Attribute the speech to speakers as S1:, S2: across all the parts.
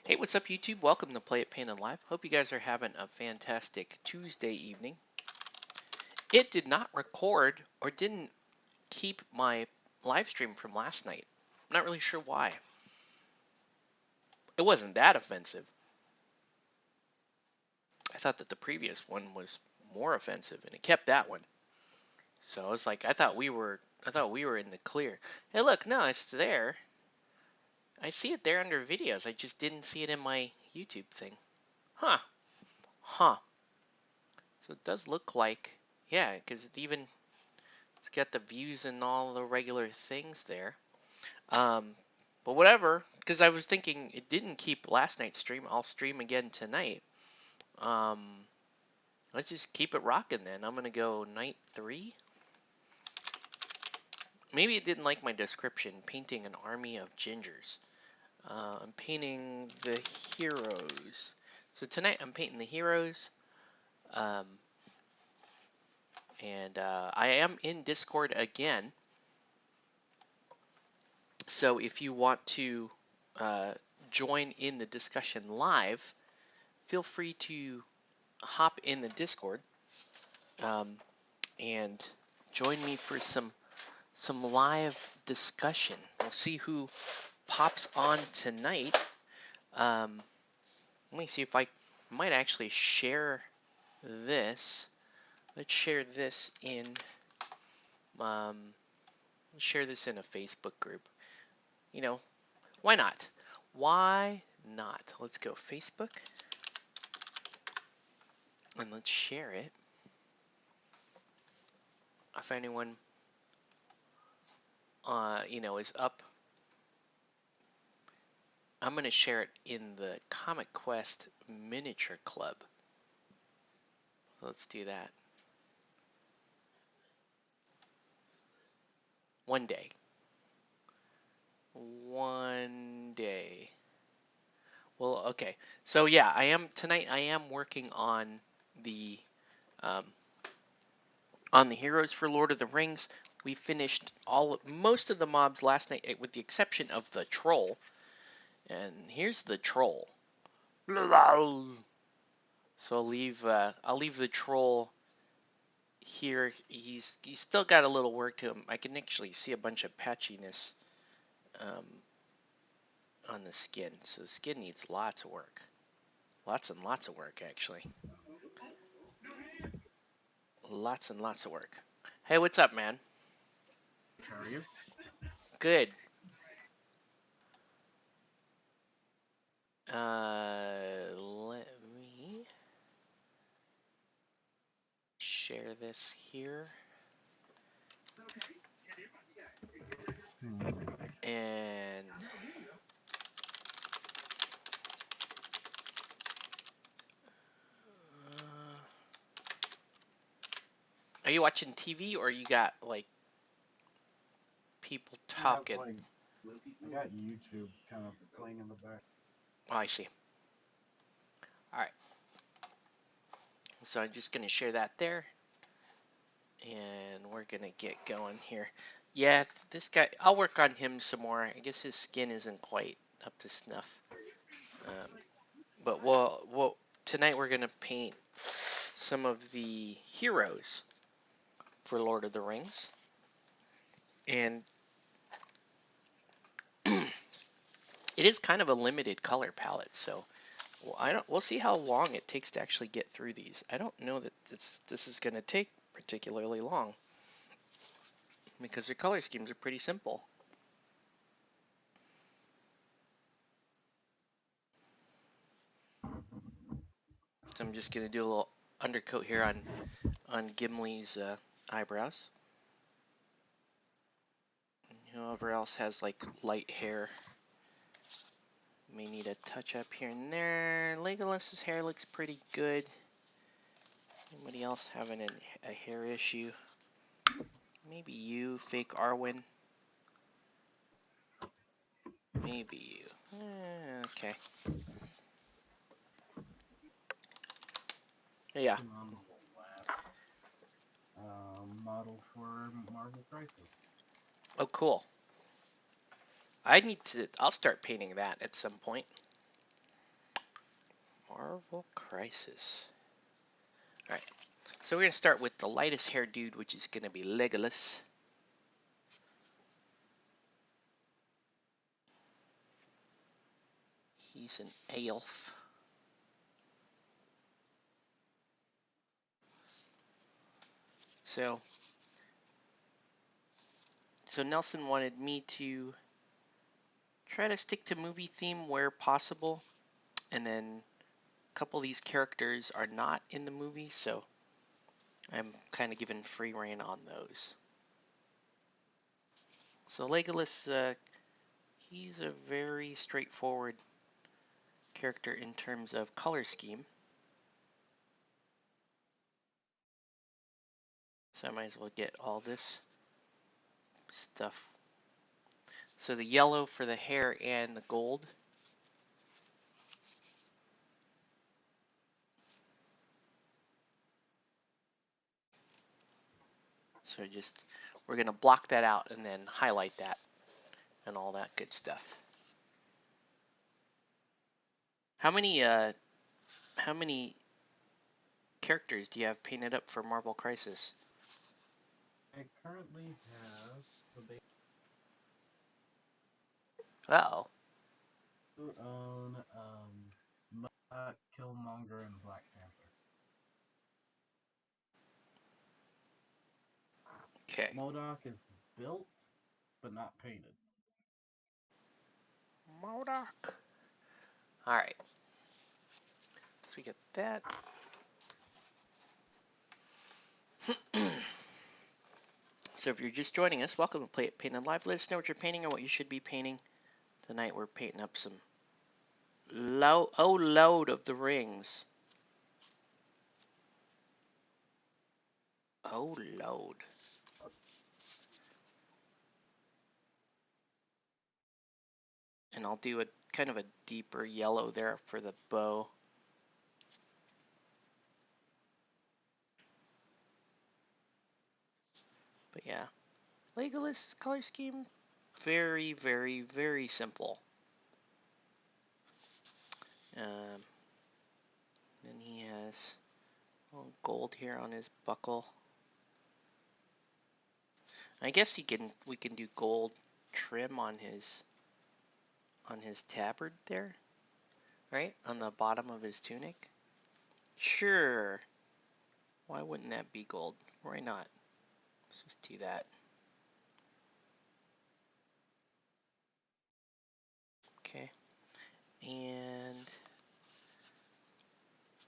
S1: Hey, what's up, YouTube? Welcome to Play It Painted Live. Hope you guys are having a fantastic Tuesday evening. It did not record or didn't keep my live stream from last night. I'm not really sure why. It wasn't that offensive. I thought that the previous one was more offensive, and it kept that one. So I was like, I thought we were in the clear. Hey, look, no, it's there. I see it there under videos. I just didn't see it in my YouTube thing. Huh. So it does look like, yeah, because it's got the views and all the regular things there. But whatever, because I was thinking it didn't keep last night's stream. I'll stream again tonight. Um, let's just keep it rocking then. I'm gonna go night 3. Maybe it didn't like my description, painting an army of gingers. I'm painting the heroes. So tonight I'm painting the heroes. Um, and I am in Discord again. So if you want to join in the discussion live, feel free to hop in the Discord and join me for some live discussion. We'll see who pops on tonight. Let me see if I might actually share this. Let's share this in a Facebook group. You know, why not? Why not? Let's go Facebook and let's share it. If anyone is up, I'm going to share it in the Comic Quest Miniature Club. Let's do that. One day. Well, okay. So yeah, tonight I am working on the heroes for Lord of the Rings. We finished most of the mobs last night, with the exception of the troll. And here's the troll. So I'll leave the troll here. He's still got a little work to him. I can actually see a bunch of patchiness on the skin. So the skin needs lots of work. Lots and lots of work, actually. Lots and lots of work. Hey, what's up, man?
S2: How are you?
S1: Good. Let me share this here. And are you watching TV or you got like people talking?
S2: I got YouTube kind of playing in the back.
S1: Oh, I see. All right. So I'm just gonna share that there, and we're gonna get going here. Yeah, this guy, I'll work on him some more. I guess his skin isn't quite up to snuff. But tonight we're gonna paint some of the heroes for Lord of the Rings, and it is kind of a limited color palette. So we'll see how long it takes to actually get through these. I don't know that this is gonna take particularly long because their color schemes are pretty simple. So I'm just gonna do a little undercoat here on Gimli's eyebrows. Whoever else has like light hair may need a touch up here and there. Legolas's hair looks pretty good. Anybody else having a hair issue? Maybe you, fake Arwen. Maybe you. Okay. Yeah.
S2: Model for Marvel Crisis.
S1: Oh, cool. I'll start painting that at some point. Marvel Crisis. Alright, so we're going to start with the lightest hair dude, which is going to be Legolas. He's an elf. So Nelson wanted me to try to stick to movie theme where possible, and then a couple of these characters are not in the movie, so I'm kind of given free rein on those. So Legolas, he's a very straightforward character in terms of color scheme. So I might as well get all this stuff. So the yellow for the hair and the gold. So we're going to block that out and then highlight that and all that good stuff. How many characters do you have painted up for Marvel Crisis?
S2: I currently have the base
S1: Uh-oh.
S2: who own Killmonger and Black Panther.
S1: Okay.
S2: MODOK is built, but not painted.
S1: MODOK. Alright. So we get that. So if you're just joining us, welcome to Play It Painted Live. Let us know what you're painting and what you should be painting. Tonight we're painting up some Lord of the Rings. Oh Lord. And I'll do a kind of a deeper yellow there for the bow. But yeah, Legolas color scheme, very, very, very simple. Then he has gold here on his buckle. I guess we can do gold trim on his tabard there, right? On the bottom of his tunic. Sure. Why wouldn't that be gold? Why not? Let's just do that. Okay. And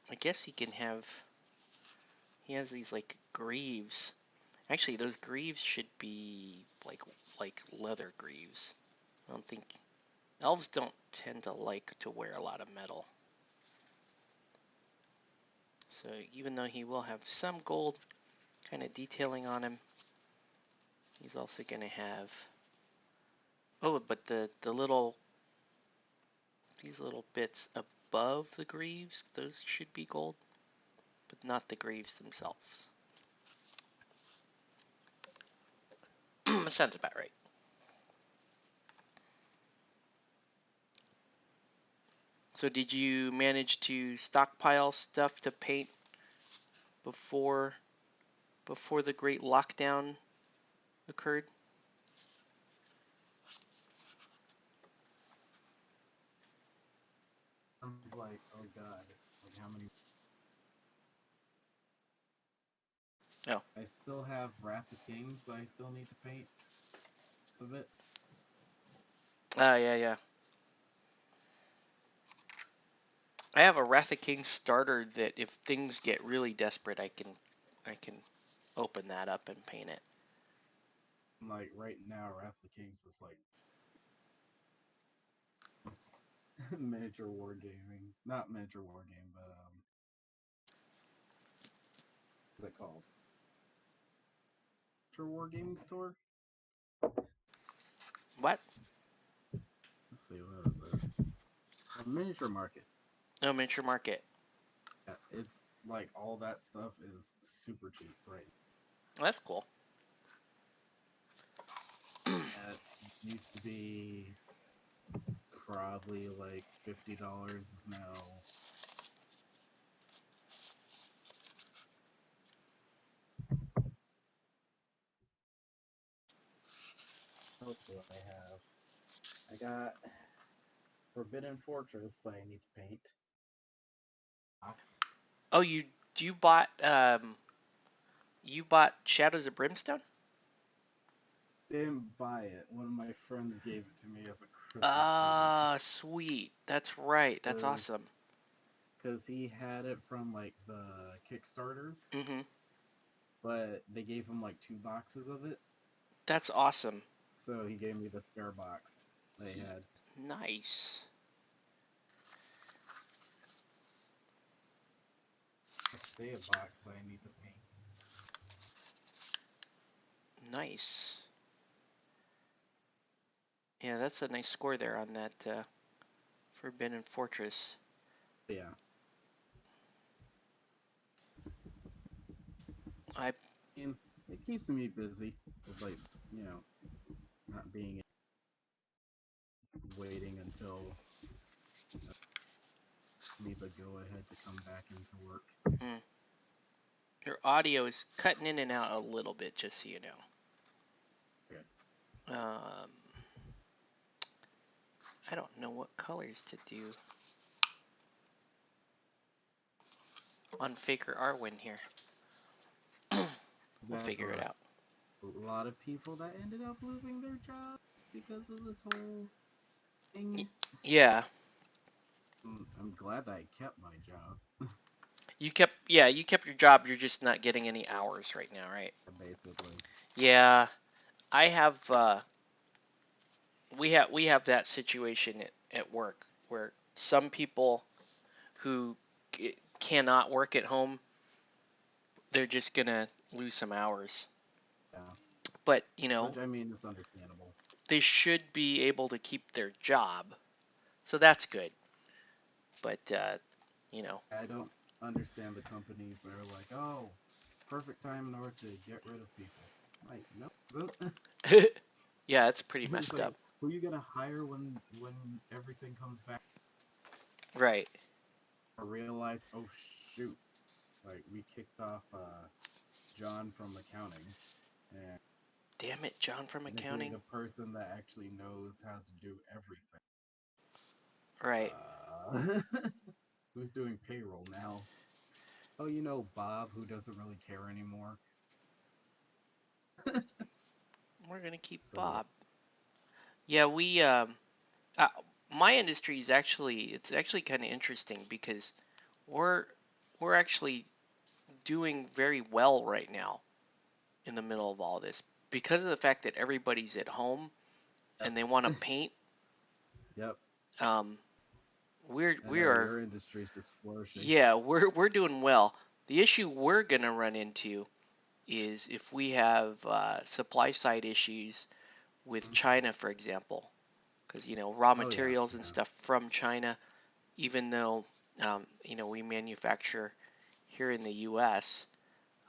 S1: I guess he has these like greaves. Actually, those greaves should be like leather greaves. I don't think elves don't tend to like to wear a lot of metal. So even though he will have some gold kind of detailing on him, he's also going to have, oh, but these little bits above the greaves, those should be gold, but not the greaves themselves. That sounds about right. So did you manage to stockpile stuff to paint before the great lockdown occurred?
S2: I'm like, oh god, like how many?
S1: Oh.
S2: I still have Wrath of Kings that I still need to paint. Of it.
S1: Yeah. I have a Wrath of Kings starter that if things get really desperate, I can open that up and paint it.
S2: Like right now, Wrath of Kings is like miniature wargaming, not miniature wargame, but what's it called? Miniature wargaming store.
S1: What?
S2: Let's see, what is it? A miniature market.
S1: Oh, miniature market.
S2: Yeah, it's like all that stuff is super cheap, right?
S1: Well, that's cool.
S2: It used to be probably like $50 is now got Forbidden Fortress that I need to paint. Box.
S1: Oh, you bought Shadows of Brimstone?
S2: Didn't buy it. One of my friends gave it to me as a Christmas
S1: Ah, sweet. That's right. That's
S2: present.
S1: awesome.
S2: Because he had it from like the Kickstarter,
S1: Mhm.
S2: but they gave him like 2 boxes of it.
S1: That's awesome.
S2: So he gave me the spare box they
S1: Ye-
S2: had.
S1: Nice.
S2: Stay a box that I need to paint.
S1: Nice. Yeah, that's a nice score there on that Forbidden Fortress.
S2: Yeah.
S1: I
S2: And it keeps me busy with like, you know, not being waiting until me the go ahead to come back into work.
S1: mm, your audio is cutting in and out a little bit, just so you know.
S2: Okay.
S1: I don't know what colors to do on Faker Arwen here. We'll
S2: That's
S1: figure it out.
S2: a lot of people that ended up losing their jobs because of this whole thing.
S1: Yeah,
S2: I'm glad that I kept my job,
S1: you kept your job. You're just not getting any hours right now, right?
S2: basically.
S1: Yeah, I have. We have that situation at work where some people who cannot work at home, they're just gonna lose some hours.
S2: Yeah.
S1: But
S2: Which, I mean, is understandable.
S1: they should be able to keep their job, so that's good. But you know,
S2: I don't understand the companies that are like, oh, perfect time in order to get rid of people. Like, no, it isn't.
S1: yeah, it's pretty
S2: It's
S1: messed
S2: like,
S1: up.
S2: who are you gonna hire when everything comes back?
S1: Right.
S2: Or realize, oh shoot, like we kicked off John from accounting, and
S1: Damn it, John from
S2: technically
S1: accounting.
S2: the person that actually knows how to do everything.
S1: Right.
S2: Who's doing payroll now? Oh, you know Bob, who doesn't really care anymore.
S1: We're gonna keep
S2: So
S1: Bob. Yeah, we uh, my industry is actually kind of interesting because we're we're actually doing very well right now in the middle of all this because of the fact that everybody's at home
S2: yep,
S1: and they want to paint.
S2: yep.
S1: Um, we're
S2: I
S1: we
S2: know
S1: are
S2: your industry's just flourishing.
S1: yeah we're doing well. The issue we're gonna run into is if we have supply side issues with
S2: Mhm.
S1: China, for example, because raw
S2: Oh yeah,
S1: materials and
S2: yeah.
S1: stuff from China, even though we manufacture here in the U.S.,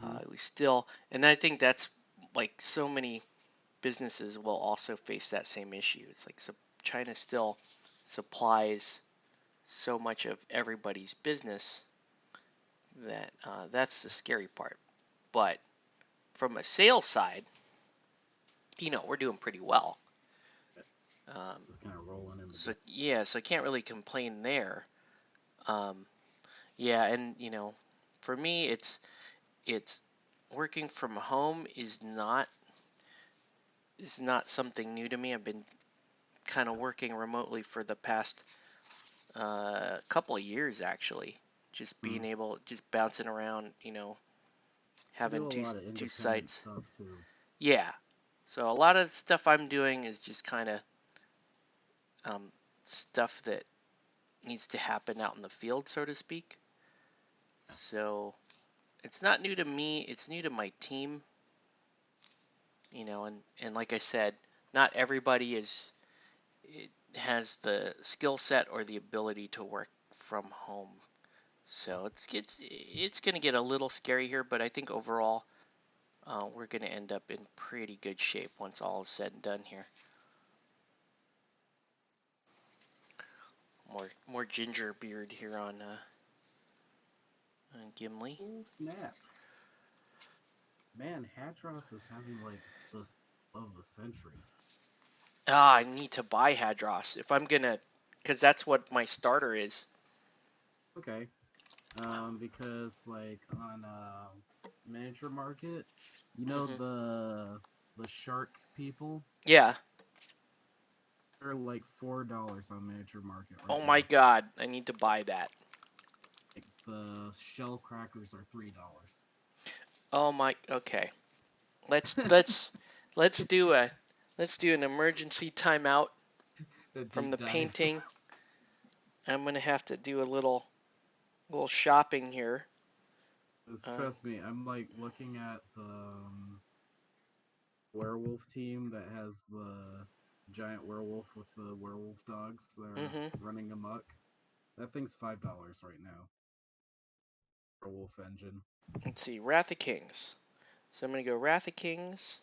S2: Mhm.
S1: we still, and I think that's like so many businesses will also face that same issue. It's like China still supplies so much of everybody's business that that's the scary part. But from a sales side, we're doing pretty well. Um,
S2: Just kind of rolling in the
S1: so
S2: dirt.
S1: yeah, so I can't really complain there. Um, yeah, and for me, it's working from home is not something new to me. I've been kind of working remotely for the past couple of years actually. Just being
S2: Mhm.
S1: able, just bouncing around,
S2: I do
S1: having
S2: a
S1: two
S2: lot of
S1: two
S2: independent
S1: sites.
S2: stuff too.
S1: Yeah. So a lot of stuff I'm doing is just kind of um, stuff that needs to happen out in the field, so to speak. So it's not new to me. It's new to my team. And like I said, not everybody it has the skill set or the ability to work from home. So it's going to get a little scary here, but I think overall we're going to end up in pretty good shape once all is said and done here. More ginger beard here on Gimli.
S2: Oh snap! Man, Hatros is having like the of the century.
S1: Ah, I need to buy Hadros if I'm gonna, because that's what my starter is.
S2: Okay. Because like on Miniature Market, you know
S1: Hmm.
S2: the shark people,
S1: Yeah.
S2: they're like $4 on Miniature Market
S1: Oh
S2: right
S1: my
S2: now.
S1: God, I need to buy that.
S2: Like the shell crackers are $3.
S1: Oh my. Okay. Let's do a let's do an emergency timeout
S2: The
S1: from the
S2: deep dive.
S1: painting. I'm gonna have to do a little shopping here.
S2: 'Cause
S1: Uh,
S2: trust me, I'm like looking at the werewolf team that has the giant werewolf with the werewolf dogs that are
S1: mhm.
S2: running amok. That thing's $5 right now. Werewolf engine.
S1: Let's see, Wrath of Kings. So I'm gonna go Wrath of Kings,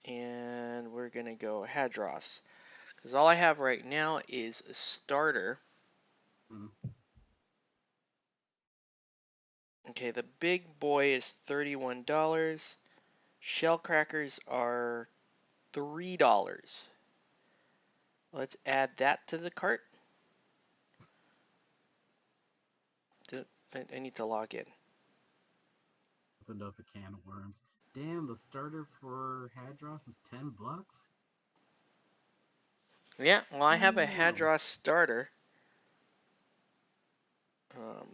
S1: and we're gonna go Hadros, because all I have right now is a starter.
S2: Mm.
S1: Okay, the big boy is $31. Shell crackers are $3. Let's add that to the cart. I need to log in.
S2: Opened up a can of worms. Damn, the starter for Hadros is $10.
S1: Yeah, well, I have a
S2: Damn.
S1: Hadros starter. Um,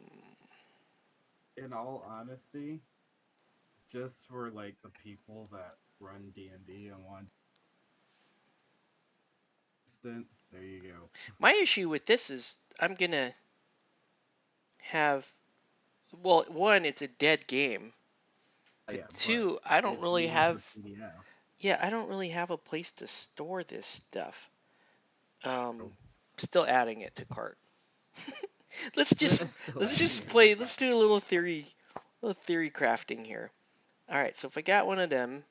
S2: In all honesty, just for like the people that run D&D and want instant, there you go.
S1: my issue with this is I'm gonna have, well, one, it's a dead game, but
S2: Yeah, but
S1: two, I don't
S2: if
S1: really
S2: you want
S1: have,
S2: the PDF,
S1: yeah, I don't really have a place to store this stuff.
S2: oh.
S1: Still adding it to cart. let's just
S2: Still
S1: let's
S2: adding
S1: just
S2: it to the
S1: play.
S2: cart.
S1: Let's do a little theory crafting here. All right, so if I got one of them,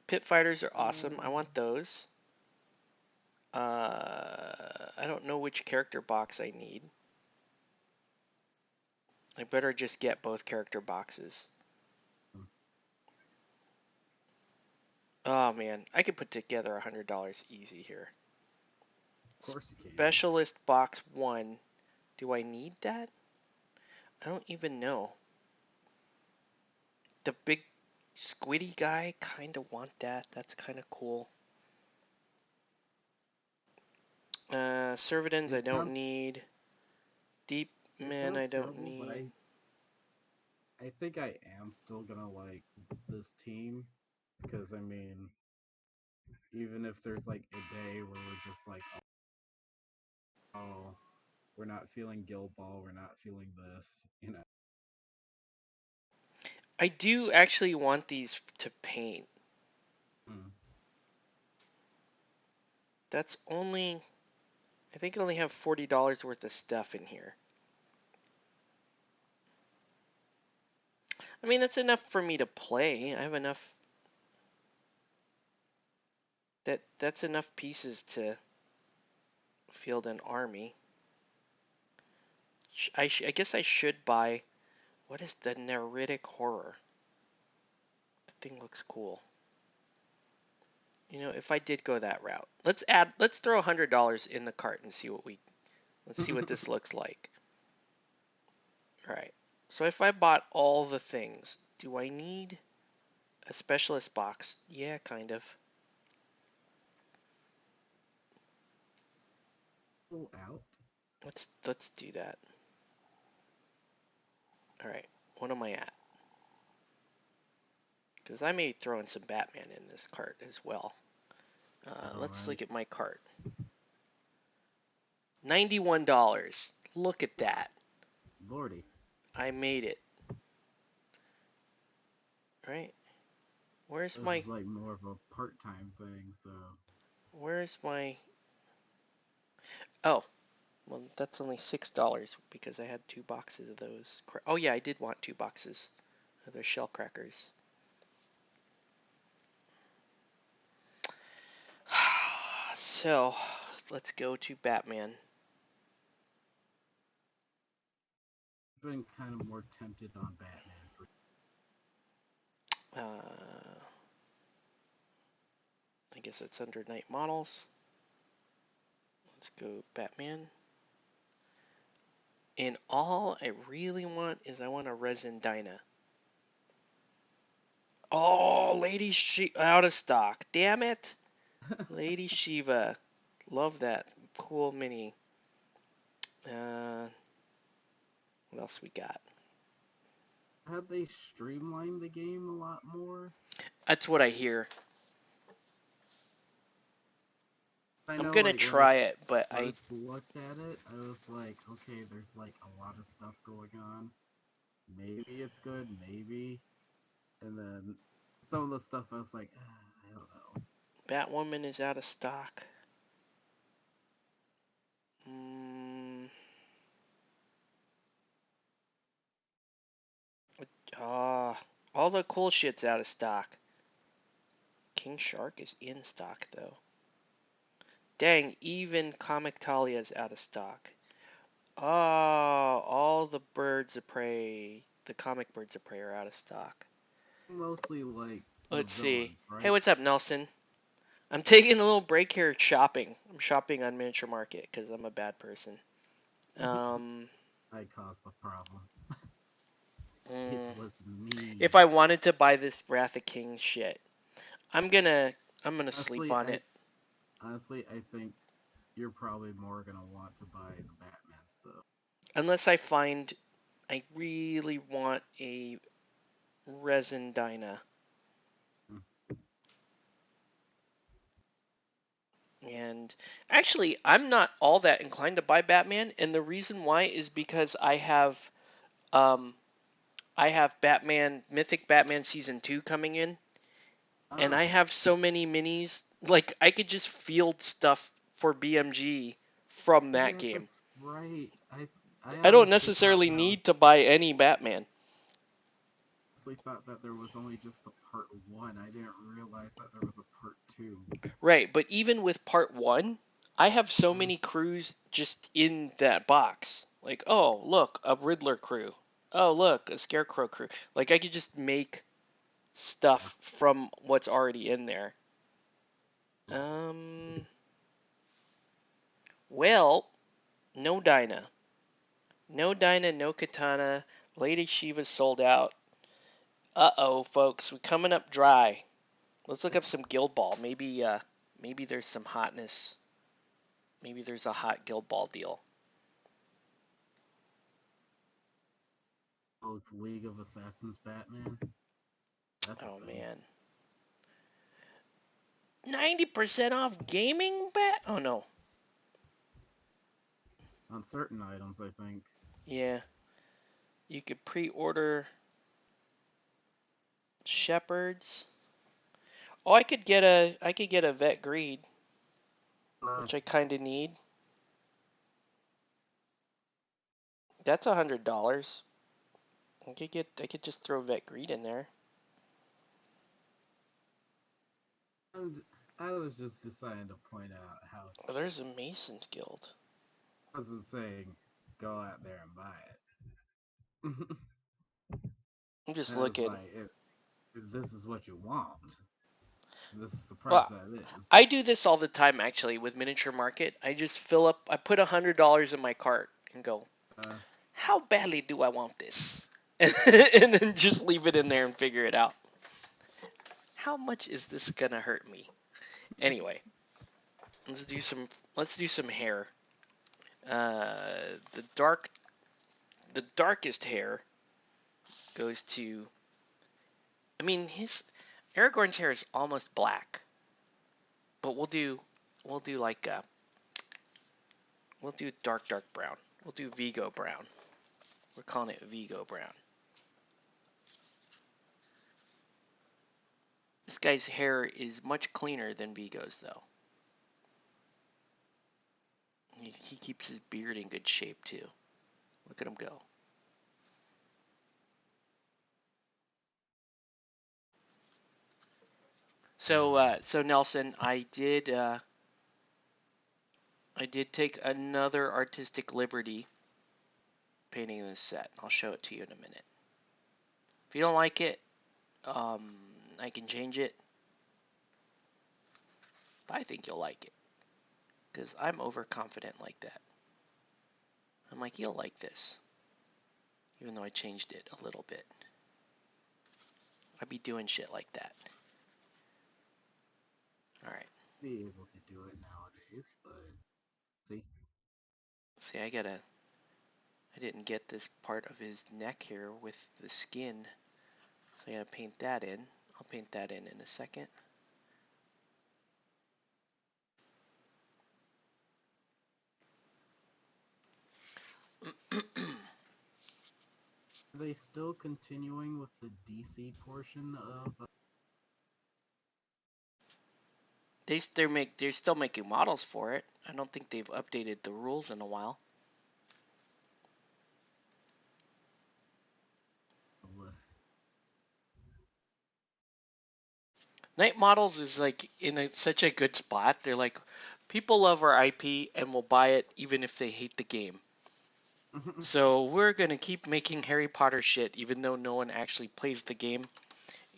S1: pit fighters are awesome. I want those. I don't know which character box I need. I better just get both character boxes. Oh man, I could put together $100 easy here.
S2: Of course you can.
S1: Specialist box 1. Do I need that? I don't even know. The big squiddy guy, kind of want that. That's kind of cool. Servidens I
S2: It
S1: don't
S2: sounds
S1: need. Deep
S2: it
S1: men
S2: sounds
S1: I don't
S2: terrible, but
S1: need.
S2: I think I am still gonna like this team because I mean, even if there's like a day where we're just like, oh, we're not feeling Guild Ball, we're not feeling this.
S1: I do actually want these to paint.
S2: Mm.
S1: That's only, I think I only have $40 worth of stuff in here. I mean, that's enough for me to play. I have enough, that's enough pieces to field an army. I guess I should buy, what is the Neritic Horror? The thing looks cool. You know, if I did go that route, let's throw $100 in the cart and see let's see what this looks like. All right. So if I bought all the things, do I need a specialist box? Yeah, kind of.
S2: Pull out.
S1: Let's do that. All right. What am I at? Because I may throw in some Batman in this cart as well.
S2: All
S1: Let's
S2: right,
S1: look at my cart. $91. Look at that.
S2: Lordy.
S1: I made it. Right? Where's
S2: This
S1: my
S2: is like more of a part-time thing, so
S1: where's my Oh, well that's only $6 because I had 2 boxes of those. Oh yeah, I did want 2 boxes of those shell crackers. So, let's go to Batman.
S2: I've been kind of more tempted on Batman for
S1: Uh, I guess it's under Night Models. Let's go Batman. And all I really want is I want a Resin Dyna. Oh, Lady Shiva out of stock. Damn it. Lady Shiva. Love that. Cool mini. What else we got?
S2: Have they streamlined the game a lot more?
S1: That's what I hear.
S2: I
S1: I'm
S2: know,
S1: gonna
S2: like, when I
S1: try it, but I
S2: first looked at it, I was like, okay, there's like a lot of stuff going on. Maybe it's good, maybe. And then some of the stuff I was like, I don't know.
S1: Batwoman is out of stock. Mm, all the cool shit's out of stock. King Shark is in stock though. Dang, even Comic Talia's out of stock. Oh, all the birds of prey, the comic birds of prey are out of stock.
S2: Mostly like the
S1: Let's see.
S2: villains,
S1: Hey,
S2: right?
S1: what's up, Nelson? I'm taking a little break here shopping. I'm shopping on Miniature Market because I'm a bad person. Um,
S2: I caused the problem. It
S1: mm,
S2: was me.
S1: if I wanted to buy this Wrath of King shit, I'm gonna I'm gonna sleep
S2: Honestly,
S1: on
S2: I
S1: it
S2: honestly I think you're probably more gonna want to buy the Batman stuff.
S1: unless I find I really want a Resin Dyna.
S2: Hmm.
S1: And actually, I'm not all that inclined to buy Batman, and the reason why is because um I have Batman Mythic Batman Season 2 coming in, and I
S2: Oh,
S1: have so many minis. Like I could just field stuff for BMG from that
S2: yeah,
S1: game.
S2: that's right. I
S1: I don't
S2: honestly thought
S1: necessarily
S2: that was
S1: need to buy any Batman.
S2: honestly thought that there was only just the part one. I didn't realize that there was a part two.
S1: Right, but even with part 1, I have so
S2: Mm.
S1: many crews just in that box. Like, oh, look, a Riddler crew. Oh, look, a Scarecrow crew. Like I could just make
S2: Yeah.
S1: stuff from what's already in there. Um, well, no Dyna. No Dyna, no Katana. Lady Shiva sold out. Uh-oh, folks, we're coming up dry. Let's look up some Guild Ball. Maybe there's some hotness. Maybe there's a hot Guild Ball deal.
S2: Oh, League of Assassins Batman. That's a
S1: Oh
S2: thing.
S1: man. 90% off gaming bat? Oh no.
S2: On certain items, I think.
S1: Yeah. You could pre-order Shepherds. Oh, I could get a Vet Greed,
S2: Uh,
S1: which I kind of need. That's $100. I could just throw Vet Greed in there.
S2: I was just deciding to point out how
S1: Oh, there's a Mason's Guild.
S2: I wasn't saying go out there and buy it.
S1: I'm just
S2: I was
S1: looking.
S2: like, if this is what you want, this is the price
S1: Well,
S2: that is.
S1: I do this all the time actually with Miniature Market. I just fill up. I put $100 in my cart and go,
S2: Uh,
S1: how badly do I want this? And then just leave it in there and figure it out. How much is this gonna hurt me? Anyway, let's do some hair. Uh, the dark the darkest hair goes to. I mean, his Aragorn's hair is almost black, but we'll do like we'll do dark brown. We'll do Vigo brown. We're calling it Vigo brown. This guy's hair is much cleaner than Vigo's though. He keeps his beard in good shape too. Look at him go. So Nelson, I did take another artistic liberty painting this set. I'll show it to you in a minute. If you don't like it, I can change it. but I think you'll like it. Because I'm overconfident like that. I'm like, you'll like this. Even though I changed it a little bit. I'd be doing shit like that. Alright.
S2: Be able to do it nowadays, but see.
S1: See, I didn't get this part of his neck here with the skin. So I gotta paint that in. I'll paint that in a second.
S2: Are they still continuing with the DC portion of
S1: They're still making models for it. I don't think they've updated the rules in a while.
S2: the list?
S1: Night Models is like such a good spot. They're like, people love our IP and will buy it even if they hate the game. So we're gonna keep making Harry Potter shit even though no one actually plays the game,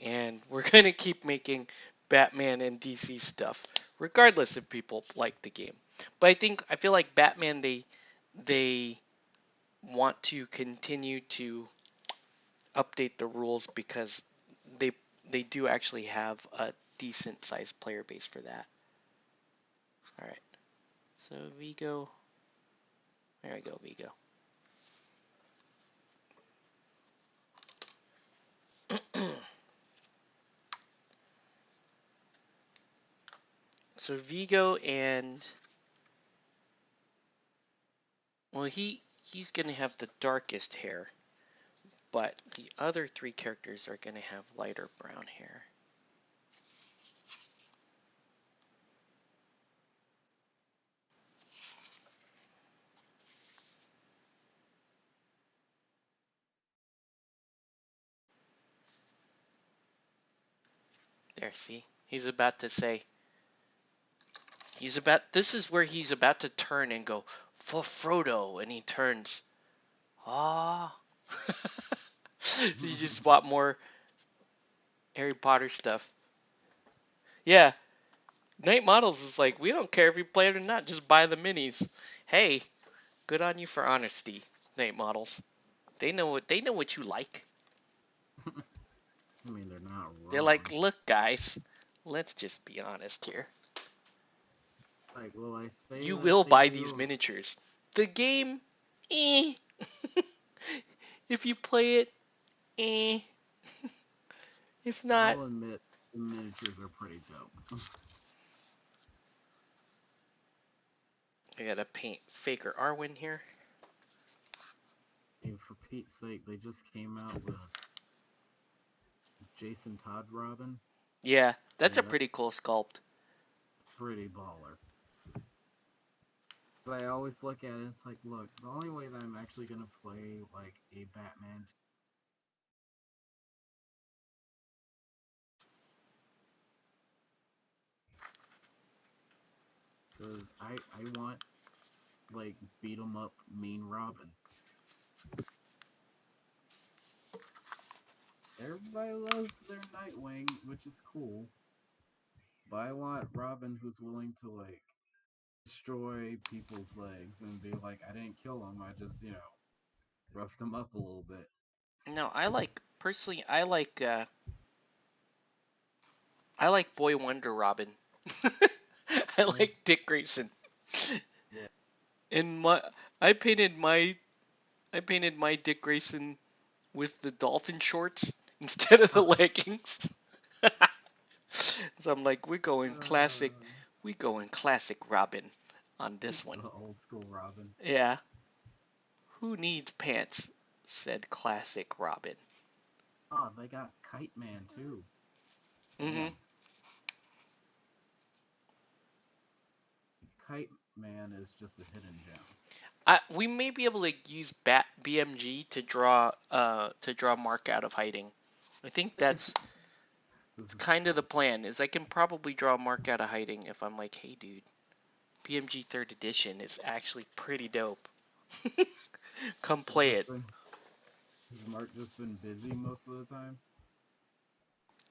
S1: and we're gonna keep making Batman and DC stuff regardless if people like the game. But I feel like Batman they want to continue to update the rules because they they do actually have a decent sized player base for that. All right, so Vigo, there we go, Vigo. So Vigo and well, he's gonna have the darkest hair, but the other three characters are gonna have lighter brown hair. There, see, he's about to say. This is where he's about to turn and go for Frodo, and he turns. Ah. You just want more Harry Potter stuff. Yeah, Night Models is like, we don't care if you play it or not, just buy the minis. Hey, good on you for honesty, Night Models. They know what you like.
S2: I mean, they're not
S1: They're
S2: wrong.
S1: like, look, guys, let's just be honest here.
S2: Like, will I say
S1: You
S2: that
S1: will
S2: they
S1: buy these
S2: do?
S1: miniatures. The game, eh. If you play it, eh. If not,
S2: I'll admit the miniatures are pretty dope.
S1: I gotta paint Faker Arwen here.
S2: And for Pete's sake, they just came out with Jason Todd Robin.
S1: Yeah, that's a
S2: And that's
S1: pretty cool sculpt.
S2: pretty baller. But I always look at it, it's like, look, the only way that I'm actually gonna play like a Batman, because I want like beat 'em up mean Robin. Everybody loves their Nightwing, which is cool, but I want Robin who's willing to like destroy people's legs and be like, I didn't kill them, I just roughed them up a little bit.
S1: No, personally, I like Boy Wonder Robin. I like Dick Grayson.
S2: Yeah.
S1: And I painted my I painted my Dick Grayson with the dolphin shorts instead of the leggings. So I'm like, we going classic Robin on this one.
S2: The old school Robin.
S1: Yeah. Who needs pants? Said classic Robin.
S2: Oh, they got Kite Man too.
S1: Hmm.
S2: Damn. Kite Man is just a hidden gem.
S1: We may be able to use BMG to draw Mark out of hiding. I think that's
S2: This
S1: it's
S2: is
S1: kind of
S2: fun.
S1: the plan. Is I can probably draw Mark out of hiding if I'm like, hey dude, BMG third edition is actually pretty dope. Come
S2: It's
S1: play
S2: just
S1: it.
S2: been has Mark just been busy most of the time?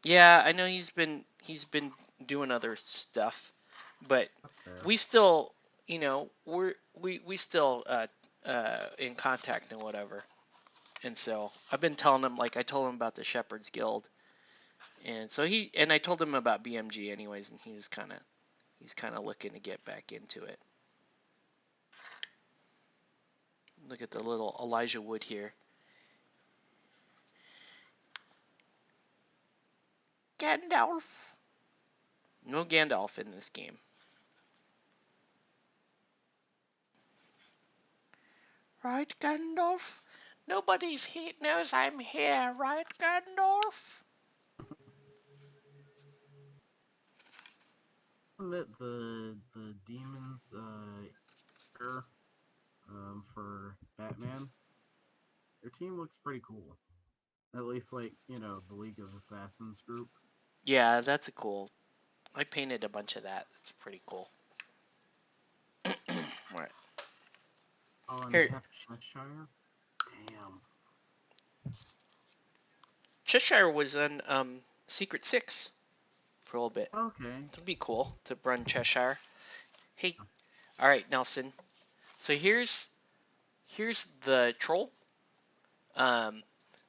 S1: Yeah, I know he's been doing other stuff. But
S2: That's fair.
S1: we still, you know, we still in contact and whatever. And so I've been telling him, like I told him about the Shepherd's Guild, and so I told him about BMG anyways, and he's kind of looking to get back into it. Look at the little Elijah Wood here. Gandalf. No Gandalf in this game. Right, Gandalf? Nobody's here knows I'm here, right, Gandalf?
S2: Admit the demons here, for Batman, their team looks pretty cool. At least like, you know, the League of Assassins group.
S1: Yeah, that's a cool. I painted a bunch of that. It's pretty cool. Alright.
S2: Oh, and they
S1: Here,
S2: have Cheshire? Damn.
S1: Cheshire was on Secret 6 for a little bit.
S2: Okay.
S1: That'd be cool to run Cheshire. Hey, alright, Nelson. So here's the troll.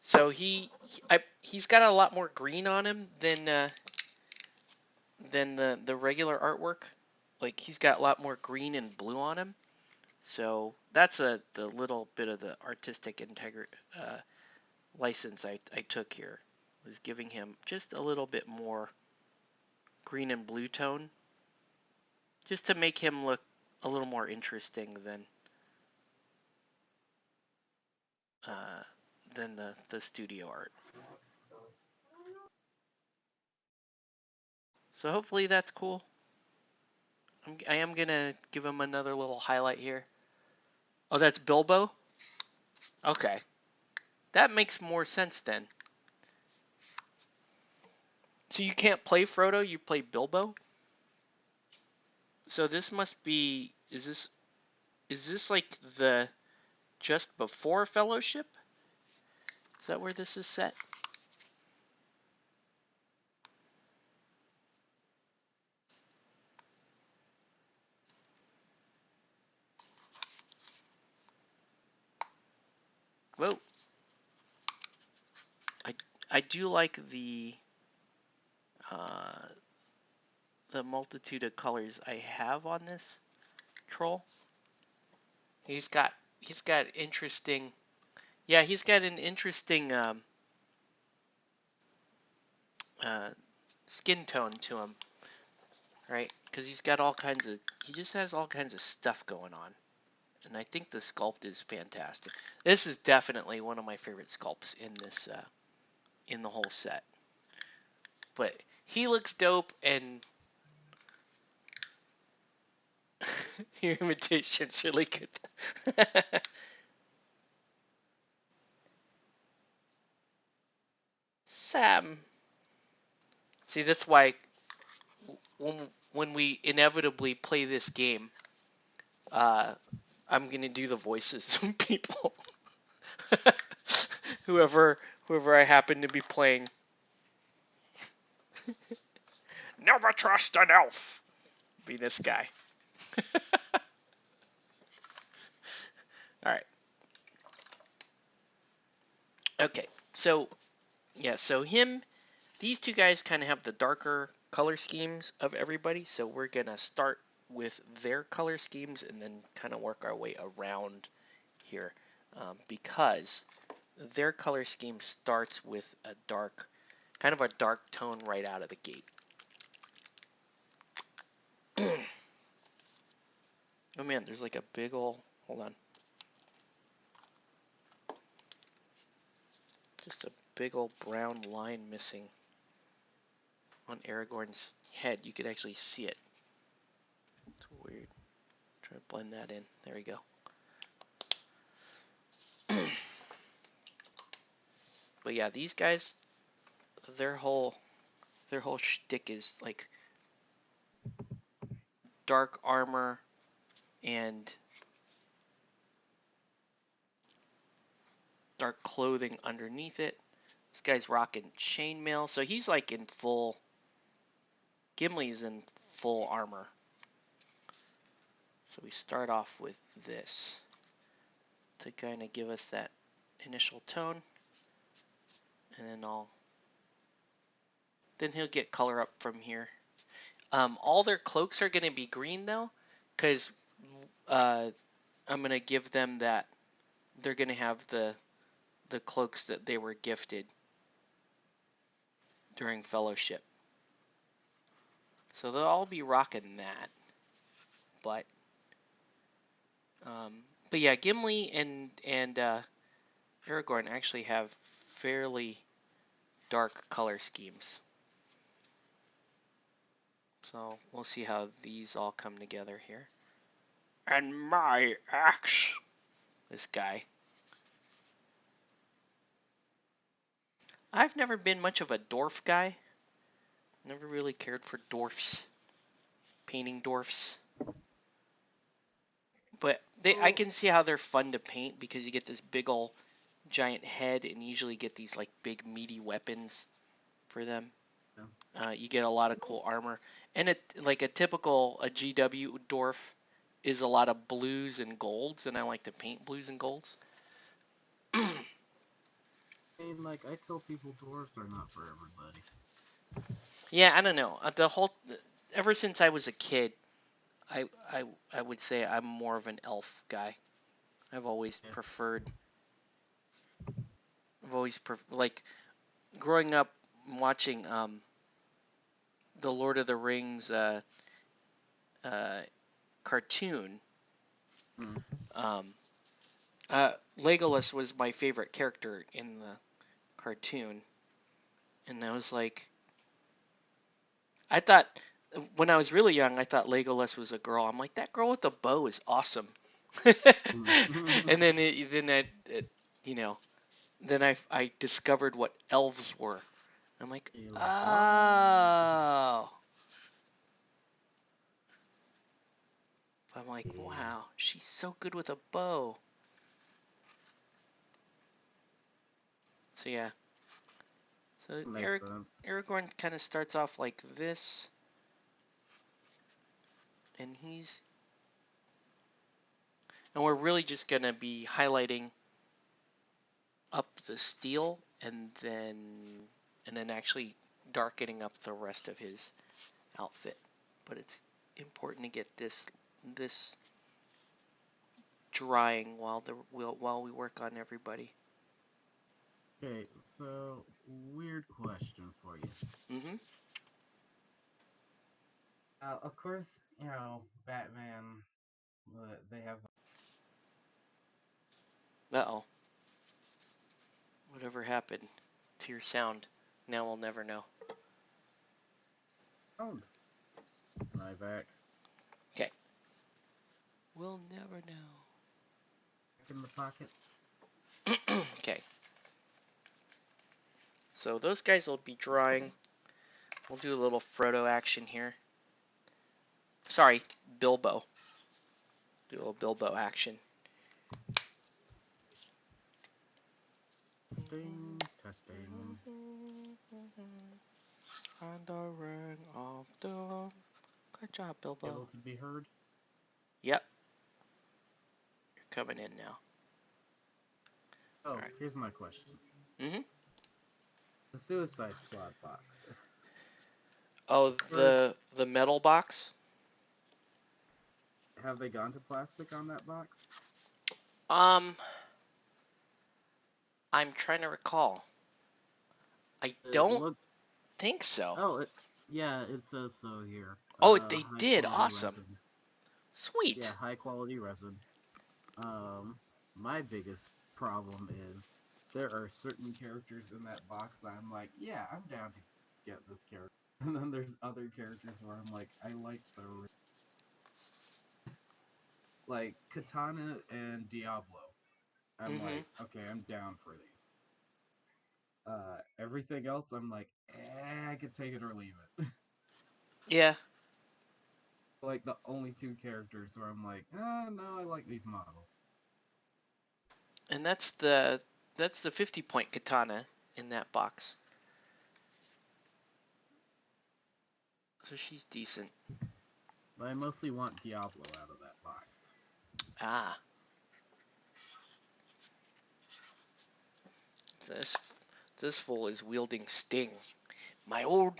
S1: So he's got a lot more green on him than the regular artwork. Like he's got a lot more green and blue on him. So that's the little bit of the artistic license I took here, was giving him just a little bit more green and blue tone, just to make him look a little more interesting uh, than the studio art. So hopefully that's cool. I am gonna give him another little highlight here. Oh, that's Bilbo? Okay. That makes more sense then. So you can't play Frodo, you play Bilbo? So this must be, is this like the just before Fellowship? Is that where this is set? Whoa. I do like uh, the multitude of colors I have on this troll. He's got interesting, yeah, he's got an interesting uh, skin tone to him, right? Because he just has all kinds of stuff going on. And I think the sculpt is fantastic. This is definitely one of my favorite sculpts in this, in the whole set. But he looks dope, and your imitation's really good. Sam. See, that's why when we inevitably play this game, I'm gonna do the voices of people. whoever I happen to be playing. Never trust an elf. Be this guy. All right. Okay. So yeah. So these two guys kind of have the darker color schemes of everybody. So we're gonna start with their color schemes and then kind of work our way around here, because their color scheme starts with a kind of a dark tone right out of the gate. Oh man, there's like a big ol', hold on. Just a big old brown line missing on Aragorn's head. You could actually see it. It's weird. Try to blend that in. There we go. But yeah, these guys, their whole shtick is like dark armor and dark clothing underneath it. This guy's rocking chainmail, so he's like in full. Gimli's in full armor. So we start off with this to kind of give us that initial tone, and then he'll get color up from here. All their cloaks are going to be green though, because I'm going to give them that. They're going to have the cloaks that they were gifted during Fellowship. So they'll all be rocking that. But but yeah, Gimli and Aragorn actually have fairly dark color schemes. So we'll see how these all come together here. And my axe, this guy. I've never been much of a dwarf guy. Never really cared for dwarfs, painting dwarfs. But I can see how they're fun to paint because you get this big ol' giant head and you usually get these like big meaty weapons for them. You get a lot of cool armor, and like a typical GW dwarf is a lot of blues and golds, and I like to paint blues and golds.
S2: I mean, like, I tell people dwarves are not for everybody.
S1: Yeah, I don't know. Ever since I was a kid, I would say I'm more of an elf guy. I've always preferred. Like growing up watching the Lord of the Rings uh, cartoon. Legolas was my favorite character in the cartoon, and I was like, I thought when I was really young, I thought Legolas was a girl. I'm like, that girl with the bow is awesome. And then you know, then I discovered what elves were. I'm like, oh. I'm like, wow, she's so good with a bow. So yeah. So Aragorn kind of starts off like this, and we're really just gonna be highlighting up the steel and then actually darkening up the rest of his outfit. But it's important to get this drying while we work on everybody.
S2: Okay, so weird question for you.
S1: Mm-hmm.
S2: Of course, you know, Batman, they have...
S1: Uh-oh. Whatever happened to your sound? Now we'll never know.
S2: Sound. Am I back?
S1: Okay. We'll never know.
S2: Back in the pocket?
S1: Okay. So those guys will be drawing. We'll do a little Frodo action here. Sorry, Bilbo. Do a little Bilbo action.
S2: Testing.
S1: On the ring of doom. Good job, Bilbo.
S2: Able to be heard?
S1: Yep. You're coming in now.
S2: Oh, right. Here's my question.
S1: Mm-hmm.
S2: The Suicide Squad box.
S1: Oh, the metal box?
S2: Have they gone to plastic on that box?
S1: I'm trying to recall. I don't think so.
S2: Oh, yeah, it says so here.
S1: Oh, they did. Awesome.
S2: Resin.
S1: Sweet.
S2: Yeah, high quality resin. My biggest problem is there are certain characters in that box that I'm like, yeah, I'm down to get this character. And then there's other characters where I'm like, I like the... Like, Katana and Diablo. I'm like, okay, I'm down for these. Everything else, I'm like, I could take it or leave it.
S1: Yeah.
S2: Like, the only two characters where I'm like, no, I like these models.
S1: And that's the 50-point katana in that box. So she's decent.
S2: But I mostly want Diablo out of that Fox.
S1: Ah. This fool is wielding Sting. My old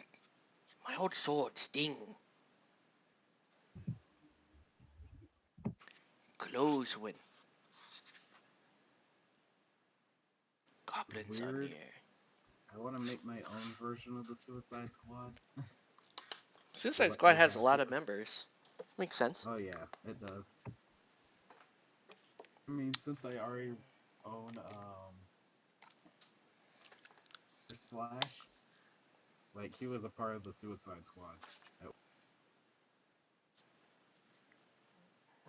S1: sword, Sting. Close one.
S2: It's
S1: Goblins are
S2: weird.
S1: near.
S2: I want to make my own version of the Suicide Squad.
S1: Suicide
S2: But
S1: Squad
S2: you
S1: has a
S2: have to.
S1: lot of members. Makes sense.
S2: Oh yeah, it does. I mean, since I already own First Flash, like he was a part of the Suicide Squad.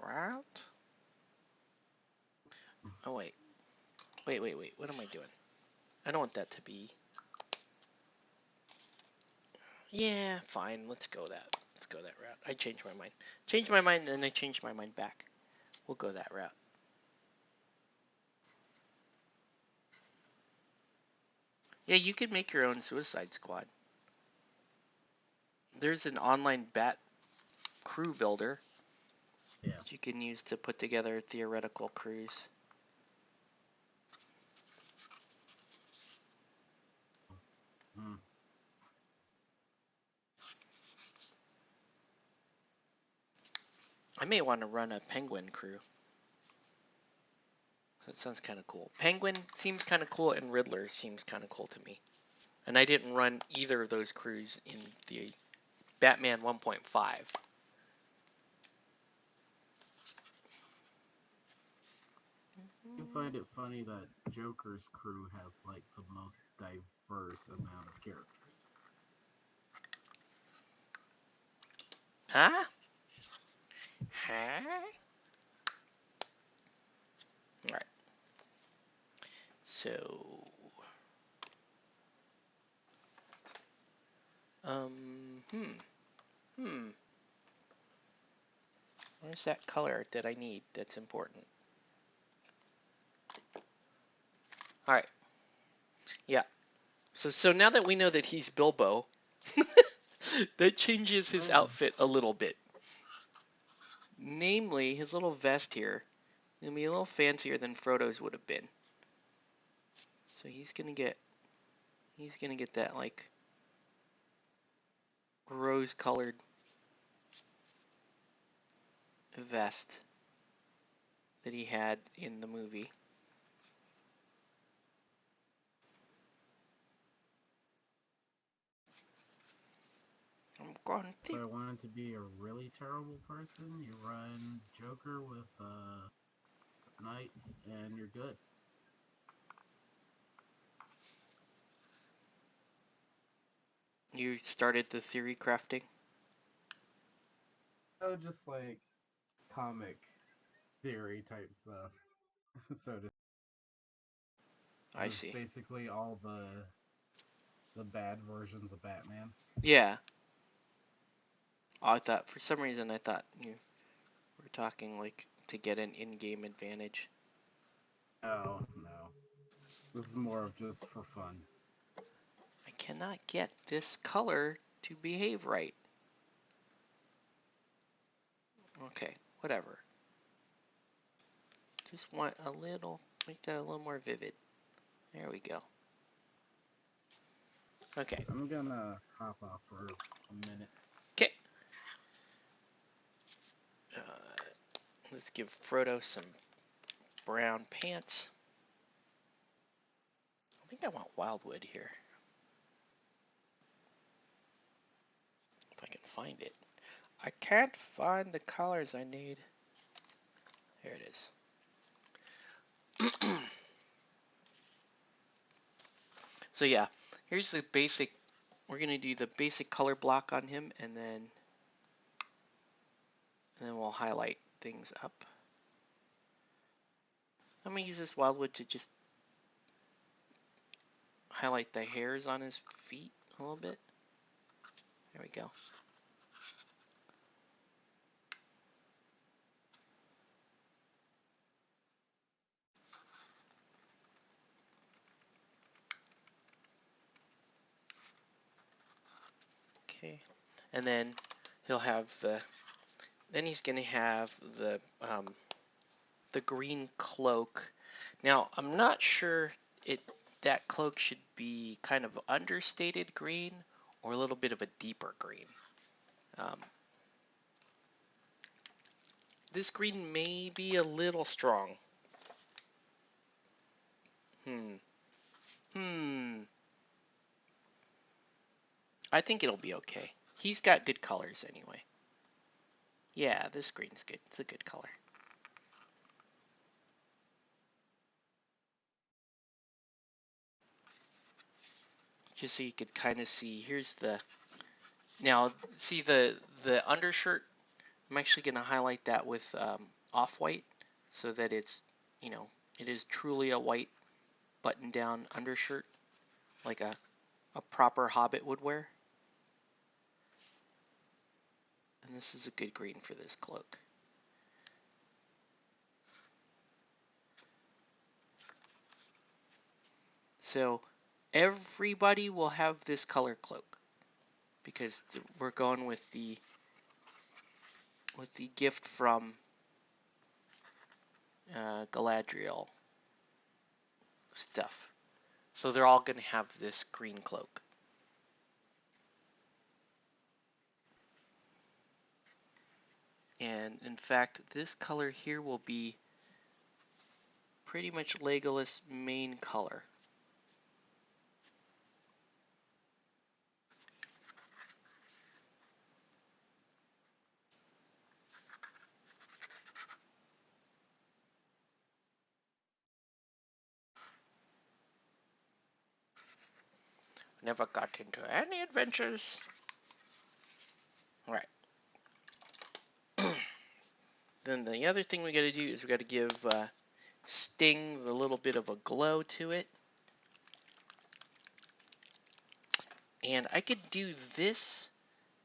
S1: Route? Oh, wait. Wait. What am I doing? I don't want that to be. Yeah, fine. Let's go that. Let's go that route. I changed my mind. Changed my mind, and then I changed my mind back. We'll go that route. Yeah, you could make your own Suicide Squad. There's an online bat crew builder
S2: Yeah.
S1: that you can use to put together theoretical crews.
S2: Hmm.
S1: I may want to run a Penguin crew. That sounds kind of cool. Penguin seems kind of cool, and Riddler seems kind of cool to me. And I didn't run either of those crews in the Batman 1.5.
S2: You find it funny that Joker's crew has like the most diverse amount of characters.
S1: Huh? Huh? Alright. So... Hmm. Where's that color that I need that's important? Alright. Yeah. So now that we know that he's Bilbo, that changes his
S2: Oh,
S1: outfit a little bit. Namely, his little vest here is gonna be a little fancier than Frodo's would have been. So he's gonna get that like rose-colored vest that he had in the movie. I'm going
S2: if
S1: to.
S2: I wanted to be a really terrible person, you run Joker with Knights, and you're good.
S1: You started the theory crafting.
S2: Oh, just like comic theory type stuff. So
S1: I
S2: this is
S1: see.
S2: basically all the bad versions of Batman.
S1: Yeah. Oh, I thought for some reason I thought you were talking like to get an in-game advantage.
S2: Oh no, this is more of just for fun.
S1: I cannot get this color to behave right. Okay, whatever. Just want a little, make that a little more vivid. There we go. Okay.
S2: I'm gonna hop off for a minute.
S1: Okay. Let's give Frodo some brown pants. I think I want Wildwood here. If I can find it. I can't find the colors I need. There it is. So yeah, here's the basic. We're gonna do the basic color block on him, and then we'll highlight things up. I'm gonna use this Wildwood to just highlight the hairs on his feet a little bit. There we go. Okay, and then he'll have the Then he's going to have the green cloak. Now, I'm not sure that cloak should be kind of understated green or a little bit of a deeper green. Um, this green may be a little strong. Hmm. I think it'll be okay. He's got good colors anyway. Yeah, this green's good. It's a good color. Just so you could kind of see, here's the, now see the undershirt, I'm actually going to highlight that with off-white so that it's, you know, it is truly a white button-down undershirt like a proper hobbit would wear. And this is a good green for this cloak. So everybody will have this color cloak because we're going with the gift from Galadriel stuff. So they're all going to have this green cloak. And in fact, this color here will be pretty much Legolas' main color. Never got into any adventures. All right. Then the other thing we got to do is we got to give Sting a little bit of a glow to it. And I could do this.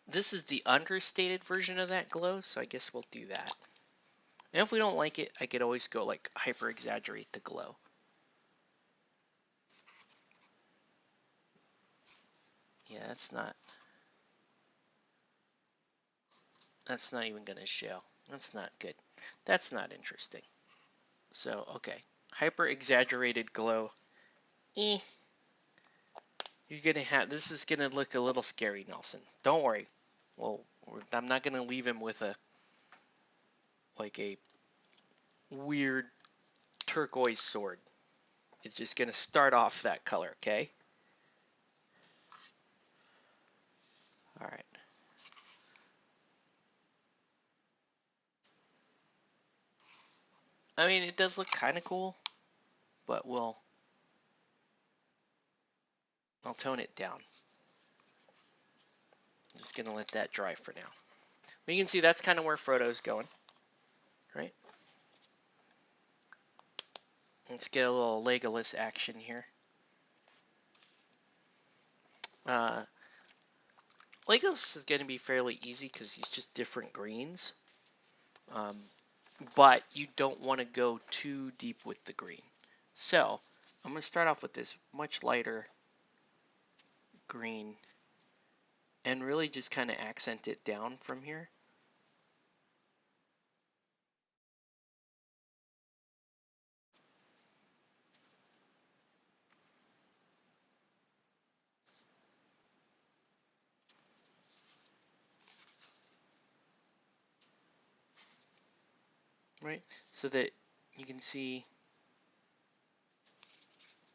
S1: This is the understated version of that glow, so I guess we'll do that. And if we don't like it, I could always go like hyper exaggerate the glow. Yeah, that's not even gonna show. That's not good. That's not interesting. So, okay. Hyper exaggerated glow. Eh. You're gonna have, this is gonna look a little scary, Nelson. Don't worry. Well, I'm not gonna leave him with a weird turquoise sword. It's just gonna start off that color, okay? Alright. I mean, it does look kind of cool, but I'll tone it down. I'm just gonna let that dry for now. But you can see that's kind of where Frodo's going, right? Let's get a little Legolas action here. Legolas is going to be fairly easy because he's just different greens. But you don't want to go too deep with the green. So I'm going to start off with this much lighter green and really just kind of accent it down from here. Right, so that you can see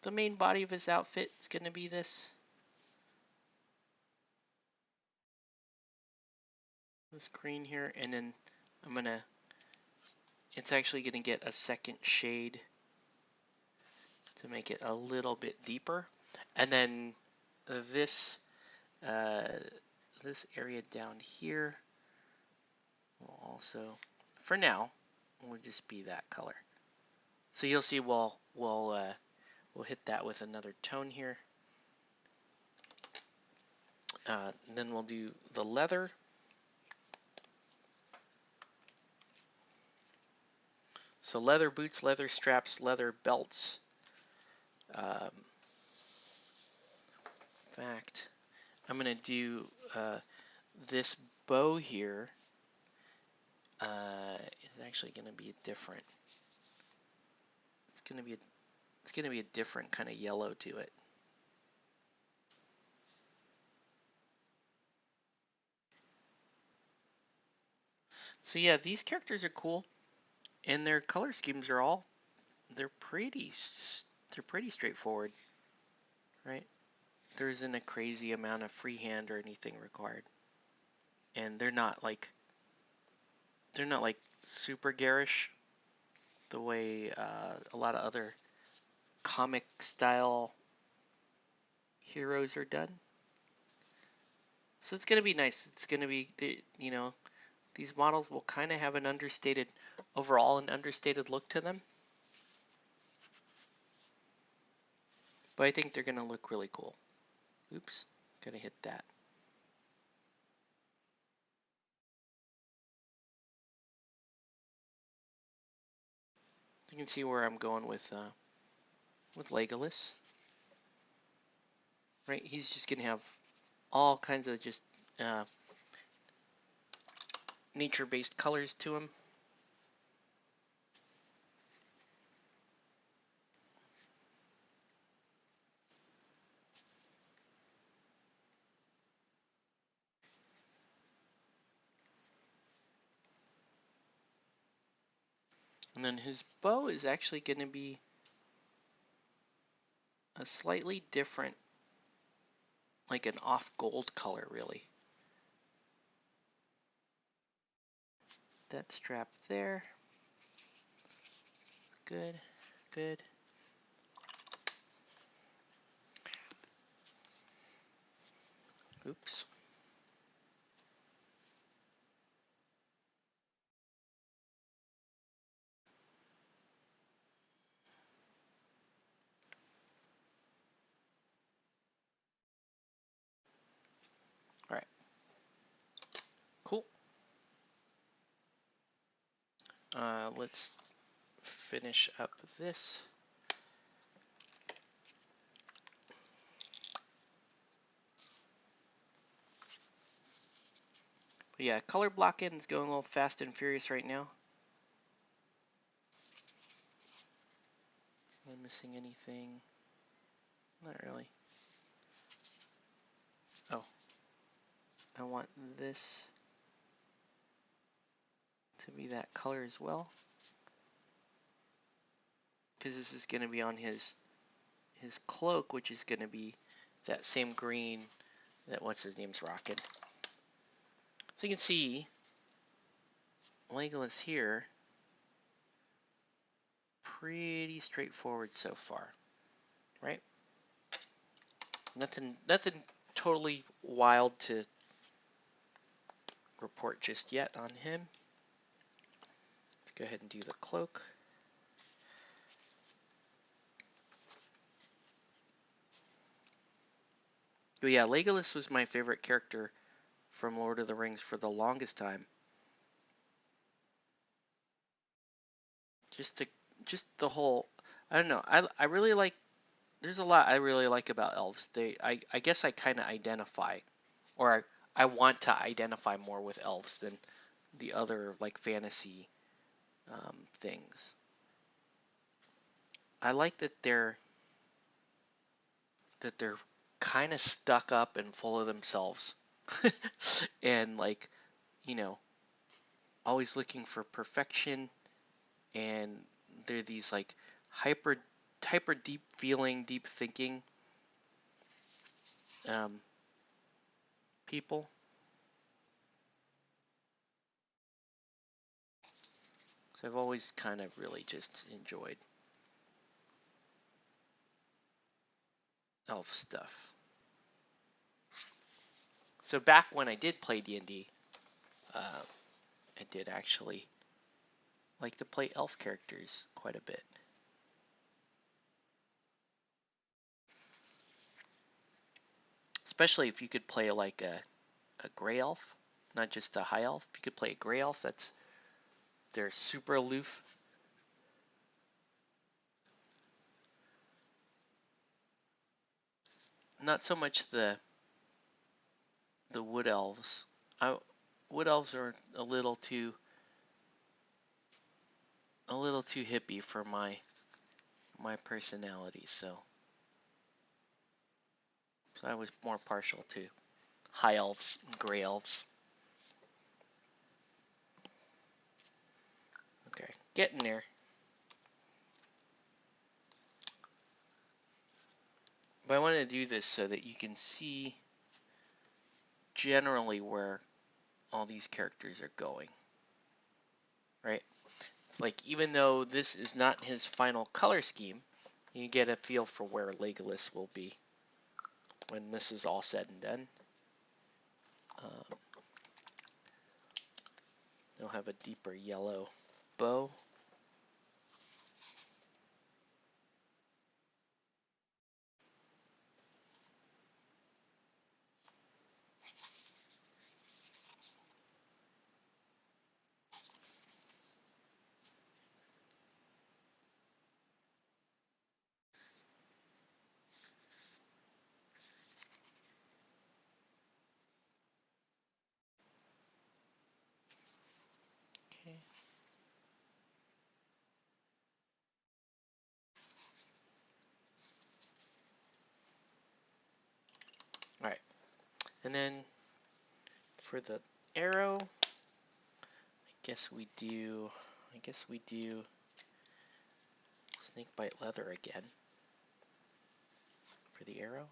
S1: the main body of his outfit is going to be this green here, and then it's actually going to get a second shade to make it a little bit deeper, and then this this area down here will also, for now, will just be that color. So you'll see we'll hit that with another tone here. Then we'll do the leather. So leather boots, leather straps, leather belts. In fact, I'm going to do this bow here is actually going to be different. It's going to be a different kind of yellow to it. So yeah, these characters are cool, and their color schemes are all they're pretty straightforward, right? There isn't a crazy amount of freehand or anything required, and they're not like super garish the way a lot of other comic style heroes are done. So it's gonna be nice. It's gonna be these models will kind of have an understated look to them, but I think they're gonna look really cool. Oops, gonna hit that. You can see where I'm going with Legolas, right? He's just gonna have all kinds of just uh, nature-based colors to him. And then his bow is actually going to be a slightly different, like an off gold color, really. That strap there. Good, good. Oops. All right. Cool. Let's finish up this. But yeah, color blocking is going a little fast and furious right now. Am I missing anything? Not really. Oh, I want this to be that color as well, because this is going to be on his cloak, which is going to be that same green that what's his name's rocking. So you can see Legolas here, pretty straightforward so far, right? Nothing totally wild to report just yet on him. Let's go ahead and do the cloak. But yeah, Legolas was my favorite character from Lord of the Rings for the longest time. Just the whole, I don't know. I really like. There's a lot I really like about elves. I guess I kind of identify, or I want to identify more with elves than the other like fantasy things. I like that they're kind of stuck up and full of themselves, and like you know always looking for perfection, and they're these like hyper deep feeling, deep thinking um, people. So I've always kind of really just enjoyed elf stuff. So back when I did play D&D, I did actually like to play elf characters quite a bit. Especially if you could play like a gray elf, not just a high elf. If you could play a gray elf, they're super aloof. Not so much the wood elves. Wood elves are a little too a little too hippie for my personality, so I was more partial to high elves and gray elves. Okay, getting there. But I want to do this so that you can see generally where all these characters are going, right? Like, even though this is not his final color scheme, you get a feel for where Legolas will be when this is all said and done. They'll have a deeper yellow bow. Okay. All right, and then for the arrow, I guess we do snakebite leather again for the arrow.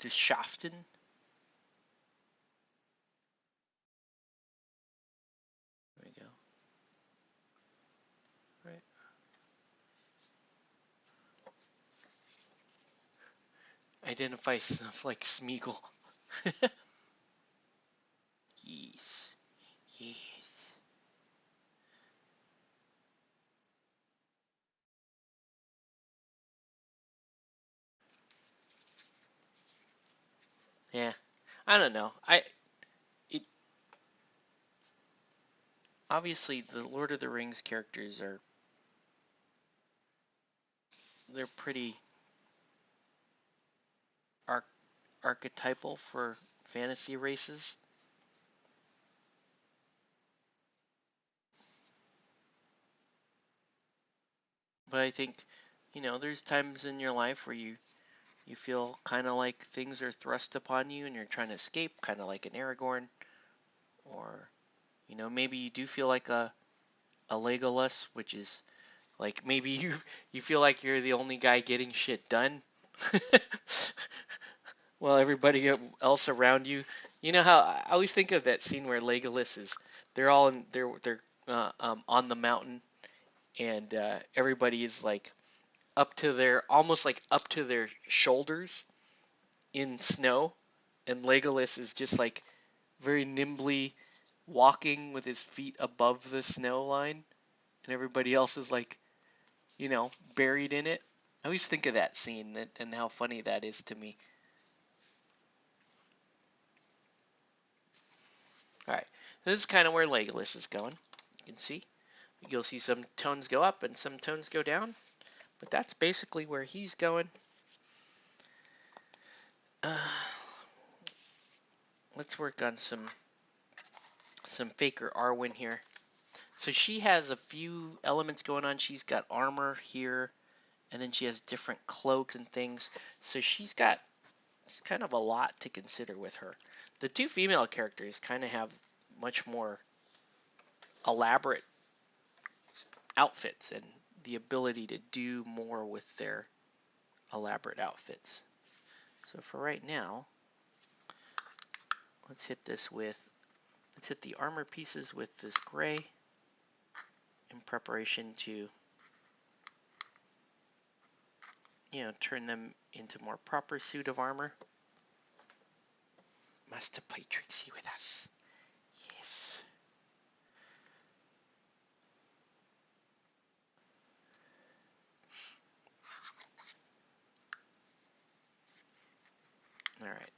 S1: Just Shafton. There we go. Right. Identify stuff like Smeagol. Yes. Yes. Yeah. I don't know. It obviously the Lord of the Rings characters they're pretty arch archetypal for fantasy races. But I think, there's times in your life where you feel kind of like things are thrust upon you and you're trying to escape, kind of like an Aragorn, or maybe you do feel like a Legolas, which is like maybe you feel like you're the only guy getting shit done, while everybody else around you. You know how I always think of that scene where Legolas is, they're all in, they're on the mountain, and everybody is like almost like up to their shoulders in snow, and Legolas is just like very nimbly walking with his feet above the snow line, and everybody else is like, buried in it. I always think of that scene and how funny that is to me. All right, this is kind of where Legolas is going. You can see, you'll see some tones go up and some tones go down, but that's basically where he's going. Uh, let's work on some Faker Arwen here. So she has a few elements going on. She's got armor here, and then she has different cloaks and things. So she's kind of a lot to consider with her. The two female characters kind of have much more elaborate outfits and the ability to do more with their elaborate outfits. So for right now, let's hit the armor pieces with this gray in preparation to turn them into more proper suit of armor. Master play Trixie with us. Yes. All right.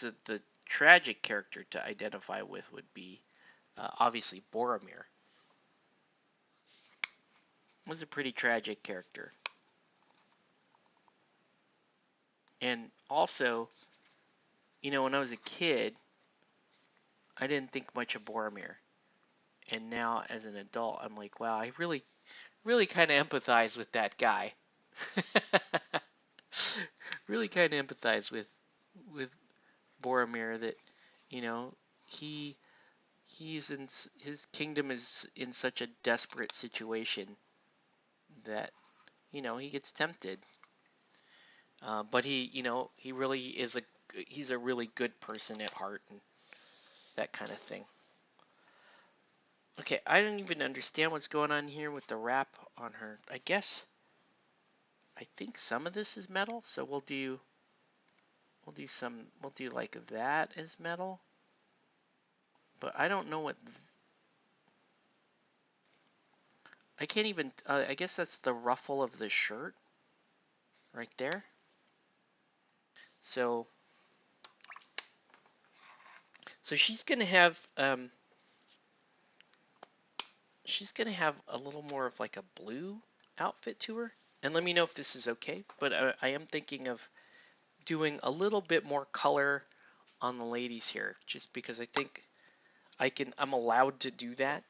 S1: The tragic character to identify with would be obviously Boromir. Was a pretty tragic character. And also, you know, when I was a kid, I didn't think much of Boromir. And now as an adult, I'm like, wow, I really kind of empathize with that guy. Really kind of empathize with Boromir that, you know, he he's in his kingdom is in such a desperate situation that, you know, he gets tempted. But he, you know, he really is he's a really good person at heart and that kind of thing. Okay, I don't even understand what's going on here with the wrap on her. I think some of this is metal, so we'll do like that as metal. But I don't know what I can't even I guess that's the ruffle of the shirt right there. So she's gonna have a little more of like a blue outfit to her. And let me know if this is okay, but I am thinking of doing a little bit more color on the ladies here, just because I think I'm allowed to do that,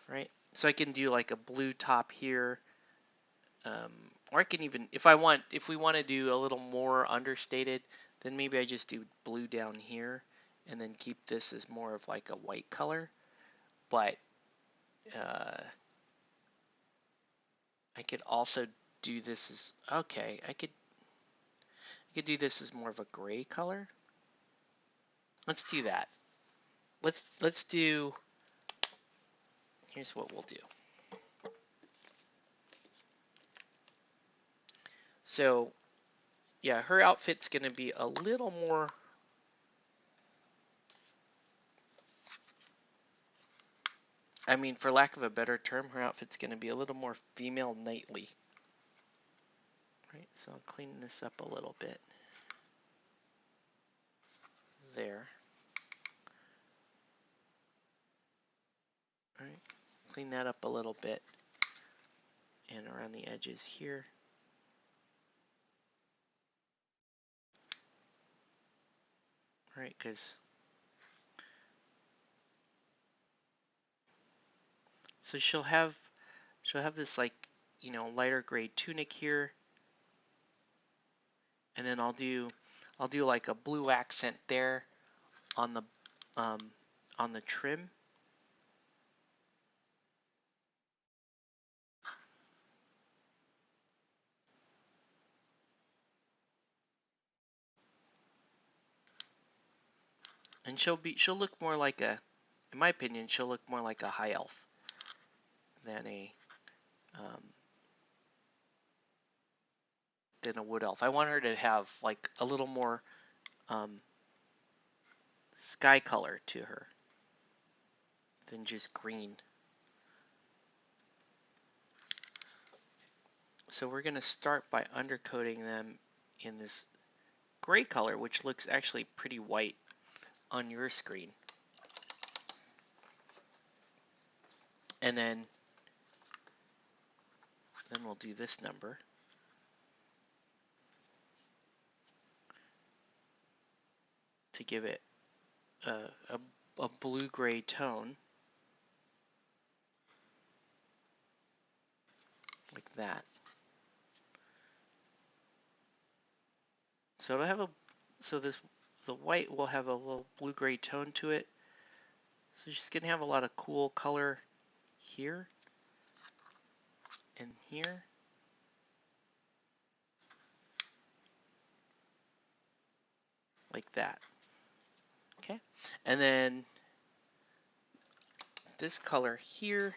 S1: right? So I can do like a blue top here, or I can even, if we want to do a little more understated, then maybe I just do blue down here, and then keep this as more of like a white color. But I could also do this as, okay, I could do this as more of a gray color. Let's do that. Let's do, here's what we'll do. So yeah, her outfit's gonna be a little more, I mean, for lack of a better term, her outfit's gonna be a little more female knightly. Right, so I'll clean this up a little bit. There. All right, clean that up a little bit. And around the edges here. Right, because so she'll have this, like, you know, lighter gray tunic here. And then I'll do like a blue accent there on the trim. And she'll look more like a, in my opinion, she'll look more like a high elf than a wood elf. I want her to have like a little more sky color to her than just green. So we're going to start by undercoating them in this gray color, which looks actually pretty white on your screen. And then we'll do this number. To give it a blue-gray tone. Like that. So it'll have the white will have a little blue-gray tone to it. So she's going to have a lot of cool color here and here. Like that. Okay. And then this color here,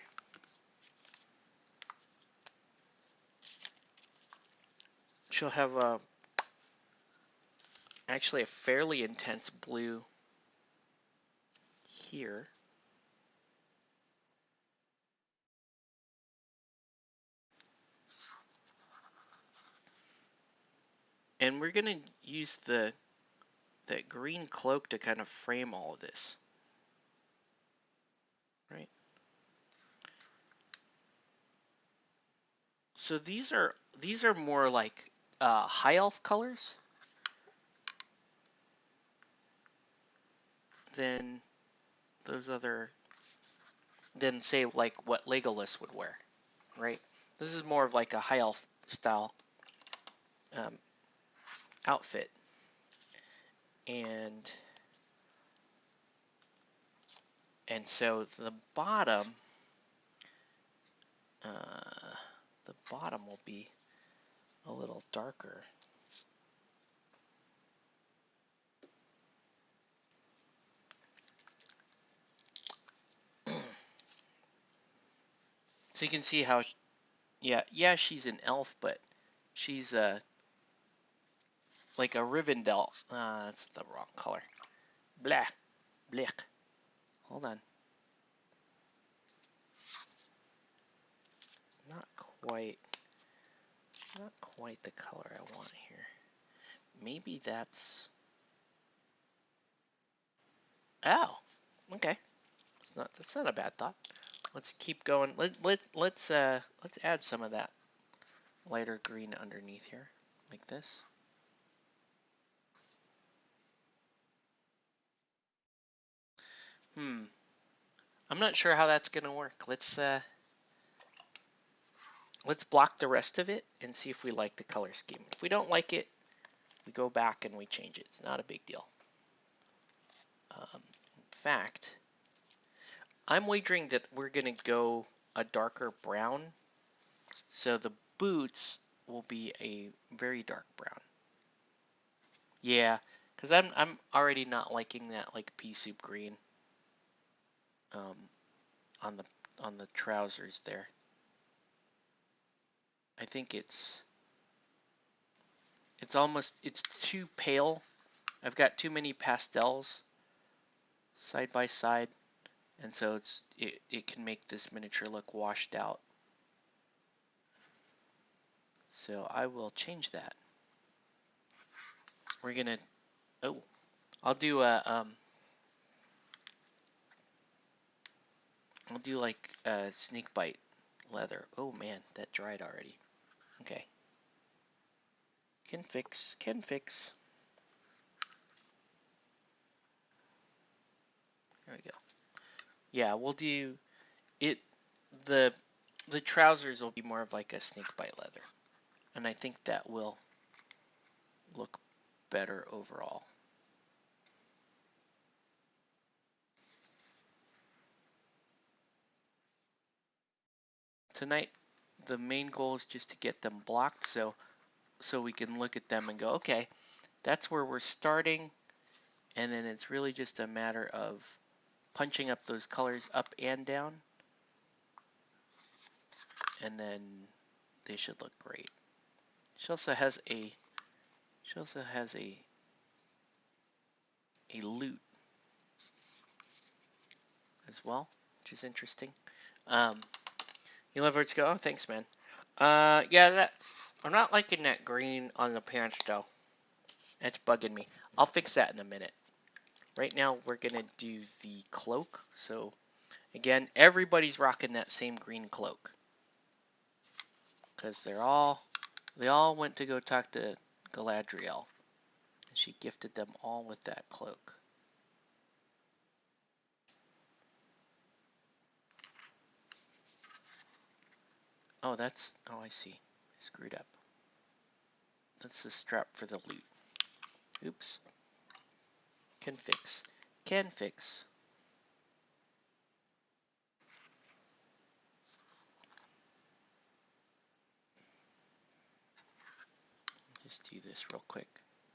S1: she'll have actually a fairly intense blue here. And we're going to use that green cloak to kind of frame all of this. Right? So these are more like high elf colors. than those other, than say like what Legolas would wear, right? This is more of like a high elf style um, outfit, and so uh, the bottom will be a little darker. So you can see how, yeah, she's an elf, but she's like a Rivendell. That's the wrong color. Blah, blick. Hold on. Not quite, not quite the color I want here. Maybe that's. Oh, okay. That's not a bad thought. Let's keep going. Let's add some of that lighter green underneath here, like this. I'm not sure how that's gonna work. Let's block the rest of it and see if we like the color scheme. If we don't like it, we go back and we change it. It's not a big deal. In fact, I'm wagering that we're gonna go a darker brown, so the boots will be a very dark brown. Yeah, because I'm already not liking that like pea soup green on the trousers there. I think it's too pale. I've got too many pastels side by side, and so it can make this miniature look washed out. So I will change that. We're gonna, oh, I'll do like a snake bite leather. Oh man, that dried already. Okay. Can fix, can fix. There we go. Yeah, we'll do it. The trousers will be more of like a snake bite leather, and I think that will look better overall. Tonight, the main goal is just to get them blocked so we can look at them and go, okay, that's where we're starting, and then it's really just a matter of punching up those colors up and down, and then they should look great. She also has a loot as well, which is interesting. You love where it's going? Oh, thanks, man. Yeah, I'm not liking that green on the pants though. That's bugging me. I'll fix that in a minute. Right now, we're gonna do the cloak. So, again, everybody's rocking that same green cloak because they all went to go talk to Galadriel, and she gifted them all with that cloak. Oh, I see. I screwed up. That's the strap for the loot. Oops. Can fix. Can fix. Just do this real quick,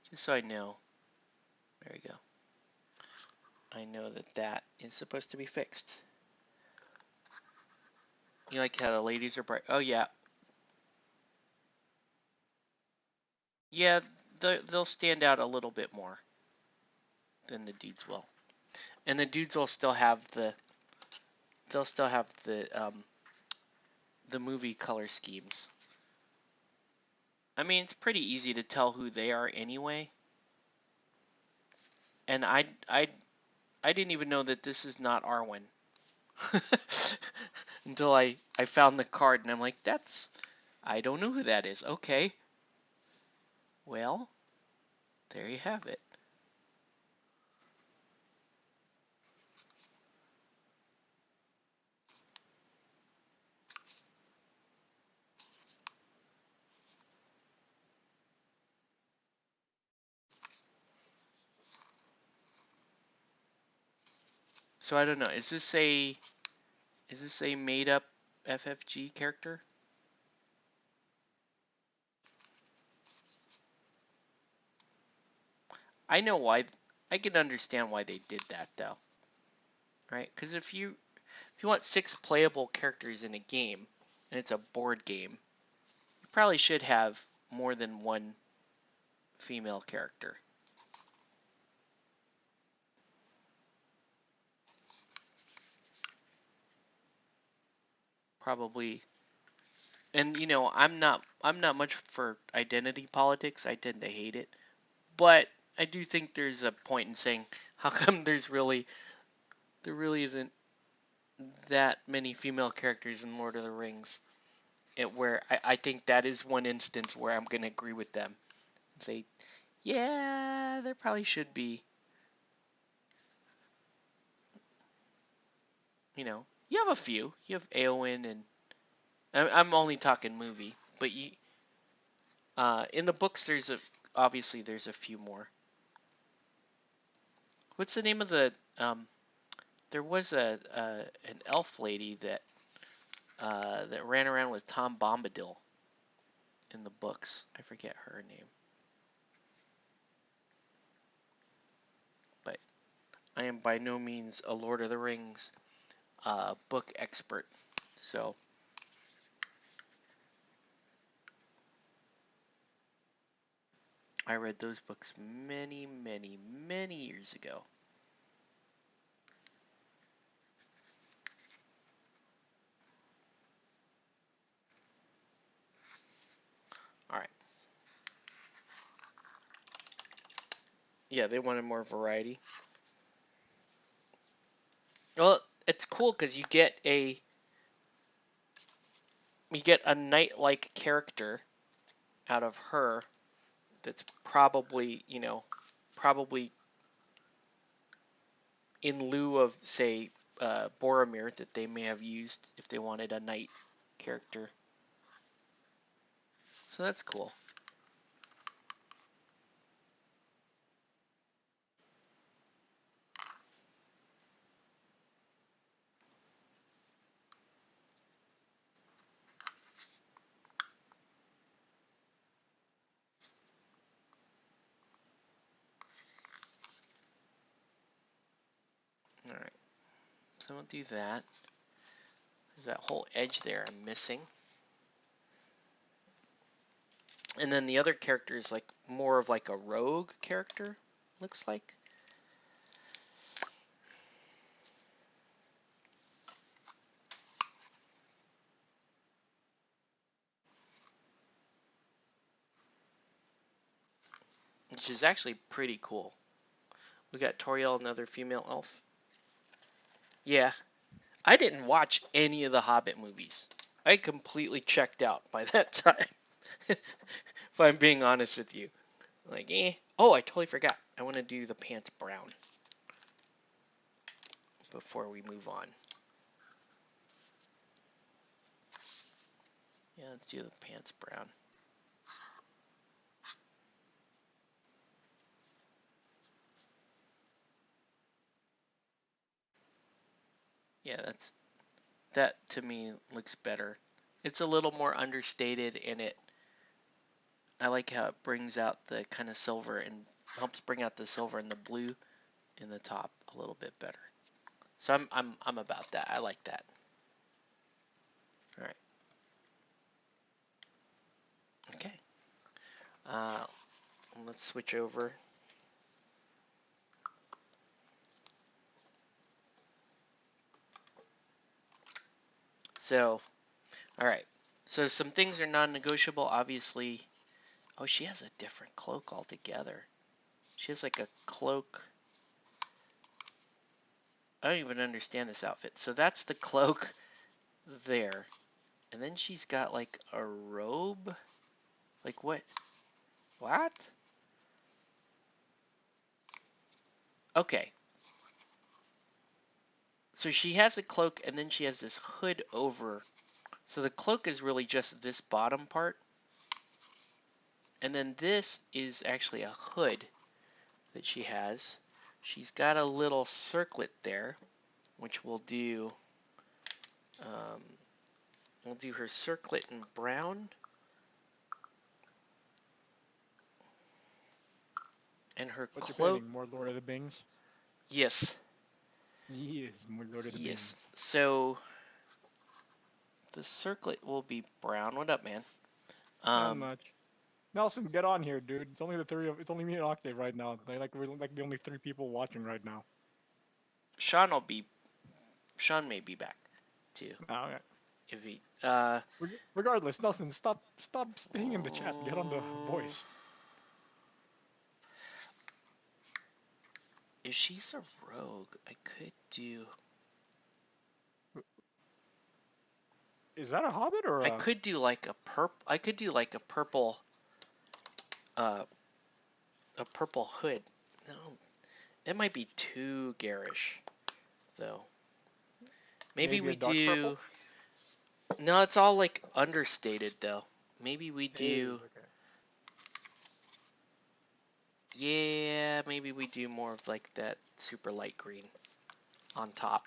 S1: just so I know. There we go. I know that is supposed to be fixed. You like how the ladies are bright? Oh yeah. Yeah, they'll stand out a little bit more than the dudes will. And the dudes will still have the movie color schemes. I mean, it's pretty easy to tell who they are anyway. And I didn't even know that this is not Arwen. Until I found the card and I'm like, I don't know who that is. Okay. Well, there you have it. So I don't know. Is this a made up FFG character? I know why. I can understand why they did that though, right? Because if you want 6 playable characters in a game, and it's a board game, you probably should have more than one female character. Probably. And you know, I'm not much for identity politics. I tend to hate it. But I do think there's a point in saying how come there really isn't that many female characters in Lord of the Rings. Where I think that is one instance where I'm gonna agree with them and say, yeah, there probably should be. You know, you have a few. You have Eowyn, and I'm only talking movie, but in the books obviously there's a few more. What's the name of the there was an elf lady that ran around with Tom Bombadil in the books. I forget her name, but I am by no means a Lord of the Rings book expert. So I read those books many, many, many years ago. All right. Yeah, they wanted more variety. Well, it's cool because you get a knight-like character out of her that's probably, probably in lieu of, say, Boromir that they may have used if they wanted a knight character. So that's cool. All right, so we'll do that. There's that whole edge there I'm missing. And then the other character is like more of like a rogue character, looks like. Which is actually pretty cool. We got Toriel, another female elf. Yeah, I didn't watch any of the Hobbit movies. I completely checked out by that time. If I'm being honest with you. Like, eh. Oh, I totally forgot. I want to do the pants brown before we move on. Yeah, let's do the pants brown. Yeah, that to me looks better. It's a little more understated and I like how it brings out the kind of silver and helps bring out the silver and the blue in the top a little bit better. So I'm about that. I like that. All right. Okay. Uh, let's switch over. So, all right. So some things are non-negotiable. Obviously. Oh, she has a different cloak altogether. She has like a cloak. I don't even understand this outfit. So that's the cloak there. And then she's got like a robe. Like what? What? Okay. So she has a cloak and then she has this hood over. So the cloak is really just this bottom part. And then this is actually a hood that she has. She's got a little circlet there. which we'll do. Um, we'll do her circlet in brown. And her
S3: What's your
S1: cloak.
S3: painting? More Lord of the Bings?
S1: Yes.
S3: Yes, more Lord of the
S1: Yes.
S3: Bings.
S1: So the circlet will be brown. What up, man?
S3: Not much. Nelson, get on here, dude. It's only it's only me and Octave right now. We're like the only 3 people watching right now.
S1: Sean Sean may be back too.
S3: Oh, okay.
S1: If he
S3: Regardless, Nelson, stop staying in the chat. Get on the voice.
S1: if she's a rogue, I could do.
S3: Is that a hobbit or
S1: I could do like a purple. A purple hood. No, it might be too garish, though. Maybe
S3: maybe a
S1: we
S3: dark
S1: do.
S3: purple?
S1: No, it's all like understated though. Maybe we
S3: Hey,
S1: do.
S3: okay.
S1: Yeah, maybe we do more of like that super light green on top.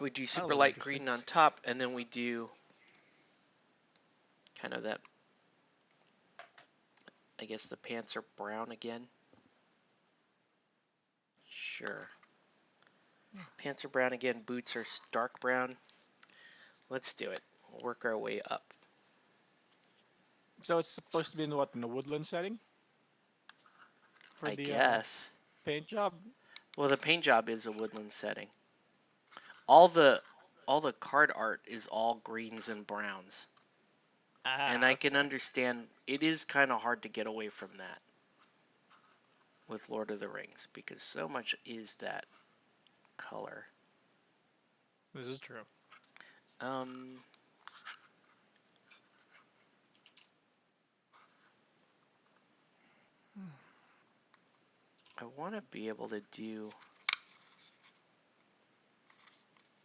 S1: We do super
S3: look
S1: light
S3: interesting.
S1: green on top, and then we do kind of that. I guess the pants are brown again. Sure. Pants are brown again. Boots are dark brown. Let's do it. We'll work our way up.
S3: So it's supposed to be in the woodland setting? For
S1: I
S3: the
S1: guess.
S3: paint job?
S1: Well, the paint job is a woodland setting. All the card art is all greens and browns. And I can understand it is kind of hard to get away from that with Lord of the Rings because so much is that color.
S3: This is true.
S1: I want to be able to do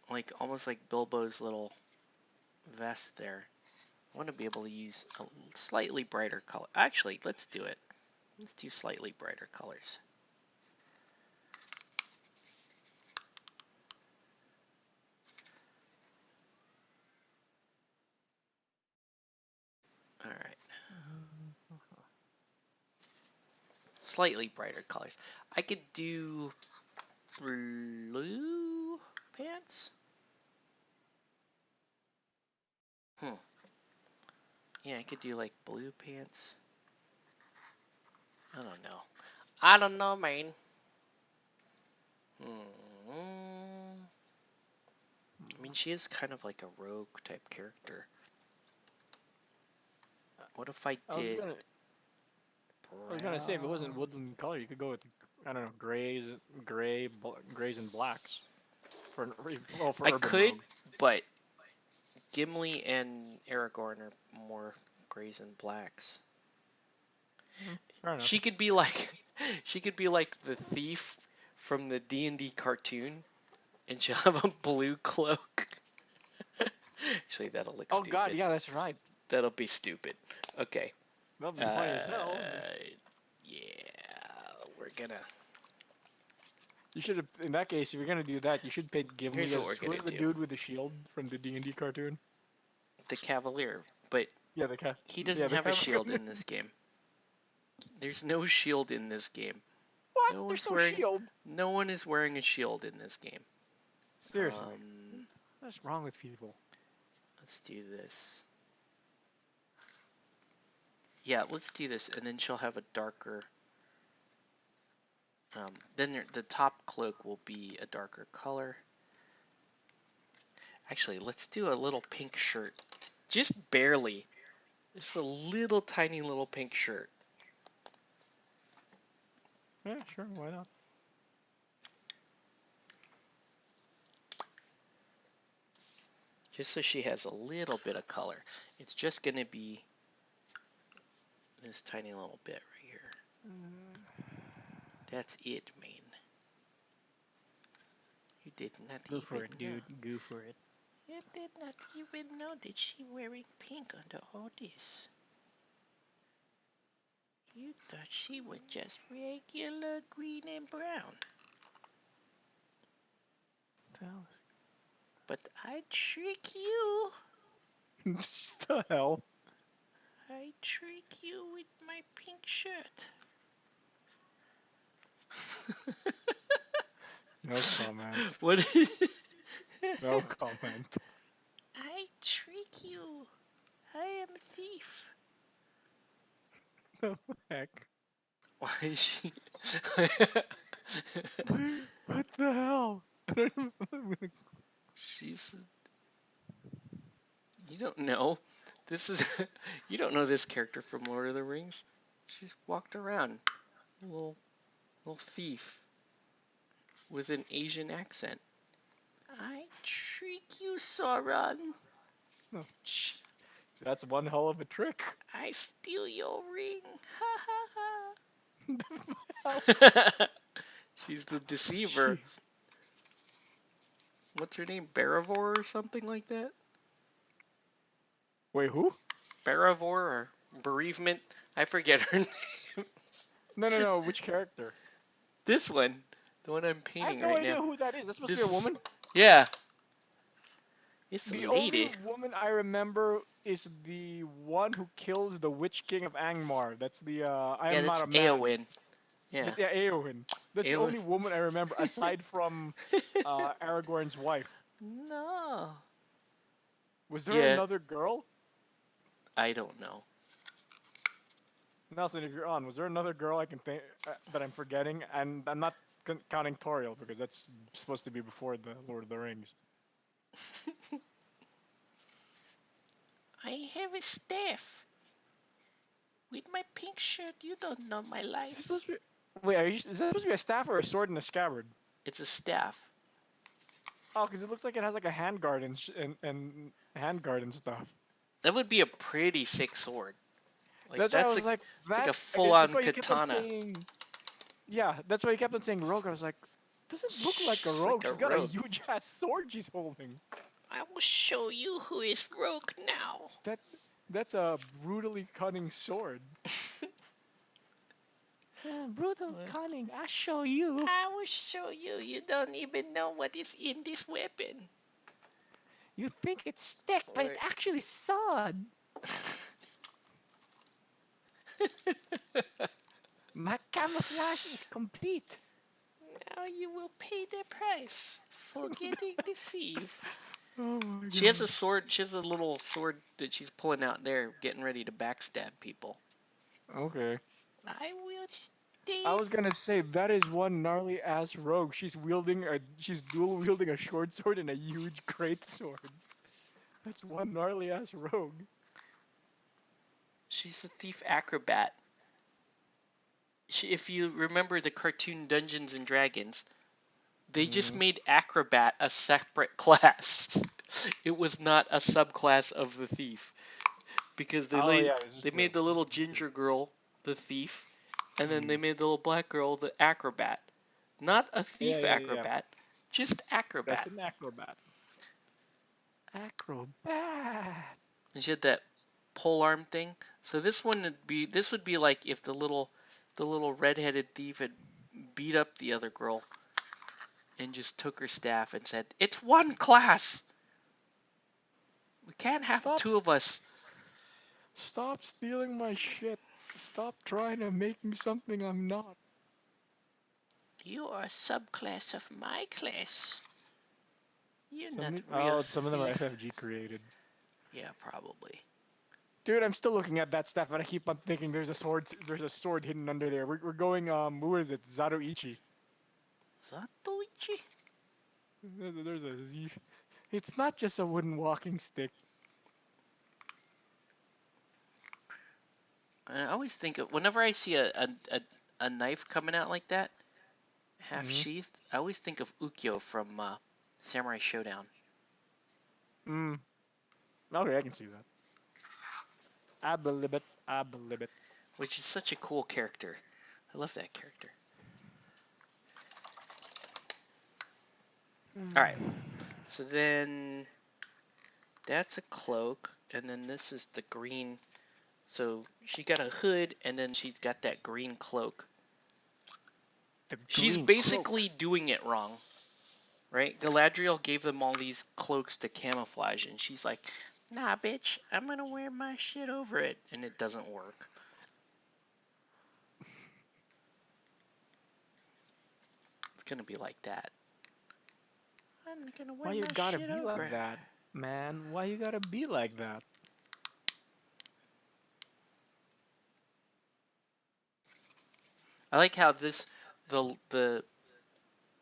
S1: like almost like Bilbo's little vest there. I want to be able to use a slightly brighter color. Actually, let's do it. Let's do slightly brighter colors. All right. Slightly brighter colors. I could do blue pants. Yeah, I could do like blue pants. I don't know. I don't know, man. I mean, she is kind of like a rogue type character. What if I did?
S3: I was gonna say if it wasn't woodland color, you could go with I don't know grays and blacks for
S1: I
S3: urban
S1: could,
S3: rogue.
S1: but Gimli and Aragorn are more grays and blacks.
S3: Fair enough.
S1: She could be like the thief from the D&D cartoon, and she'll have a blue cloak. Actually, that'll look stupid.
S3: Oh god, yeah, that's right.
S1: That'll be stupid. Okay.
S3: That'll be funny as hell.
S1: Yeah, we're gonna.
S3: You should have, in that case, if you're gonna do that, you should paint Gimli
S1: Here's
S3: as
S1: what we're
S3: who's
S1: gonna
S3: the
S1: do.
S3: dude with the shield from the D&D cartoon?
S1: The Cavalier, but
S3: Yeah,
S1: he doesn't have a shield in this game. There's no shield in this game.
S3: What? There's no shield.
S1: No one is wearing a shield in this game.
S3: Seriously. What's wrong with people?
S1: Let's do this. Yeah, let's do this, and then she'll have a darker. Then the top cloak will be a darker color. Actually, let's do a little pink shirt. Just barely. Just a little tiny little pink shirt.
S3: Yeah, sure, why not?
S1: Just so she has a little bit of color. It's just going to be this tiny little bit right here. That's it, man. You did not
S3: Go
S1: even
S3: for it,
S1: know.
S3: dude. Go for it.
S1: You did not even know that she wearing pink under all this. You You thought she was just regular green and brown. But I'd trick you.
S3: What the hell?
S1: I'd trick you with my pink shirt.
S3: No comment.
S1: What is
S3: No comment.
S1: I trick you. I am a thief.
S3: The heck?
S1: Why is she?
S3: What the hell? I don't even.
S1: She's. You don't know. This is. You don't know this character from Lord of the Rings. She's walked around, a little thief with an Asian accent. I trick you, Sauron.
S3: Oh, jeez. That's one hell of a trick.
S1: I steal your ring. Ha
S3: Hell.
S1: ha ha. She's the deceiver.
S3: Gee.
S1: What's her name? Baravor or something like that?
S3: Wait, who?
S1: Baravor or Bereavement? I forget her name.
S3: No. Which character?
S1: This one. The one I'm
S3: I have
S1: painting
S3: no
S1: right
S3: idea
S1: now.
S3: who that is. That's supposed
S1: This
S3: to be a
S1: is-
S3: woman.
S1: Yeah. It's a
S3: The
S1: lady.
S3: only woman I remember is the one who kills the Witch King of Angmar. That's the I
S1: Yeah,
S3: am
S1: that's
S3: not a man.
S1: Eowyn. Yeah.
S3: Yeah, Eowyn. That's the
S1: Eowyn.
S3: only woman I remember aside from Aragorn's wife.
S1: No.
S3: Was there
S1: Yeah.
S3: another girl?
S1: I don't know.
S3: Nelson, if you're on, was there another girl I can think that I'm forgetting? And I'm not counting Toriel because that's supposed to be before the Lord of the Rings.
S1: I have a staff. With my pink shirt, you don't know my
S3: Is this
S1: life.
S3: supposed to be? Wait, is that supposed to be a staff or a sword and a scabbard?
S1: It's a staff.
S3: Oh, because it looks like it has like a handguard and handguard and stuff.
S1: That would be a pretty sick sword. Like
S3: That's why I
S1: that's
S3: was
S1: like,
S3: like,
S1: it's like a
S3: that's
S1: full-on
S3: why you kept on
S1: katana.
S3: saying, yeah, that's why you kept on saying rogue. I was like, doesn't look like a
S1: It's
S3: rogue.
S1: like a
S3: She's got a
S1: rogue.
S3: huge ass sword she's holding.
S1: I will show you who is rogue now.
S3: That's a brutally cunning sword. Brutal
S1: What?
S3: cunning. I'll show you.
S1: I will show you. You don't even know what is in this weapon.
S3: You think it's stick, but it's
S1: Right.
S3: actually sword. My camouflage is complete.
S1: Now you will pay the price for getting deceived.
S3: Oh my god.
S1: She has a sword. She has a little sword that she's pulling out there, getting ready to backstab people.
S3: Okay.
S1: I will stay.
S3: I was gonna say that is one gnarly ass rogue. She's dual wielding a short sword and a huge great sword. That's one gnarly ass rogue.
S1: She's a thief acrobat. If you remember the cartoon Dungeons and Dragons, they just
S3: Mhm.
S1: made acrobat a separate class. It was not a subclass of the thief because
S3: Oh yeah, it's just
S1: they made the little ginger girl the thief, and then they
S3: Mhm.
S1: made the little black girl the acrobat. Not a thief
S3: Yeah.
S1: acrobat, just acrobat.
S3: That's an acrobat. Acrobat.
S1: And she had that pole arm thing. So this would be like if the little redheaded thief had beat up the other girl and just took her staff and said, "It's one class. We can't have two of us."
S3: Stop stealing my shit. Stop trying to make me something I'm not.
S1: You are a subclass of my class. You're not
S3: Some
S1: real
S3: of them are
S1: thief.
S3: FFG created.
S1: Yeah, probably.
S3: Dude, I'm still looking at that stuff, and I keep on thinking there's a sword. There's a sword hidden under there. We're going. Who is it? Zatoichi.
S1: Zatoichi?
S3: There's a Z. It's not just a wooden walking stick.
S1: I always think of whenever I see a knife coming out like that, half sheathed, I always think of Ukyo from Samurai Showdown.
S3: Okay, I can see that. I believe it. I believe it.
S1: Which is such a cool character. I love that character. Alright, so then that's a cloak, and then this is the green So she got a hood, and then she's got that green cloak.
S3: The
S1: She's
S3: green
S1: basically
S3: cloak.
S1: doing it wrong, right? Galadriel gave them all these cloaks to camouflage, and she's like, nah, bitch, I'm gonna wear my shit over it, and it doesn't work. It's gonna be like that. I'm gonna wear
S3: Why you
S1: my
S3: gotta
S1: shit
S3: be
S1: over
S3: like
S1: it.
S3: that, man? Why you gotta be like that?
S1: I like how the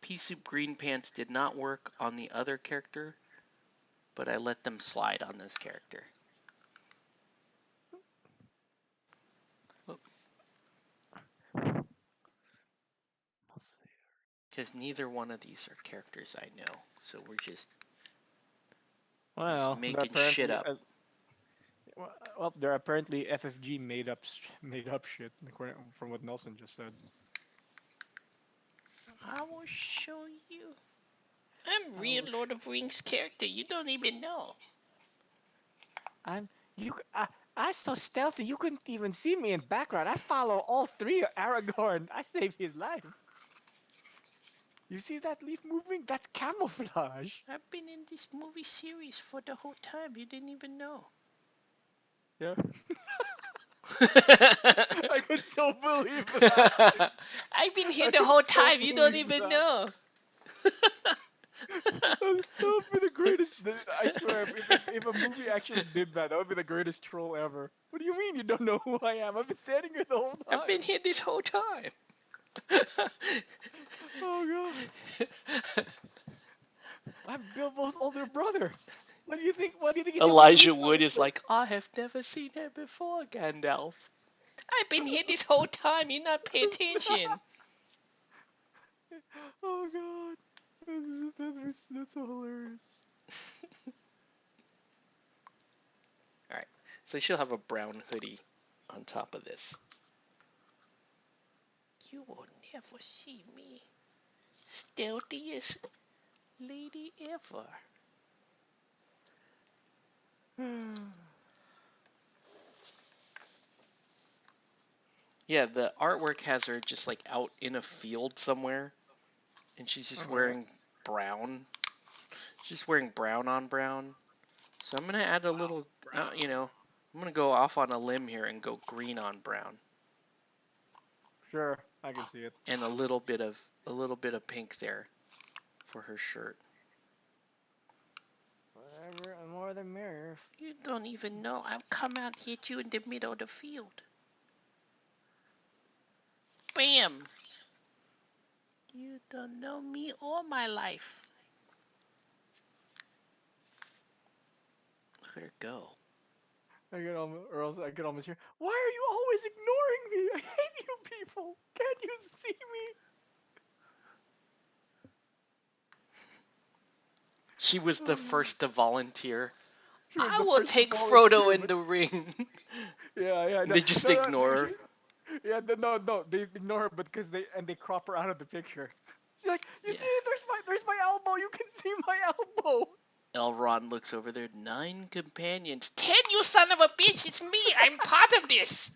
S1: pea soup green pants did not work on the other character, but I let them slide on this character. Because neither one of these are characters I know, so we're just
S3: Well, they're
S1: making shit
S3: apparently
S1: up.
S3: well, they're apparently FFG made up shit, according from what Nelson just said.
S1: I will show you. I'm real Lord of Rings character. You don't even know.
S3: I'm you. I so stealthy you couldn't even see me in background. I follow all three of Aragorn. I saved his life. You see that leaf moving? That's camouflage.
S1: I've been in this movie series for the whole time. You didn't even know.
S3: Yeah. I could so believe that.
S1: I've been here
S3: I
S1: the
S3: could
S1: whole
S3: so
S1: time. You don't
S3: believe
S1: even
S3: that.
S1: know.
S3: That would be the greatest. I swear, if a movie actually did that, that would be the greatest troll ever. What do you mean you don't know who I am? I've been standing here the whole time.
S1: I've been here this whole time.
S3: Oh god. I'm Bilbo's older brother. What do you think? What do you think he did with the
S1: Elijah
S3: leaf?
S1: Wood is like, I have never seen her before, Gandalf. I've been here this whole time. You not pay attention.
S3: Oh god. That's so hilarious.
S1: Alright, so she'll have a brown hoodie on top of this. You will never see me. Stealthiest lady ever. Yeah, the artwork has her just like out in a field somewhere, and she's just wearing brown. She's wearing brown on brown. So I'm gonna add a little, I'm gonna go off on a limb here and go green on brown,
S3: Sure, I can see it.
S1: and a little bit of pink there for her shirt.
S3: Whatever, more the merrier.
S1: You don't even know I've come out and hit you in the middle of the field. Bam! You don't know me or my life. Look at her go.
S3: Or else I could almost hear. Why are you always ignoring me? I hate you people. Can't you see me?
S1: She was the first to volunteer.
S3: She was
S1: I
S3: the
S1: will
S3: first to
S1: take Frodo
S3: volunteer,
S1: in
S3: but
S1: the ring.
S3: yeah.
S1: They just ignore her.
S3: Yeah, no, they ignore her, but because they crop her out of the picture. She's like, you
S1: Yeah.
S3: see, there's my elbow. You can see my elbow.
S1: Elrond looks over there. 9 companions. 10, you son of a bitch! It's me! I'm part of this!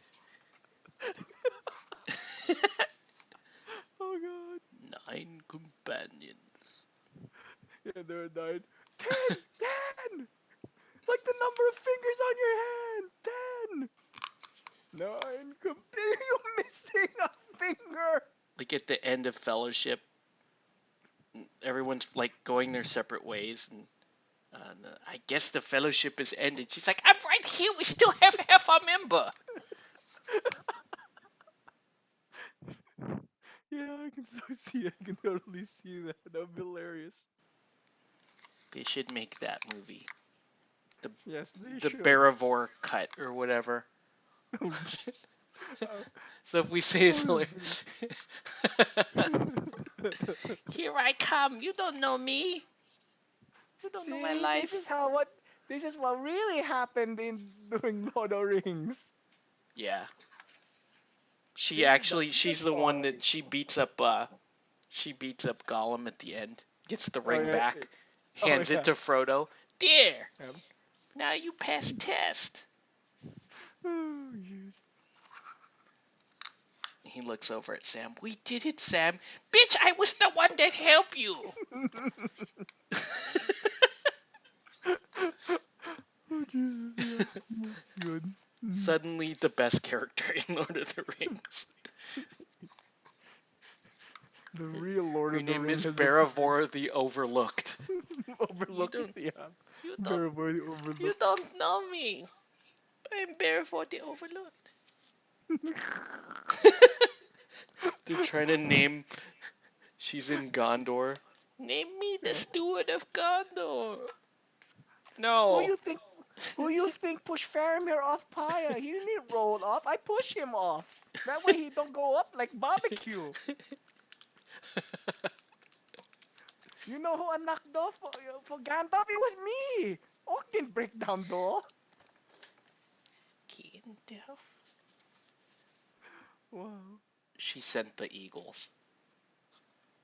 S3: Oh god.
S1: 9 companions.
S3: Yeah, there are 9. 10! Like the number of fingers on your hand! 10! 9 You're missing a finger!
S1: Like at the end of Fellowship, everyone's like going their separate ways, and I guess the Fellowship is ended. She's like, I'm right here. We still have half our member.
S3: Yeah, I can so see it. I can totally see that. That would be hilarious.
S1: They should make that movie.
S3: Yes, they
S1: The
S3: should.
S1: Barivore cut or whatever.
S3: Oh, jeez.
S1: So if we say it's hilarious. Here I come. You don't know me. You don't know my
S3: See,
S1: life.
S3: this is what really happened in doing Lord of the Rings.
S1: Yeah. She's the one
S3: part.
S1: that she beats up Gollum at the end. Gets the ring
S3: yeah,
S1: back.
S3: oh,
S1: Hands
S3: yeah.
S1: it to Frodo. There.
S3: Yep.
S1: Now you pass test.
S3: Oh,
S1: he looks over at Sam. We did it, Sam. Bitch, I was the one that helped you.
S3: Oh Jesus, yeah. Good.
S1: Suddenly the best character in Lord of the Rings.
S3: The real Lord
S1: Her
S3: of the
S1: name
S3: Ring
S1: is
S3: has
S1: Baravor the Overlooked.
S3: overlooked.
S1: don't-
S3: Yeah,
S1: You don't
S3: very very
S1: you
S3: overlooked.
S1: don't know me. I'm Baravor the Overlooked. They're trying to name she's in Gondor. Name me the
S3: Yeah.
S1: steward of Gondor.
S3: Who
S1: No.
S3: you think? Who you think pushed Faramir off Pyre? He didn't roll off. I push him off. That way he don't go up like barbecue. You know who I knocked off for Gandalf? It was me. Orc didn't break down door.
S1: Gandalf.
S3: Wow.
S1: She sent the eagles.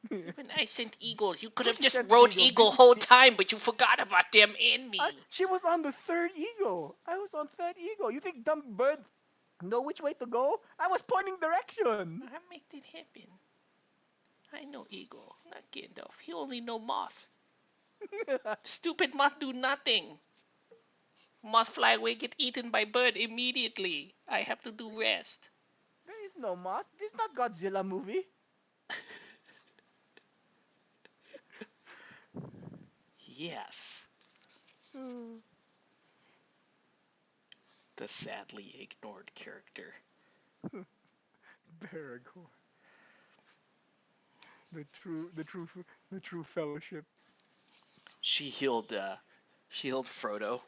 S1: When I sent eagles, you could
S3: Who
S1: have
S3: she
S1: just
S3: sent
S1: rode
S3: eagles?
S1: eagle
S3: Did you
S1: whole
S3: see?
S1: time, but you forgot about them and me.
S3: She was on the third eagle. I was on third eagle. You think dumb birds know which way to go? I was pointing direction.
S1: I made it happen. I know eagle, not Gandalf. He only know moth. Stupid moth do nothing. Moth fly away, get eaten by bird immediately. I have to do rest.
S3: There is no moth. This is not Godzilla movie.
S1: Yes, the sadly ignored character.
S3: Baragor. The true, the true, the true fellowship.
S1: She healed Frodo.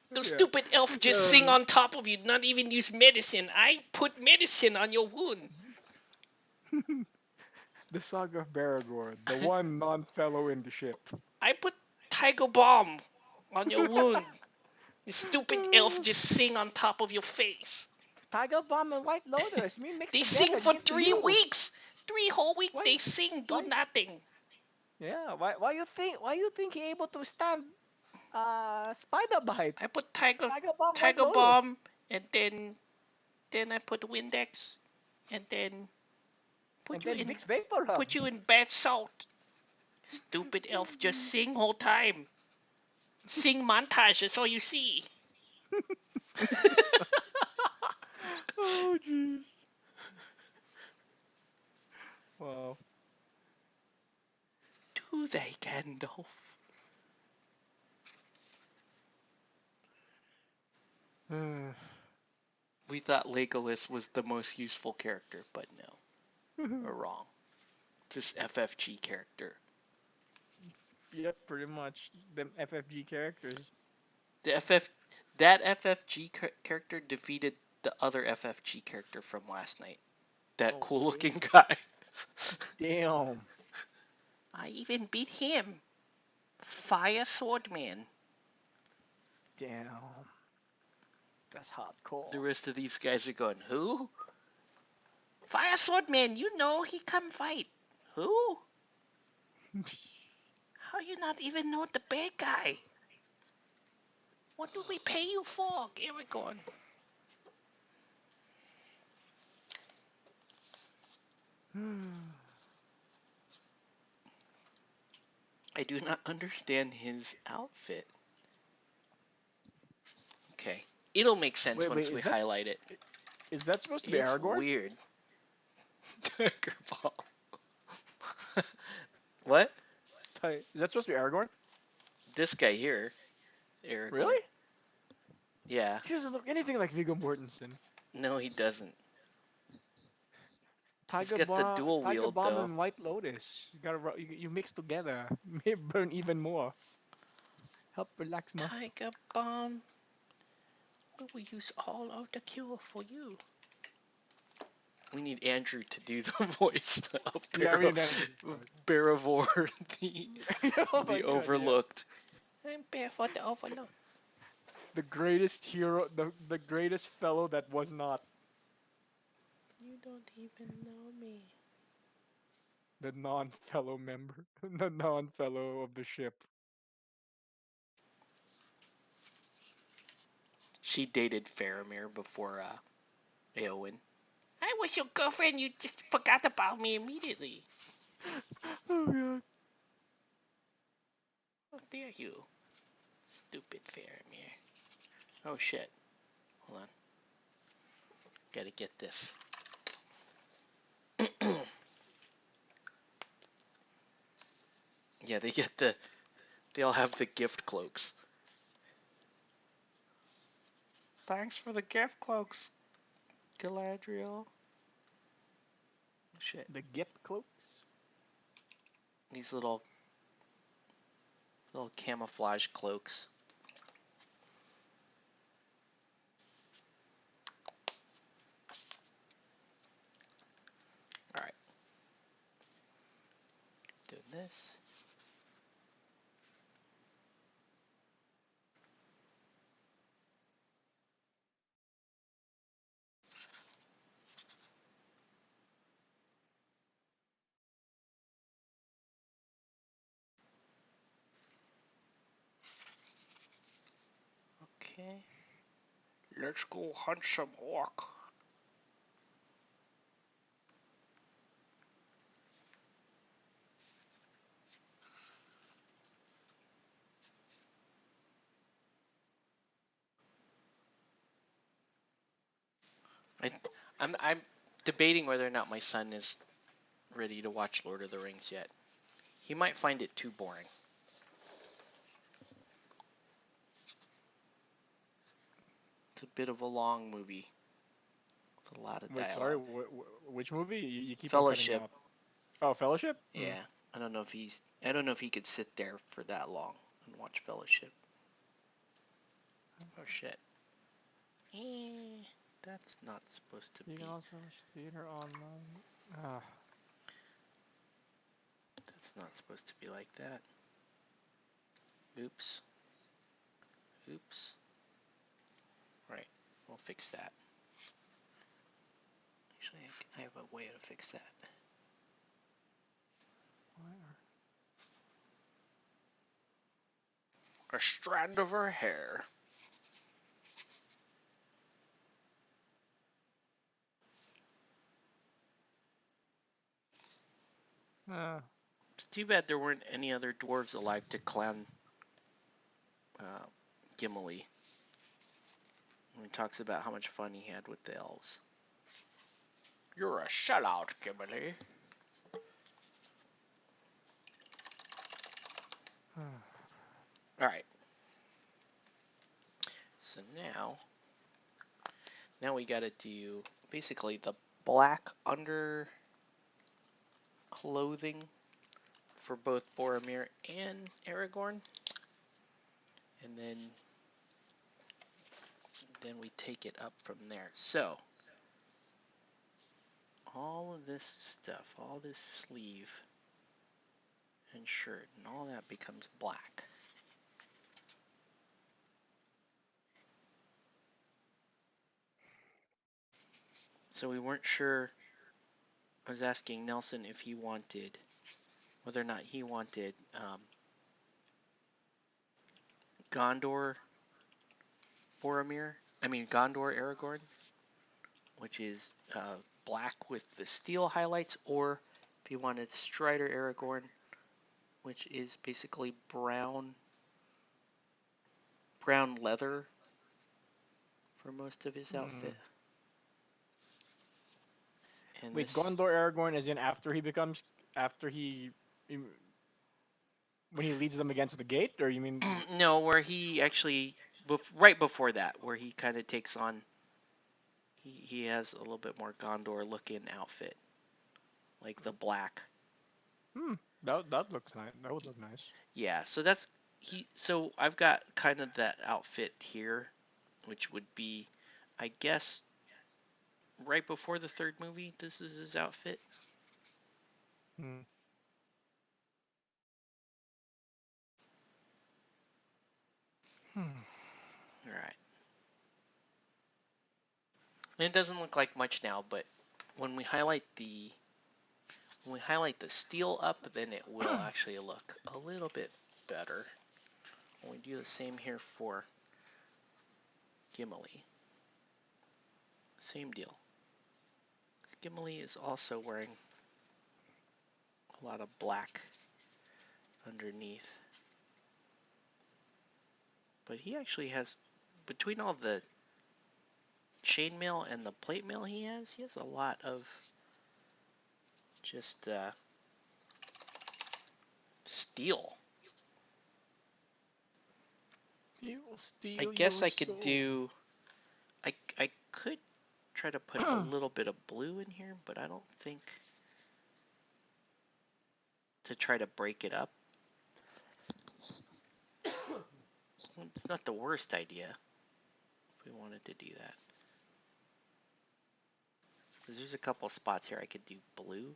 S1: The
S3: Yeah.
S1: stupid elf just sing on top of you, not even use medicine. I put medicine on your wound.
S3: The Saga of Baragor, the one non-fellow in the ship.
S1: I put Tiger Bomb on your wound. The stupid elf just sing on top of your face.
S3: Tiger Bomb and White Lotus, me mixed
S1: They sing
S3: together,
S1: for
S3: give to
S1: 3 weeks. 3 whole weeks
S3: Why?
S1: they sing, do
S3: Why?
S1: nothing.
S3: Yeah. Why you think? Why you think he able to stand? Spider bite.
S1: I put Tiger
S3: Tiger Bomb, White
S1: Tiger
S3: Lotus.
S1: Bomb, and then I put Windex, and then
S3: And
S1: put you
S3: then
S1: in
S3: Vicks Vapor Rub.
S1: put you in bath salt. Stupid elf just sing whole time. Sing montage, that's all you see.
S3: Oh jeez. Wow.
S1: Do they, Gandalf? We thought Legolas was the most useful character, but no, we're wrong. It's this FFG character.
S3: Yep, pretty much them FFG characters.
S1: That FFG character defeated the other FFG character from last night. That
S3: Oh,
S1: cool
S3: really?
S1: looking guy.
S3: Damn.
S1: I even beat him. Fire Swordman.
S3: Damn. That's hardcore.
S1: The rest of these guys are going, who? Fire Swordman, you know he come fight. Who? How you not even know the bad guy? What do we pay you for, Aragorn? I do not understand his outfit. Okay. It'll make sense
S3: Wait,
S1: once we highlight it.
S3: is that supposed to be
S1: It's
S3: Aragorn?
S1: weird. Tiger Ball. What?
S3: Is that supposed to be Aragorn?
S1: This guy here. Aragorn.
S3: Really?
S1: Yeah.
S3: He doesn't look anything like Viggo Mortensen.
S1: No, he doesn't.
S3: Tiger
S1: got the
S3: Bomb,
S1: dual
S3: Tiger
S1: wield,
S3: Bomb
S1: though.
S3: and White Lotus. You mix together. May burn even more. Help relax muscle.
S1: Tiger Bomb. We will use all of the cure for you. We need Andrew to do the voice of
S3: Yeah, we need Andrew.
S1: Baravor, the,
S3: Oh my
S1: the
S3: God,
S1: Overlooked. I'm Baravor the Overlooked.
S3: the greatest hero, the greatest fellow that was not.
S1: You don't even know me.
S3: The non-fellow member, the non-fellow of the ship.
S1: She dated Faramir before Eowyn. I was your girlfriend. You just forgot about me immediately.
S3: Oh god.
S1: How dare you? Stupid Faramir. Oh shit. Hold on. Gotta get this. Yeah, they all have the gift cloaks. Thanks for the gift cloaks, Galadriel. Oh, shit.
S3: The Gip cloaks.
S1: These little camouflage cloaks. Alright. Doing this. Okay. Let's go hunt some orc. I'm debating whether or not my son is ready to watch Lord of the Rings yet. He might find it too boring. It's a bit of a long movie with a lot of
S3: Wait, sorry.
S1: dialogue.
S3: Which movie? You keep on cutting
S1: Fellowship.
S3: out. Oh, Fellowship.
S1: Yeah. I don't know if he could sit there for that long and watch Fellowship. Oh shit. That's not supposed to
S3: You
S1: be.
S3: can also watch theater online. Ah.
S1: That's not supposed to be like that. Oops. Oops. Right. We'll fix that. Actually, I have a way to fix that.
S3: Why are...
S1: A strand of her hair. It's too bad there weren't any other dwarves alive to clown Gimli. When he talks about how much fun he had with the elves. You're a sellout, Gimli. Alright. So now we gotta do basically the black under clothing for both Boromir and Aragorn. And then we take it up from there. So all of this stuff, all this sleeve and shirt and all that becomes black. So we weren't sure. I was asking Nelson if he wanted, whether or not he wanted Gondor Boromir, Gondor Aragorn, which is black with the steel highlights, or if he wanted Strider Aragorn, which is basically brown leather for most of his outfit. And
S3: Wait,
S1: this,
S3: Gondor Aragorn is in when he leads them against the gate, or you mean?
S1: no, where he actually right before that, where he kind of takes on. He has a little bit more Gondor looking outfit, like the black.
S3: That looks nice. That would look nice.
S1: Yeah, so that's so I've got kind of that outfit here, which would be, I guess, right before the third movie. This is his outfit. All right. And it doesn't look like much now, but when we highlight the steel up, then it will actually look a little bit better. We do the same here for Gimli. Same deal. Gimli is also wearing a lot of black underneath. But he actually has, between all the chainmail and the plate mail he has a lot of just steel.
S3: He will steal
S1: I
S3: your
S1: guess I could
S3: soul.
S1: do, I could try to put a little bit of blue in here, but I don't think, to try to break it up. It's not the worst idea if we wanted to do that. Because there's a couple spots here I could do blue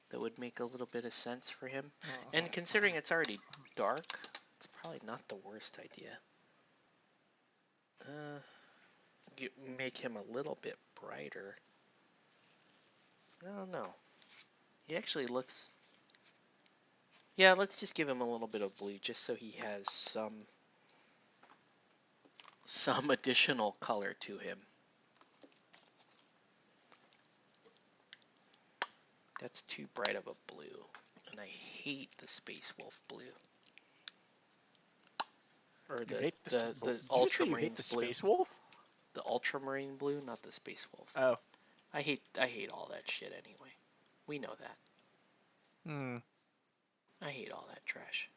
S1: that would make a little bit of sense for him. And considering it's already dark, it's probably not the worst idea. Make him a little bit brighter. I don't know. He actually looks... Yeah, let's just give him a little bit of blue just so he has some additional color to him. That's too bright of a blue. And I hate the Space Wolf blue. Or the ultramarine blue.
S3: Space Wolf?
S1: The ultramarine blue, not the Space Wolf.
S3: Oh.
S1: I hate all that shit anyway. We know that. I hate all that trash.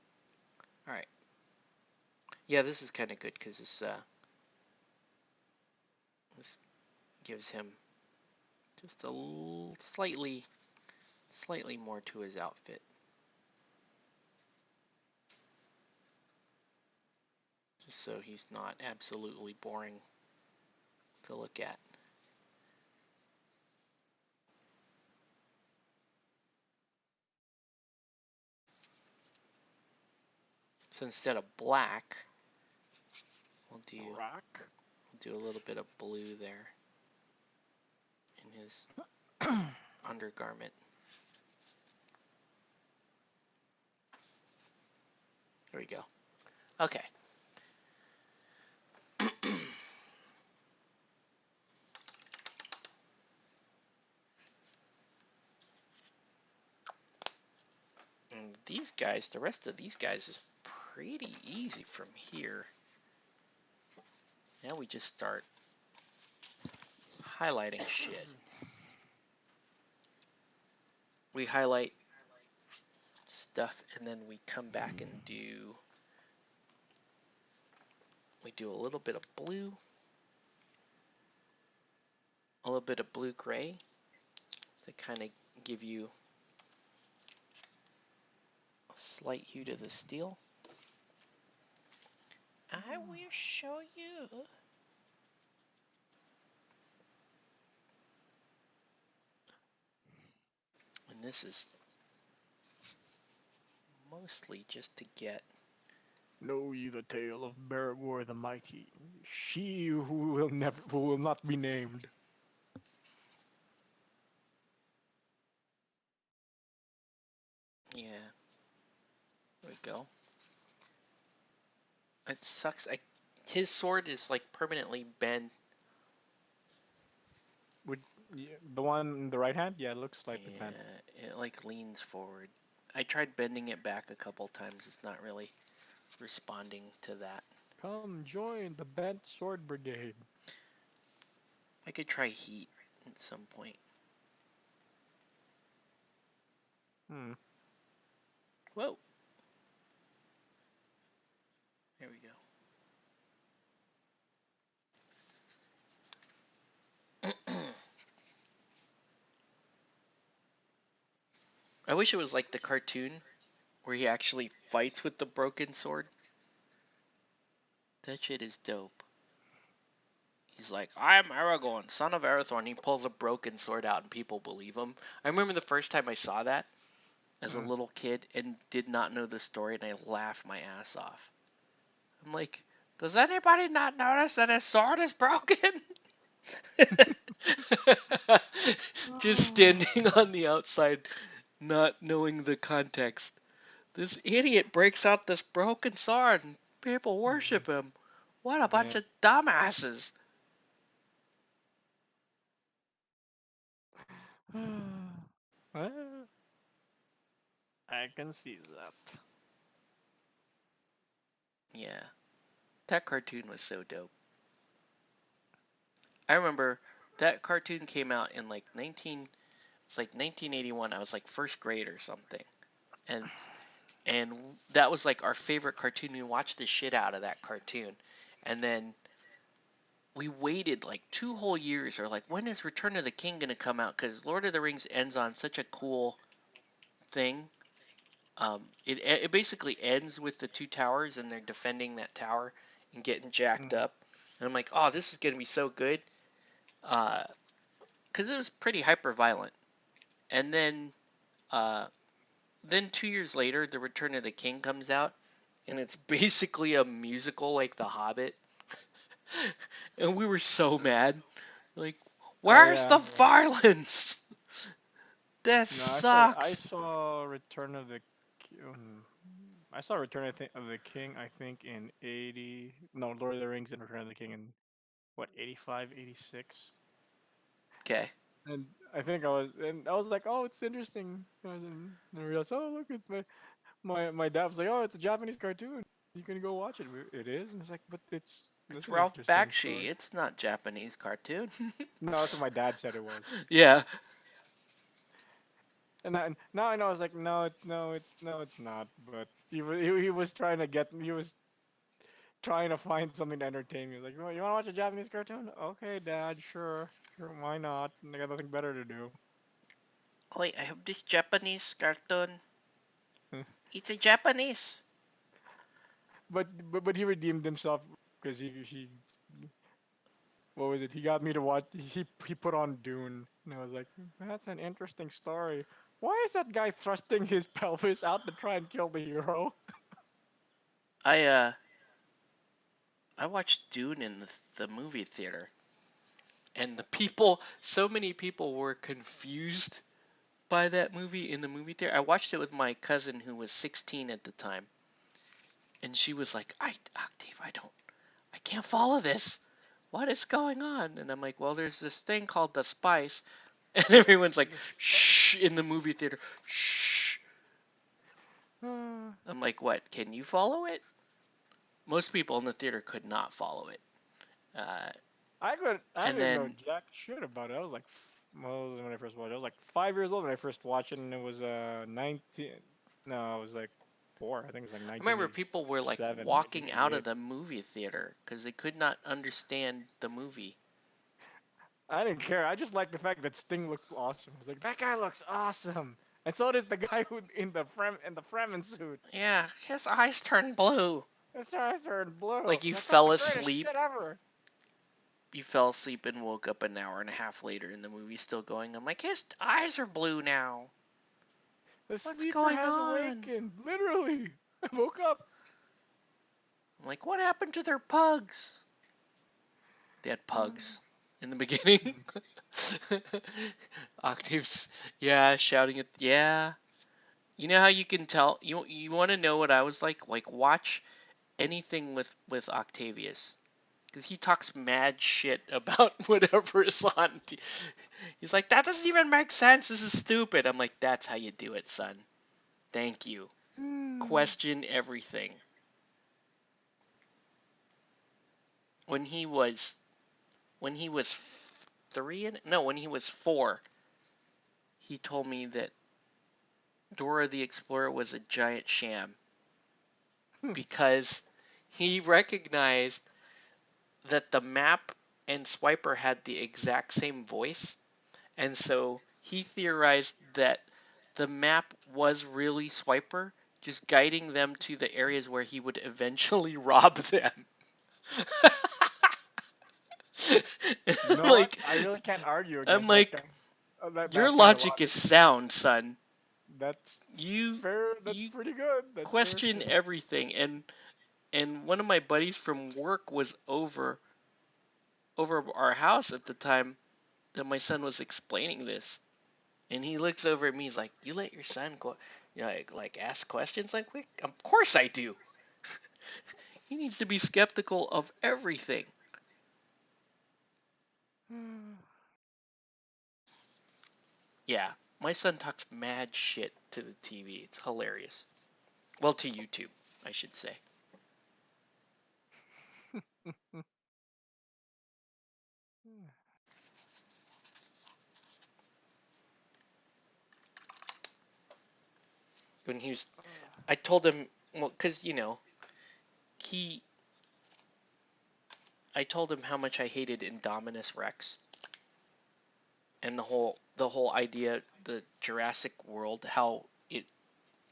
S1: Alright. Yeah, this is kind of good because this gives him just a slightly more to his outfit. Just so he's not absolutely boring to look at. So instead of black, we'll do a little bit of blue there in his undergarment. There we go. Okay. And these guys, the rest of these guys is pretty easy from here. Now we just start highlighting shit. We highlight stuff and then we come back and we do a little bit of blue, a little bit of blue-gray to kind of give you a slight hue to the steel. I will show you. And this is mostly just to get...
S3: Know ye the tale of Barrymore the Mighty, she who will not be named.
S1: Yeah. There we go. It sucks. His sword is like permanently bent.
S3: The one in the right hand? Yeah, it looks like the bent.
S1: It like leans forward. I tried bending it back a couple times. It's not really responding to that.
S3: Come join the Bent Sword Brigade.
S1: I could try heat at some point. Whoa. There we go. I wish it was like the cartoon where he actually fights with the broken sword. That shit is dope. He's like, I'm Aragorn, son of Arathorn. He pulls a broken sword out and people believe him. I remember the first time I saw that as a little kid and did not know the story, and I laughed my ass off. I'm like, does anybody not notice that his sword is broken? Just standing on the outside, not knowing the context. This idiot breaks out this broken sword and people worship him. What a bunch of dumbasses.
S3: Well, I can see that.
S1: Yeah, that cartoon was so dope. I remember that cartoon came out in like 1981. I was like first grade or something, and and that was like our favorite cartoon. We watched the shit out of that cartoon, and then we waited like 2 whole years, or like, when is Return of the King gonna come out? Because Lord of the Rings ends on such a cool thing. It basically ends with the two towers and they're defending that tower and getting jacked
S3: Mm.
S1: up. And I'm like, oh, this is gonna be so good. Because it was pretty hyper violent. And then 2 years later, The Return of the King comes out, and it's basically a musical like The Hobbit. And we were so mad. Like,
S3: Oh
S1: where's
S3: yeah,
S1: the
S3: yeah.
S1: violence? That
S3: No, I
S1: sucks.
S3: saw Return of the I saw Return of the King, I think in 80, no, Lord of the Rings and Return of the King in what, 85, 86.
S1: Okay.
S3: And I was like, oh, it's interesting. And I realized, oh, look, it's my dad was like, oh, it's a Japanese cartoon. You can go watch it. It is, and it's like, but
S1: It's
S3: that's an
S1: Ralph
S3: interesting
S1: Bakshi.
S3: story.
S1: It's not Japanese cartoon.
S3: No, that's what my dad said it was.
S1: Yeah.
S3: And now I know, I was like, no, it's not. But he was trying to he was trying to find something to entertain me. He was like, you want to watch a Japanese cartoon? Okay, Dad, sure, why not? I got nothing better to do.
S1: Wait, I have this Japanese cartoon. It's a Japanese.
S3: But he redeemed himself because he what was it? He got me to watch. He put on Dune, and I was like, that's an interesting story. Why is that guy thrusting his pelvis out to try and kill the hero?
S1: I uh I watched Dune in the movie theater, and so many people were confused by that movie in the movie theater. I watched it with my cousin who was 16 at the time, and she was like, Octave, I can't follow this. What is going on?" And I'm like, "Well, there's this thing called the spice," and everyone's like,
S3: The
S1: "Shh!" in the movie theater, "Shh."
S3: uh,
S1: I'm like, "What? Can you follow it?" Most people in the theater could not follow it. Uh,
S3: I
S1: and
S3: didn't know
S1: then
S3: jack shit about it. I was like, well, when I first watched it, I was like 5 years old when I first watched it, and it was 19. No, I was like 4. I think it was like
S1: I remember people were like
S3: 1987,
S1: walking out of
S3: 1988.
S1: the movie theater because they could not understand the movie.
S3: I didn't care. I just liked the fact that Sting looked awesome. I was like, that guy looks awesome, and so does the guy who in the Fremen suit.
S1: Yeah, his eyes turned blue.
S3: His eyes are in blue. I
S1: Like
S3: was like, that's the greatest shit ever.
S1: you fell asleep and woke up an hour and a half later and the movie's still going. I'm like, his eyes are blue now.
S3: The
S1: What's
S3: sleeper
S1: going
S3: has
S1: on?
S3: awakened. Literally, I woke up.
S1: I'm like, what happened to their pugs? They had pugs in the beginning. Octaves, yeah, shouting at, yeah. You know how you can tell? You want to know what I was like? Like, watch anything with Octavius, because he talks mad shit about whatever is on. He's like, that doesn't even make sense. This is stupid. I'm like, that's how you do it, son. Thank you. Question everything. When he was when he was 3 and no, when he was 4, he told me that Dora the Explorer was a giant sham because he recognized that the map and Swiper had the exact same voice, and so he theorized that the map was really Swiper, just guiding them to the areas where he would eventually rob them.
S3: You know what?
S1: like
S3: I really can't argue
S1: I'm
S3: against
S1: like, your
S3: that kind of
S1: logic is
S3: logic.
S1: sound, son.
S3: That's
S1: You
S3: fair. That's
S1: you
S3: pretty good. That's fair.
S1: question everything, and one of my buddies from work was over our house at the time that my son was explaining this, and he looks over at me. He's like, "You let your son like ask questions like, quick? Of course I do. He needs to be skeptical of everything." Yeah, my son talks mad shit to the TV. It's hilarious. Well, to YouTube, I should say. When he was, I told him, well, because he, I told him how much I hated Indominus Rex and the whole idea, the Jurassic World, how it.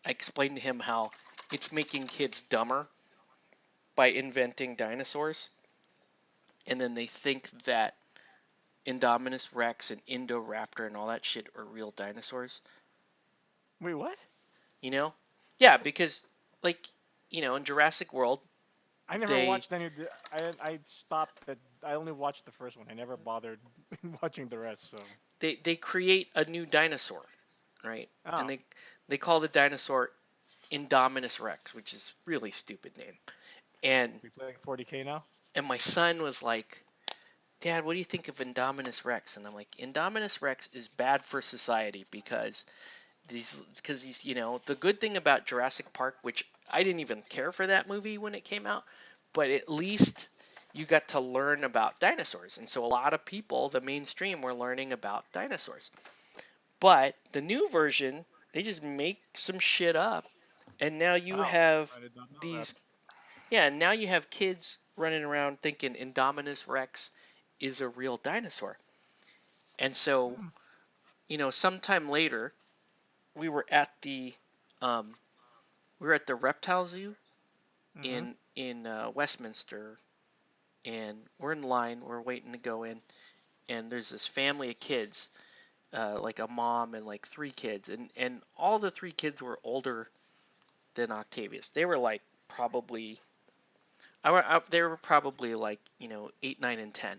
S1: I explained to him how it's making kids dumber by inventing dinosaurs, and then they think that Indominus Rex and Indoraptor and all that shit are real dinosaurs.
S3: Wait, what?
S1: You know? Yeah, because like in Jurassic World,
S3: I never
S1: they
S3: watched any. I stopped at. I only watched the first one. I never bothered watching the rest. So.
S1: they create a new dinosaur, right? And
S3: Oh,
S1: they call the dinosaur Indominus Rex, which is really stupid name. And
S3: we playing 40K now?
S1: and my son was like, "Dad, what do you think of Indominus Rex?" And I'm like, "Indominus Rex is bad for society because he's the good thing about Jurassic Park, which I didn't even care for that movie when it came out, but at least you got to learn about dinosaurs, and so a lot of people, the mainstream, were learning about dinosaurs. But the new version, they just make some shit up, and now you
S3: Oh,
S1: have
S3: I did not know that.
S1: these, yeah, now you have kids running around thinking Indominus Rex is a real dinosaur, and so
S3: Hmm.
S1: sometime later we were at the um, reptile zoo
S3: Mm-hmm.
S1: in Westminster, and we're in line. We're waiting to go in, and there's this family of kids, like a mom and like three kids, and all the three kids were older than Octavius. They were like probably they were probably like 8, 9, and 10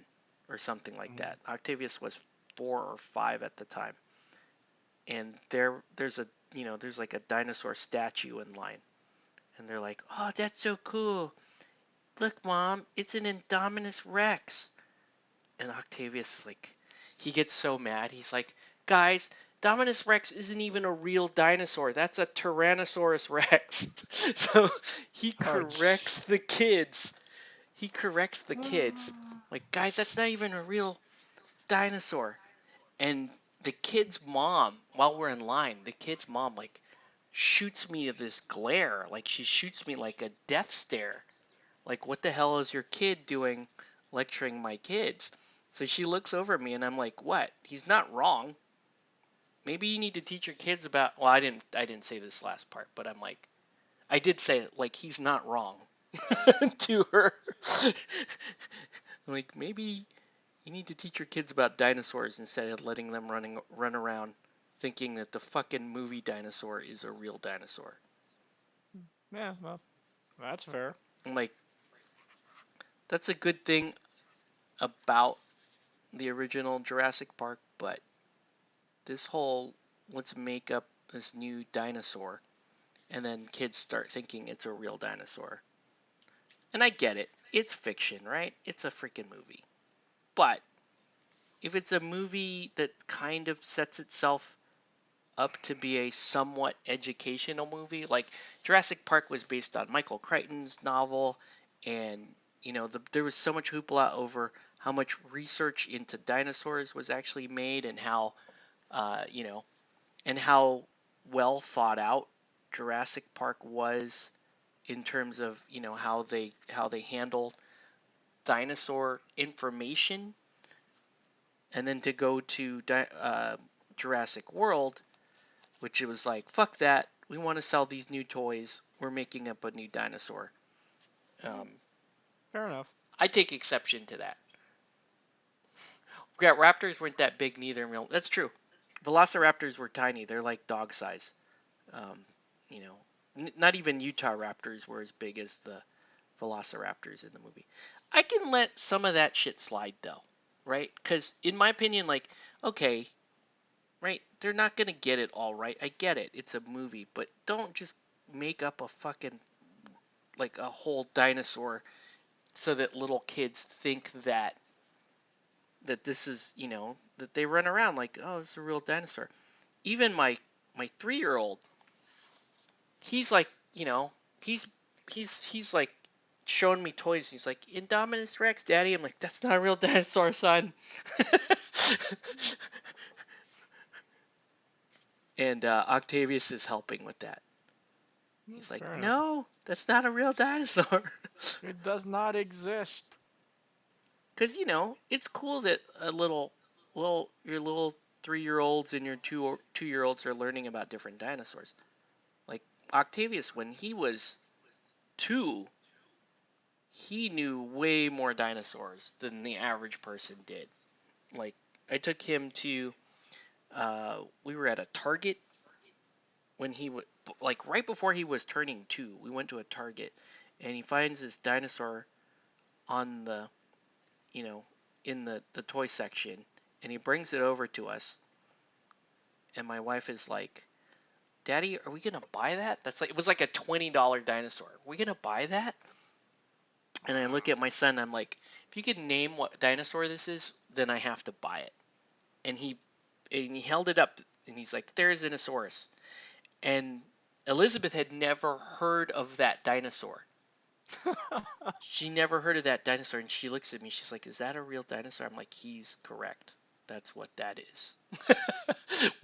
S1: or something like
S3: Mm-hmm.
S1: that. Octavius was 4 or 5 at the time, and there's like a dinosaur statue in line, and they're like, "Oh, that's so cool! Look, Mom, it's an Indominus Rex." And Octavius is like, he gets so mad. He's like, "Guys, Indominus Rex isn't even a real dinosaur. That's a Tyrannosaurus Rex." So he
S3: Oh,
S1: corrects the kids. He corrects the kids. Like, guys, that's not even a real dinosaur. And the kid's mom, while we're in line, the kid's mom like shoots me this glare. Like she shoots me like a death stare. Like, what the hell is your kid doing lecturing my kids? So she looks over at me and I'm like, what? He's not wrong. Maybe you need to teach your kids about, well, I didn't say this last part, but I'm like, I did say like he's not wrong to her. Like, maybe you need to teach your kids about dinosaurs instead of letting them run around thinking that the fucking movie dinosaur is a real dinosaur.
S3: yeah, well, that's fair.
S1: I'm like, that's a good thing about the original Jurassic Park, but this whole let's make up this new dinosaur and then kids start thinking it's a real dinosaur. And I get it. It's fiction, right? It's a freaking movie. But if it's a movie that kind of sets itself up to be a somewhat educational movie, like Jurassic Park was based on Michael Crichton's novel, and there was so much hoopla over how much research into dinosaurs was actually made and how uh, you know and how well thought out Jurassic Park was in terms of how they handled dinosaur information, and then to go to Jurassic World, which it was like, fuck that, we want to sell these new toys, we're making up a new dinosaur. Um,
S3: Fair enough.
S1: I take exception to that. Yeah, raptors weren't that big neither in real. That's true. Velociraptors were tiny. They're like dog size. Um, you know, not even Utah raptors were as big as the velociraptors in the movie. I can let some of that shit slide though, right? Because in my opinion, like, okay, right, they're not gonna get it all right. I get it. It's a movie, but don't just make up a fucking like a whole dinosaur so that little kids think that this is that they run around like, oh, it's a real dinosaur. even my 3-year-old, he's like, he's he's like showing me toys. He's like, Indominus Rex, Daddy. I'm like, that's not a real dinosaur, son. And Octavius is helping with that. He's like,
S3: Fair enough.
S1: no, that's not a real dinosaur.
S3: It does not exist.
S1: Because it's cool that your little 3-year-olds and your 2-year-olds are learning about different dinosaurs. Like Octavius, when he was 2, he knew way more dinosaurs than the average person did. Like I took him to, we were at a Target when he was like right before he was turning 2. We went to a Target, and he finds this dinosaur on the, you know, in the toy section, and he brings it over to us. And my wife is like, Daddy, are we gonna buy that? It was like a $20 dinosaur. Are we gonna buy that? And I look at my son, I'm like, if you can name what dinosaur this is, then I have to buy it. And he held it up, and he's like, Therizinosaurus. And Elizabeth had never heard of that dinosaur. She never heard of that dinosaur, and she looks at me, she's like, is that a real dinosaur? I'm like, he's correct. That's what that is.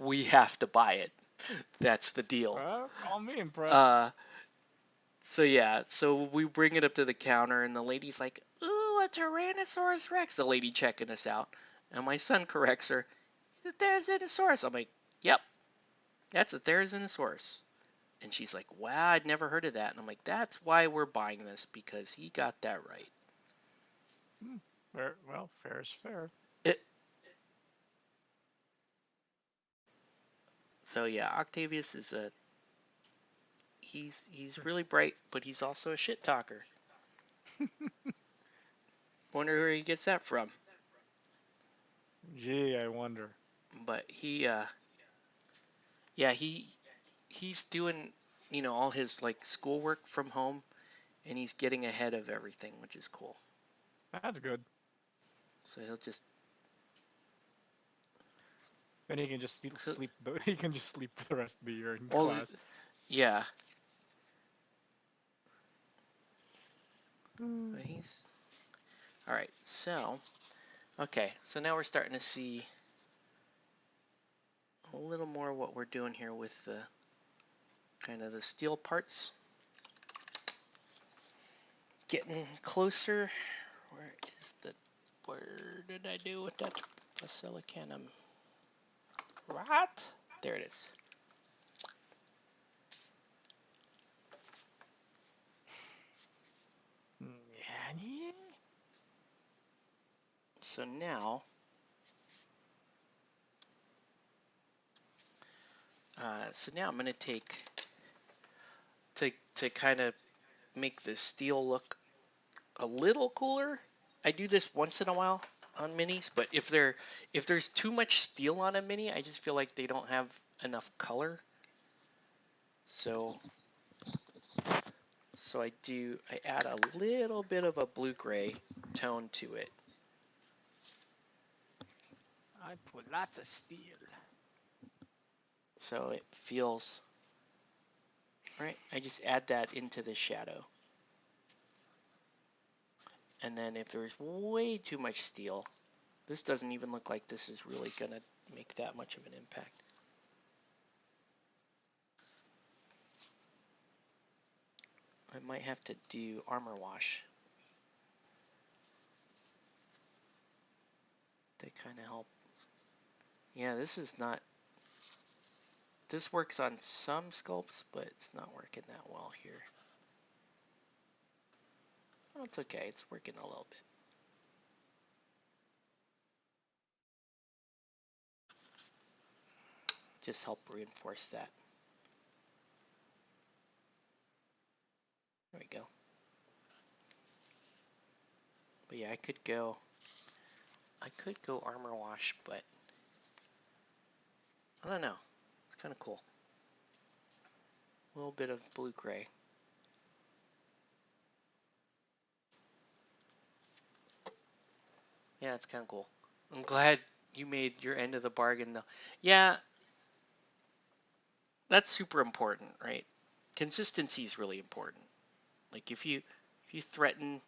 S1: We have to buy it. That's the deal.
S3: Well, call me impressed.
S1: So yeah, so we bring it up to the counter, and the lady's like, ooh, a Tyrannosaurus Rex. The lady checking us out. And my son corrects her, a Therizinosaurus. I'm like, yep, that's a Therizinosaurus. And she's like, wow, I'd never heard of that. And I'm like, that's why we're buying this, because he got that right.
S3: Fair, well, fair is fair.
S1: So yeah, Octavius is he's really bright, but he's also a shit talker. Wonder where he gets that from.
S3: Gee, I wonder.
S1: But he's doing, all his like schoolwork from home, and he's getting ahead of everything, which is cool.
S3: That's good.
S1: So he'll just
S3: Then he can just sleep. He can just sleep for the rest of the year in
S1: well,
S3: class.
S1: yeah. But he's all right. So okay, so now we're starting to see a little more what we're doing here with the kind of the steel parts. Getting closer. Where did I do with that basilicanum? Right? There it is.
S3: Yeah.
S1: So now, I'm gonna take to kind of make the steel look a little cooler. I do this once in a while on minis, but if there's too much steel on a mini, I just feel like they don't have enough color. So I add a little bit of a blue-gray tone to it.
S3: I put lots of steel.
S1: So it feels right. I just add that into the shadow. And then if there's way too much steel, this doesn't even look like this is really gonna make that much of an impact. I might have to do armor wash to kind of help. Yeah, this works on some sculpts, but it's not working that well here. Oh, it's okay, it's working a little bit. Just help reinforce that. There we go. But yeah, I could go armor wash, but I don't know. It's kind of cool. A little bit of blue-gray. Yeah, it's kind of cool. I'm glad you made your end of the bargain, though. Yeah, that's super important, right? Consistency is really important. Like if you threaten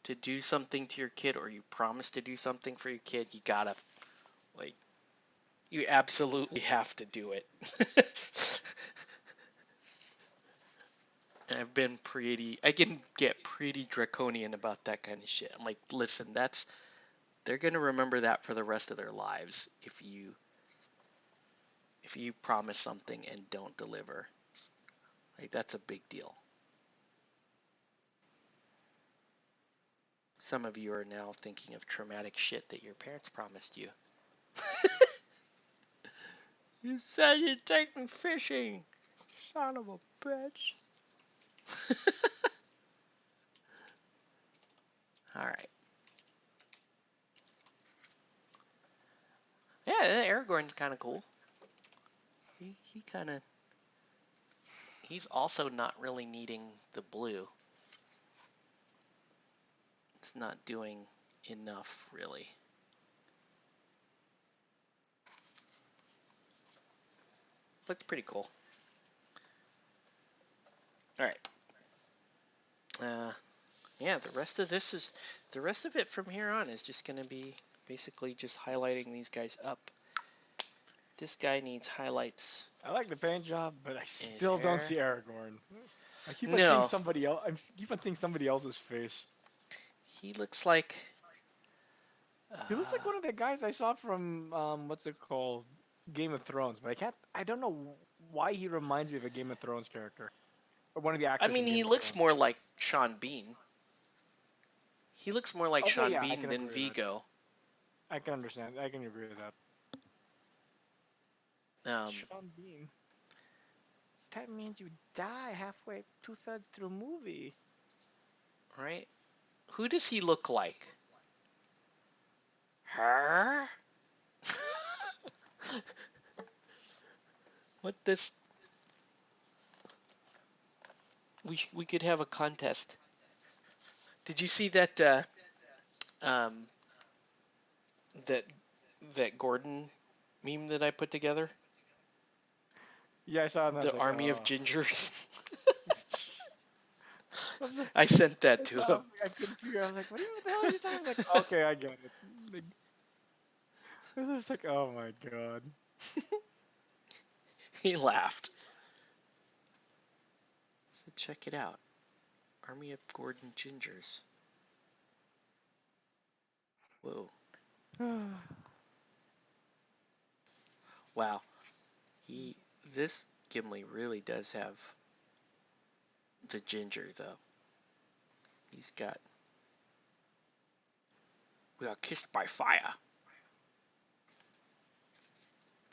S1: to do something to your kid or you promise to do something for your kid, you gotta like you absolutely have to do it. And I can get pretty draconian about that kind of shit. I'm like, listen, they're gonna remember that for the rest of their lives if you promise something and don't deliver. Like that's a big deal. Some of you are now thinking of traumatic shit that your parents promised you. You said you'd take me fishing, son of a bitch. All right. Yeah, Aragorn's kind of cool. He kind of he's also not really needing the blue. It's not doing enough really. Looks pretty cool. All right. Yeah, the rest of it from here on is just gonna be basically just highlighting these guys up. This guy needs highlights
S3: I like the paint job, but I
S1: in his
S3: still don't
S1: hair.
S3: see Aragorn. I keep on seeing
S1: No,
S3: somebody else. I keep on seeing somebody else's face.
S1: he looks like.
S3: He looks like
S1: Uh,
S3: one of the guys I saw from what's it called, Game of Thrones. But I can't. I don't know why he reminds me of a Game of Thrones character or one of the
S1: I
S3: actors
S1: mean,
S3: in
S1: he
S3: Game of
S1: looks
S3: Thrones.
S1: more like Sean Bean. He looks more like
S3: Okay,
S1: Sean
S3: yeah, I
S1: Bean
S3: can
S1: than
S3: agree with that.
S1: Vigo.
S3: I can understand. I can agree with that.
S1: Um,
S3: Sean Bean. That means you die halfway, 2/3 through a movie.
S1: right? Who does he look like? Her? What this? We could have a contest. Did you see that um that that Gordon meme that I put together?
S3: Yeah, I saw it and I was
S1: The
S3: like,
S1: army of
S3: oh.
S1: gingers.
S3: I was like,
S1: I sent that
S3: I
S1: to
S3: saw, I
S1: him.
S3: was like, I couldn't figure. I was like, what the hell are you talking? I was like, okay, I get it. Like, I was like, oh my god.
S1: He laughed. So check it out. Army of Gordon Gingers. Whoa. Wow. He this Gimli really does have the ginger though. He's got we are kissed by fire.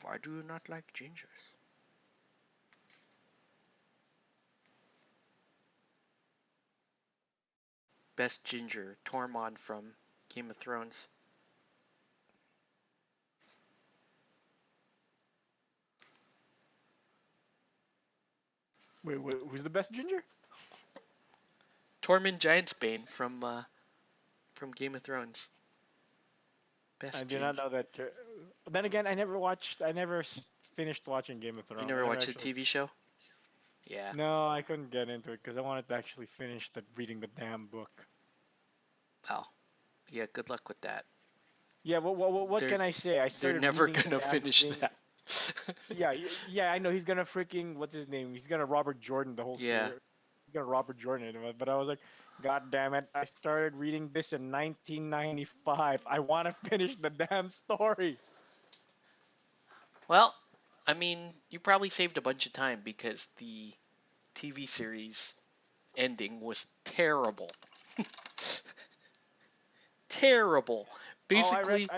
S1: Why do you not like gingers? Best ginger, Tormund from Game of Thrones.
S3: Wait, who's the best ginger?
S1: Tormund Giantsbane from Game of Thrones.
S3: I
S1: Best
S3: did not
S1: ginger.
S3: know that. Then again, I never watched. I never finished watching Game of
S1: You
S3: Thrones. I
S1: never
S3: never
S1: watched the
S3: actually.
S1: TV show? Yeah.
S3: No, I couldn't get into it because I wanted to actually finish reading the damn book.
S1: Well, yeah. Good luck with that.
S3: Yeah, what
S1: They're
S3: can I say? I
S1: they're
S3: started
S1: never
S3: reading the
S1: gonna
S3: damn
S1: finish
S3: thing.
S1: that.
S3: Yeah, yeah, I know he's gonna freaking what's his name? He's gonna Robert Jordan the whole
S1: Yeah.
S3: series. He's gonna Robert Jordan it, but I was like, God damn it! I started reading this in 1995. I want to finish the damn story.
S1: Well, I mean, you probably saved a bunch of time because the TV series ending was terrible. Terrible.
S3: Oh,
S1: Basically,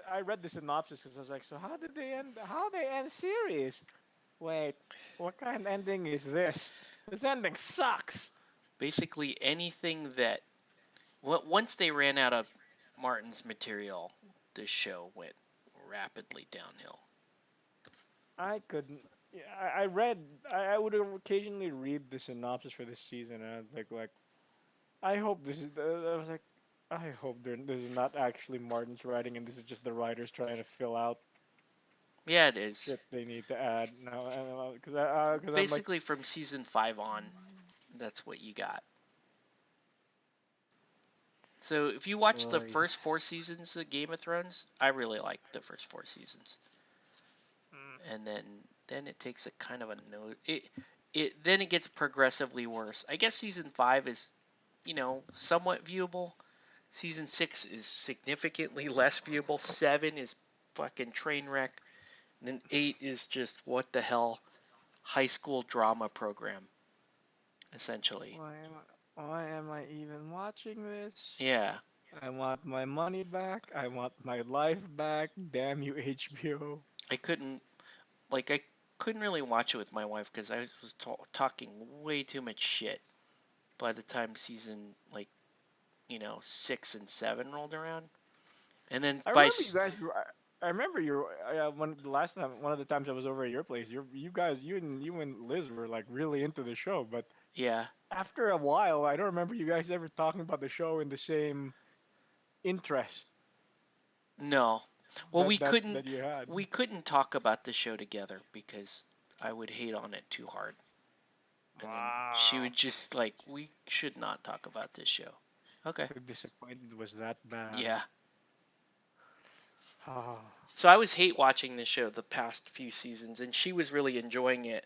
S3: I read the synopsis because I was like, so how did they end? How they end series? Wait, what kind of ending is this? This ending sucks.
S1: basically anything that once they ran out of Martin's material, the show went rapidly downhill.
S3: I couldn't. Yeah, I read. I would occasionally read the synopsis for this season, and I was like, I hope this is. I was like, I hope this is not actually Martin's writing, and this is just the writers trying to fill out.
S1: Yeah, it is.
S3: shit they need to add now. Because I'm like,
S1: Basically, from season 5 on, that's what you got. So if you watch the
S3: boy.
S1: first 4 seasons of Game of Thrones, I really like the first 4 seasons, and then it takes a kind of a no. Then it gets progressively worse. I guess season 5 is, somewhat viewable. Season 6 is significantly less viewable. 7 is fucking train wreck. And then 8 is just what the hell, high school drama program, essentially.
S3: Why am I even watching this?
S1: Yeah,
S3: I want my money back. I want my life back. Damn you, HBO.
S1: I couldn't I couldn't really watch it with my wife because I was talking way too much shit by the time season 6 and 7 rolled around, and then
S3: I remember you guys. I remember you. One the last time, one of the times I was over at your place. You guys, you and Liz were like really into the show. But
S1: yeah,
S3: after a while, I don't remember you guys ever talking about the show in the same interest
S1: no, well
S3: that you had.
S1: we couldn't talk about the show together because I would hate on it too hard, and then she
S3: Wow.
S1: would just we should not talk about this show. Okay,
S3: So disappointed was that bad.
S1: yeah.
S3: Oh.
S1: So I was hate watching this show the past few seasons, and she was really enjoying it.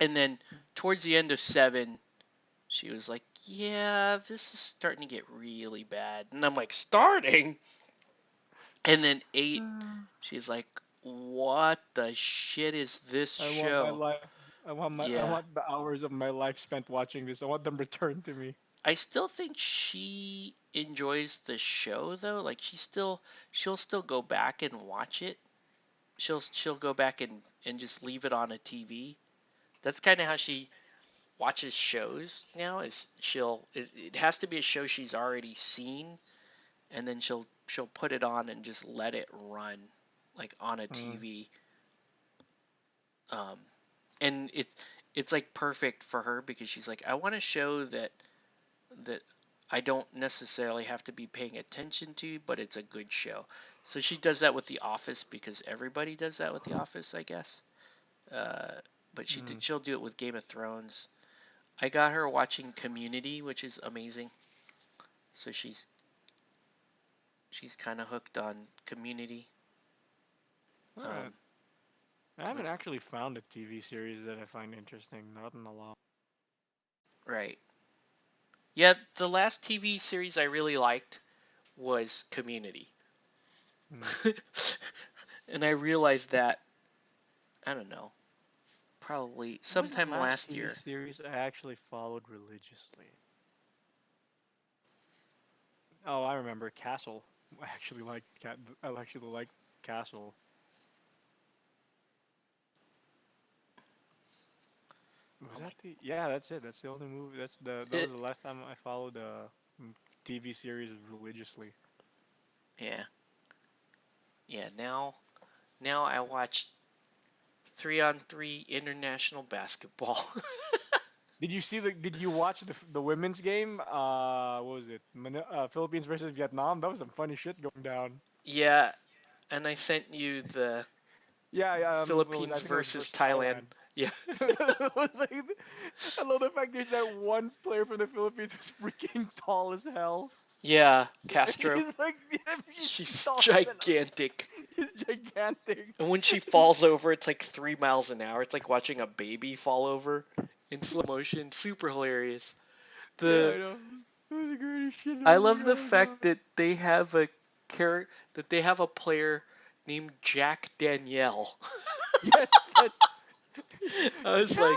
S1: And then towards the end of 7, she was like, "Yeah, this is starting to get really bad." And I'm like, "Starting?" And then 8, she's like, "What the shit is this
S3: I want my
S1: show?"
S3: life. I
S1: Yeah.
S3: want the hours of my life spent watching this. I want them returned to me.
S1: I still think she enjoys the show though. She'll still go back and watch it. She'll go back and just leave it on a TV. That's kind of how she watches shows now. It has to be a show she's already seen, and then she'll put it on and just let it run on a
S3: Mm.
S1: TV. Um, and it's like perfect for her because she's like, I want a show that I don't necessarily have to be paying attention to, but it's a good show. So she does that with The Office because everybody does that with The Office, I guess. Uh, but
S3: Mm.
S1: she'll do it with Game of Thrones. I got her watching Community, which is amazing. So she's kind of hooked on Community.
S3: Alright.
S1: Um,
S3: I haven't actually found a TV series that I find interesting. Not in a long.
S1: right. Yeah, the last TV series I really liked was Community.
S3: Mm.
S1: And I realized that, I don't know, probably
S3: What was the
S1: sometime
S3: last
S1: last
S3: TV
S1: year.
S3: series I actually followed religiously? Oh, I remember Castle. I actually liked I actually liked Castle. Was
S1: Oh my,
S3: that the? Yeah, that's it. That's the only movie. That was
S1: it,
S3: the last time I followed a TV series religiously.
S1: yeah, yeah. Now I watch 3-on-3 international basketball.
S3: Did you see the? Did you watch the women's game? What was it? Philippines versus Vietnam. That was some funny shit going down.
S1: Yeah, and I sent you the
S3: Yeah, yeah. What was I
S1: Philippines
S3: think it was
S1: versus
S3: versus
S1: Thailand.
S3: Thailand.
S1: Yeah,
S3: It was like, I love the fact there's that one player from the Philippines who's freaking tall as hell.
S1: yeah, Castro.
S3: She's like, yeah, she's
S1: She's
S3: taller than
S1: gigantic.
S3: he's gigantic.
S1: And when she falls over, it's like 3 miles an hour. It's like watching a baby fall over in slow motion. Super hilarious.
S3: Yeah,
S1: The
S3: I know. It was the greatest shit. I
S1: I
S3: was like,
S1: love the
S3: oh god.
S1: fact that they have a player named Jack Danielle.
S3: Yes, that's
S1: I was like,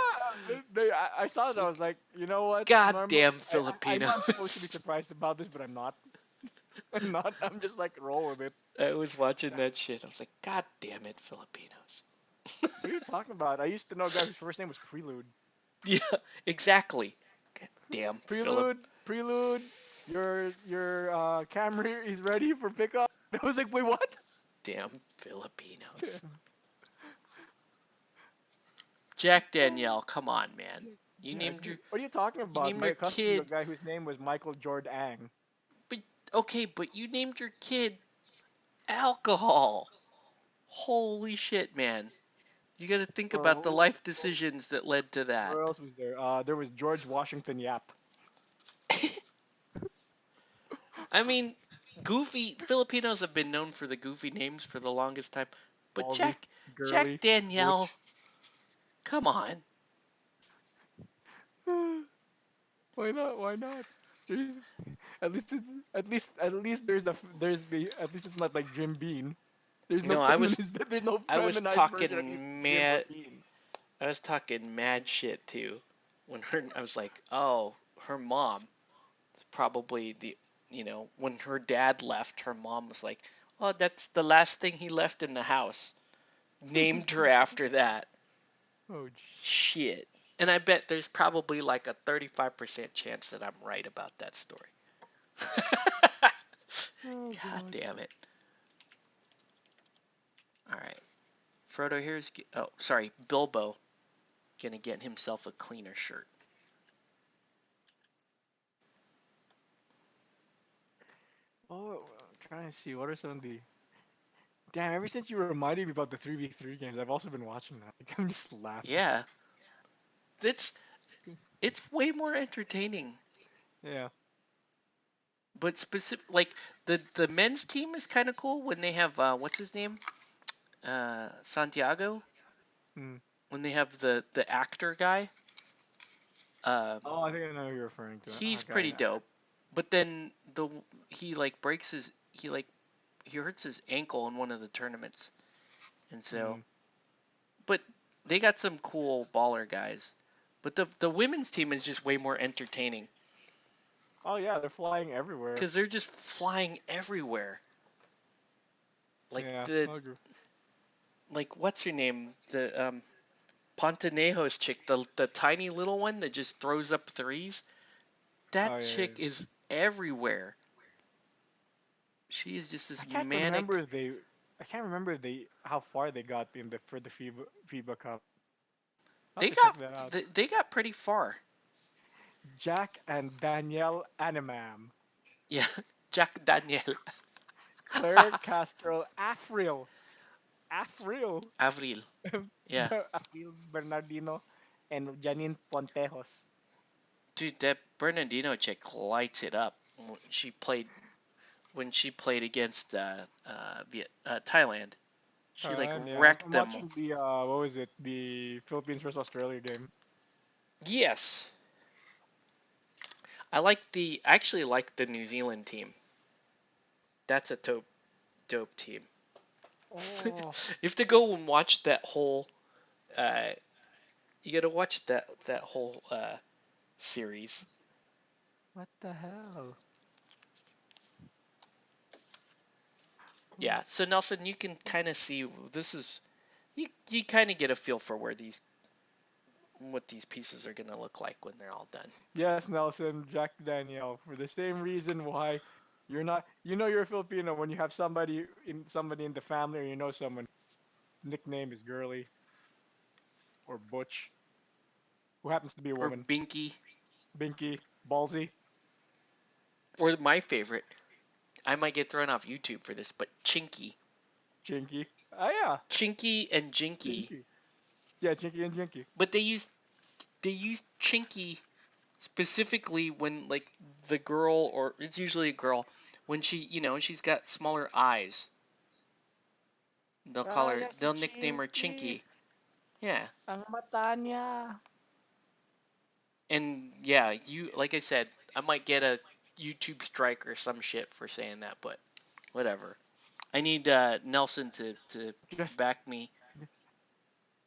S3: yeah. I saw
S1: it's
S3: that. I
S1: like
S3: was like, you know what?
S1: goddamn
S3: I know I'm supposed to be
S1: Filipinos.
S3: surprised about this, but I'm not. I'm not. I'm just like roll with it.
S1: I was watching that
S3: That's
S1: shit. I was like, God damn it, Filipinos.
S3: what are you talking about? I used to know a guy whose first name was Prelude.
S1: Yeah, exactly. God damn Philip.
S3: Prelude. Your Camry is ready for pickup. I was like, wait, what?
S1: Damn Filipinos. Jack Danielle, come on, man. You
S3: Jack,
S1: named your
S3: what are you talking
S1: you
S3: about?
S1: named your
S3: My cousin knew a
S1: kid,
S3: guy whose name was Michael Jordan.
S1: but okay, but you named your kid alcohol. Holy shit, man. You got to think
S3: Or
S1: about the life decisions that led to that.
S3: where else was there? There was George Washington Yap.
S1: I mean, goofy Filipinos have been known for the goofy names for the longest time, but
S3: Ballsy,
S1: Jack
S3: Girly,
S1: Danielle,
S3: Butch.
S1: come on.
S3: Why not? Why not? There's, at least it's at least there's the at least it's not like Jim Bean. There's no
S1: No,
S3: feminist. There's no
S1: I was
S3: feminized version of either
S1: talking
S3: Jim or
S1: mad
S3: Bean.
S1: I was talking mad shit too. When I was like, "Oh, her mom is probably when her dad left, her mom was like, "Oh, that's the last thing he left in the house." Named her after that.
S3: Oh,
S1: Shit. And I bet there's probably like a 35% chance that I'm right about that story.
S3: oh
S1: God
S3: God.
S1: damn it. All right. Frodo here's. Oh, sorry. Bilbo gonna get himself a cleaner shirt.
S3: Oh, I'm trying to see what are some of the. Damn! Ever since you reminded me about the 3v3 games, I've also been watching that. Like, I'm just laughing.
S1: Yeah. It's it's way more entertaining.
S3: Yeah.
S1: But specific, like the men's team is kind of cool when they have what's his name, Santiago.
S3: Hmm.
S1: When they have the actor guy, uh,
S3: Oh, I think I know who you're referring to.
S1: he's
S3: Okay.
S1: pretty dope. But then he like breaks his he hurts his ankle in one of the tournaments, and so
S3: Hmm.
S1: but they got some cool baller guys. But the women's team is just way more entertaining
S3: Oh yeah, they're flying everywhere.
S1: because they're just flying everywhere. Like
S3: Yeah.
S1: the
S3: I agree.
S1: like what's her name? The Pontanejos chick, the tiny little one that just throws up threes.
S3: Oh
S1: That
S3: yeah, yeah.
S1: chick is everywhere. She is just
S3: I
S1: this
S3: can't
S1: manic.
S3: remember if they. I can't remember if they how far they got in the for the FIBA Cup. I'll have
S1: They
S3: to check
S1: got
S3: that out.
S1: they got pretty far.
S3: Jack and Danielle Animam,
S1: Yeah, Jack Daniel.
S3: Claire Castro, Afril,
S1: Avril. Yeah,
S3: Afril Bernardino, and Janine Pontejos.
S1: dude, that Bernardino chick lights it up. When she played against Thailand. She like
S3: Thailand, yeah.
S1: wrecked
S3: I'm
S1: them.
S3: watching the what was it? The Philippines versus Australia game.
S1: Yes, I actually like the New Zealand team. That's a dope team.
S3: Oh,
S1: You have to go and watch that whole. Uh, you got to watch that whole series.
S3: what the hell?
S1: Yeah. So Nelson, you can kind of see this is you kind of get a feel for what these pieces are gonna look like when they're all done.
S3: Yes, Nelson, Jack Danielle, for the same reason why you're not. You know you're a Filipino when you have somebody in the family, or you know someone nickname is Girly or Butch, who happens to be a
S1: Or
S3: woman.
S1: Binky,
S3: Binky, Ballsy,
S1: or my favorite. I might get thrown off YouTube for this, but Chinky,
S3: Chinky. Ah yeah,
S1: Chinky and Jinky.
S3: Chinky. Yeah, Chinky and Jinky.
S1: But they use Chinky specifically when like the girl, or it's usually a girl, when she's got smaller eyes.
S3: Ah yeah, si
S1: They'll nickname her
S3: Chinky.
S1: Chinky. Yeah.
S3: Ang mata niya.
S1: And yeah, like I said, I might get a YouTube strike or some shit for saying that, but whatever. I need Nelson to
S3: Just
S1: back me.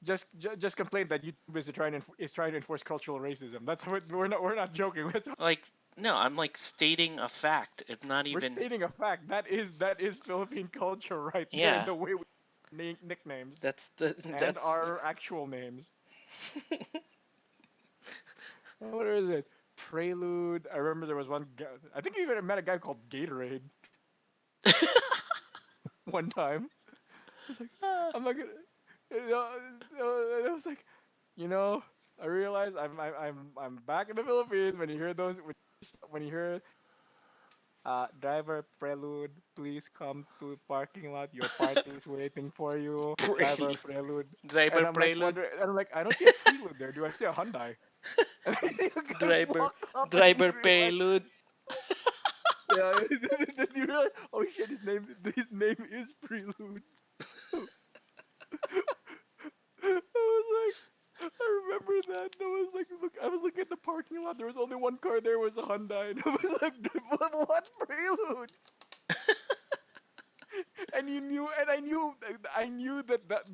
S3: just complain that YouTube is trying to enforce cultural racism. That's what we're not joking.
S1: Like, no, I'm like stating a fact. It's not
S3: We're
S1: even.
S3: stating a fact. That is Philippine culture right there.
S1: Yeah,
S3: The way we name nicknames
S1: that's the
S3: and
S1: that's.
S3: our actual names. What is it? Prelude. I remember there was one guy. I think we even met a guy called Gatorade one time. It's like I'm not gonna. I was like, you know, I realize I'm back in the Philippines when you hear those when you hear Driver Prelude, please come to parking lot. Your party is waiting for you. Driver
S1: Prelude.
S3: Prelude.
S1: Driver
S3: And I'm like
S1: Prelude.
S3: wondering, and I'm like, I don't see a Prelude there. Do I see a Hyundai? And you guys
S1: Driver.
S3: walk up and you
S1: Driver
S3: realize,
S1: Prelude.
S3: yeah, then you realize, oh shit, his name is Prelude. I was like, I remember that. And I was like, look, I was looking at the parking lot. There was only one car there. Was a Hyundai, and I was like, what Prelude? And you knew, and I knew that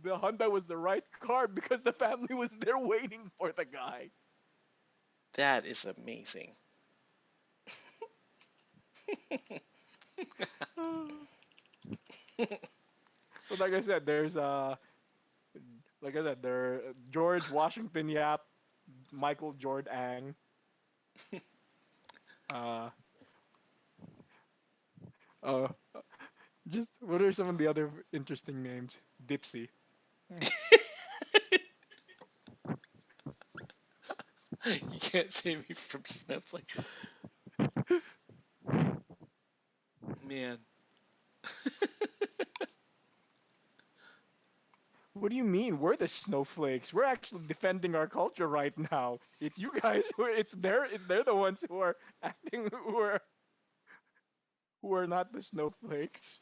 S3: the Honda was the right car because the family was there waiting for the guy.
S1: That is amazing.
S3: But like I said, like I said, there George Washington Yap, Michael Jordan, uh, uh, just what are some of the other interesting names? Dipsy.
S1: You can't save me from Snowflake. Man.
S3: What do you mean? We're the snowflakes. We're actually defending our culture right now. It's you guys who are, they're the ones who are acting who are not the snowflakes.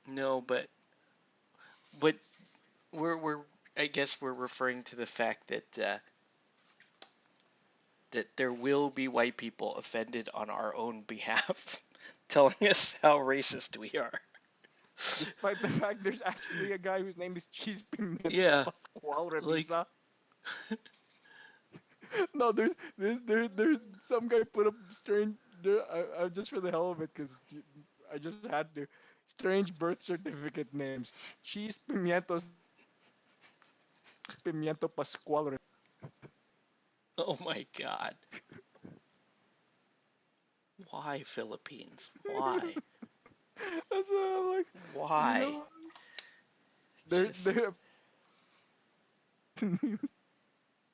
S1: No, but we're I guess we're referring to the fact that there will be white people offended on our own behalf, telling us how racist we are.
S3: Despite the fact there's actually a guy whose name is Cheese Pimiento
S1: Yeah,
S3: Pascual
S1: like
S3: Revisa. No, there's some guy put up strange. Just for the hell of it, because I just had to. Strange birth certificate names: Cheese Pimiento Pascual.
S1: oh my God, why Philippines? Why?
S3: That's what I'm like. You
S1: Why?
S3: know, there
S1: Just
S3: there.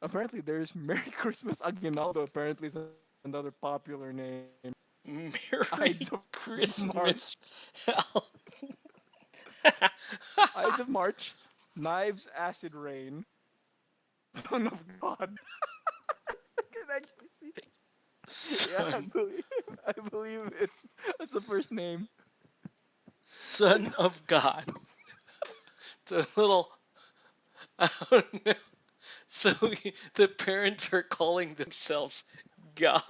S3: Apparently, there's Merry Christmas Aguinaldo. Apparently, is another popular name. Ides
S1: Merry
S3: of March.
S1: Christmas, hell.
S3: Ides of March. Knives, Acid Rain. Son of God. I can actually see. Yeah, I
S1: Son,
S3: believe. I believe it. That's the first name.
S1: Son of God. It's a little, I don't know. So the parents are calling themselves God,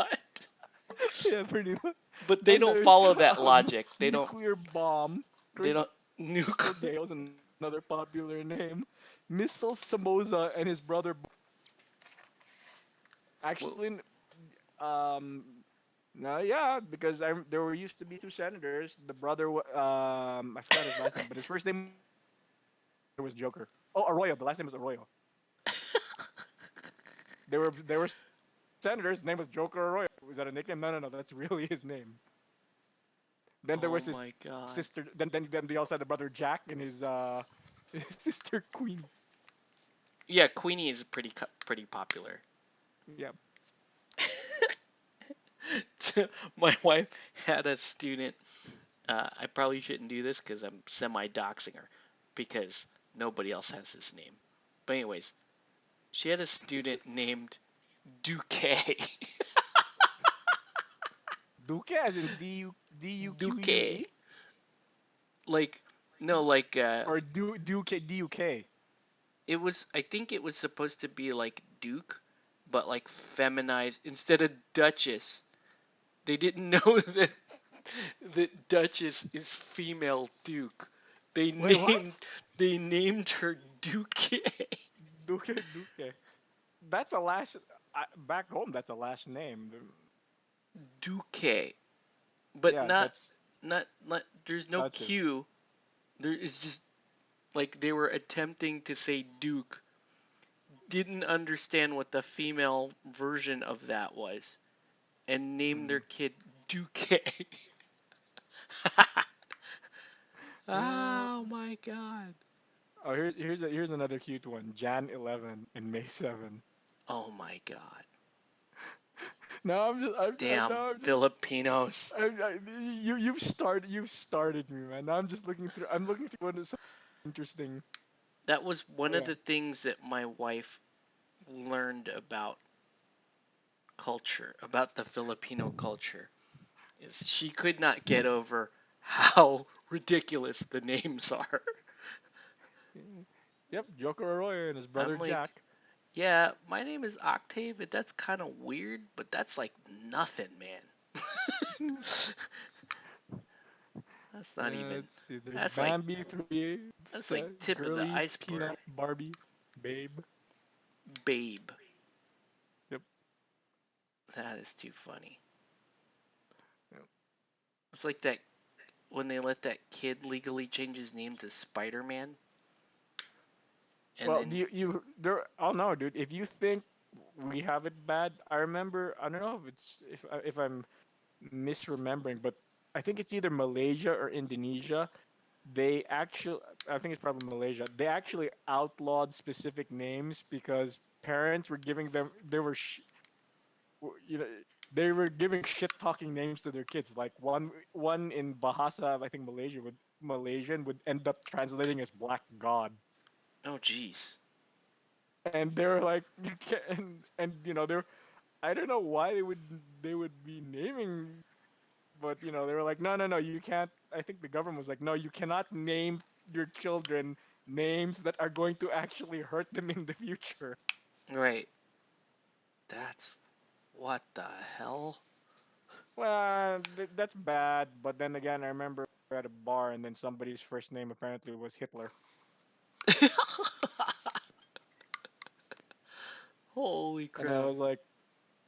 S3: Yeah, pretty much.
S1: but they
S3: And
S1: don't
S3: there's
S1: follow that logic. They don't.
S3: Nuclear Bomb.
S1: They don't.
S3: Crystal Gale is another popular name. Missile Somoza and his brother.
S1: Well,
S3: Actually, um, no, yeah, because there were used to be two senators. The brother, I forgot his last name, but his first name was Joker. Oh, Arroyo. The last name was Arroyo. There were senators. His name was Joker Arroyo. Was that a nickname? No, no, no. That's really his name. Then there was his
S1: oh my
S3: sister.
S1: God.
S3: Then they also had the brother Jack and his his sister Queen.
S1: Yeah, Queenie is pretty popular.
S3: Yeah.
S1: My wife had a student. I probably shouldn't do this because I'm semi-doxing her because nobody else has this name. But anyways, she had a student named Duque.
S3: Duque, as in Duque,
S1: Duque. Like no, like
S3: or Duque.
S1: it was. I think it was supposed to be like Duke, but like feminized instead of Duchess. They didn't know that Duchess is female Duke. They
S3: Wait, what?
S1: named they named her Duque.
S3: Duque. That's a last. Back home, that's a last name.
S1: Duque, but
S3: Yeah,
S1: not
S3: that's
S1: not. There's no
S3: Duchess.
S1: Q. There is just like they were attempting to say Duke. Didn't understand what the female version of that was, and named their
S3: Hmm.
S1: kid Duque.
S3: Uh,
S1: Oh my God.
S3: oh, here's another cute one. Jan 11 and May 7.
S1: Oh my God.
S3: No,
S1: Damn,
S3: no, I'm just,
S1: Filipinos.
S3: you've started me, man. Now I'm just looking through. I'm looking through what is so interesting.
S1: That was one of
S3: Yeah.
S1: the things that my wife learned about culture, about the Filipino culture, is she could not get over how ridiculous the names are.
S3: Yep, Joker Arroyo and his brother
S1: I'm like,
S3: Jack.
S1: yeah, my name is Octave, and that's kind of weird, but that's like nothing, man. That's not even.
S3: Let's see. There's
S1: That's like
S3: Bambi 3,
S1: that's like tip of the
S3: Girly,
S1: iceberg.
S3: Peanut, Barbie, Babe.
S1: Babe.
S3: Yep.
S1: That is too funny.
S3: Yep.
S1: It's like that when they let that kid legally change his name to Spider-Man, and
S3: Well,
S1: then
S3: you there? Oh no, dude. If you think we have it bad, I remember. I don't know if it's if I'm misremembering, but I think it's either Malaysia or Indonesia. They actually, I think it's probably Malaysia. They actually outlawed specific names because parents were giving them, you know, they were giving shit talking names to their kids. Like one in Bahasa, I think Malaysian would end up translating as Black God,
S1: oh jeez.
S3: and they were like, you can't, and they're, I don't know why they would be naming, but they were like, no, no, no, you can't. I think the government was like, no, you cannot name your children names that are going to actually hurt them in the future.
S1: Right. That's what the hell?
S3: Well, that's bad, but then again, I remember we were at a bar and then somebody's first name apparently was Hitler.
S1: Holy
S3: And I
S1: crap.
S3: was like,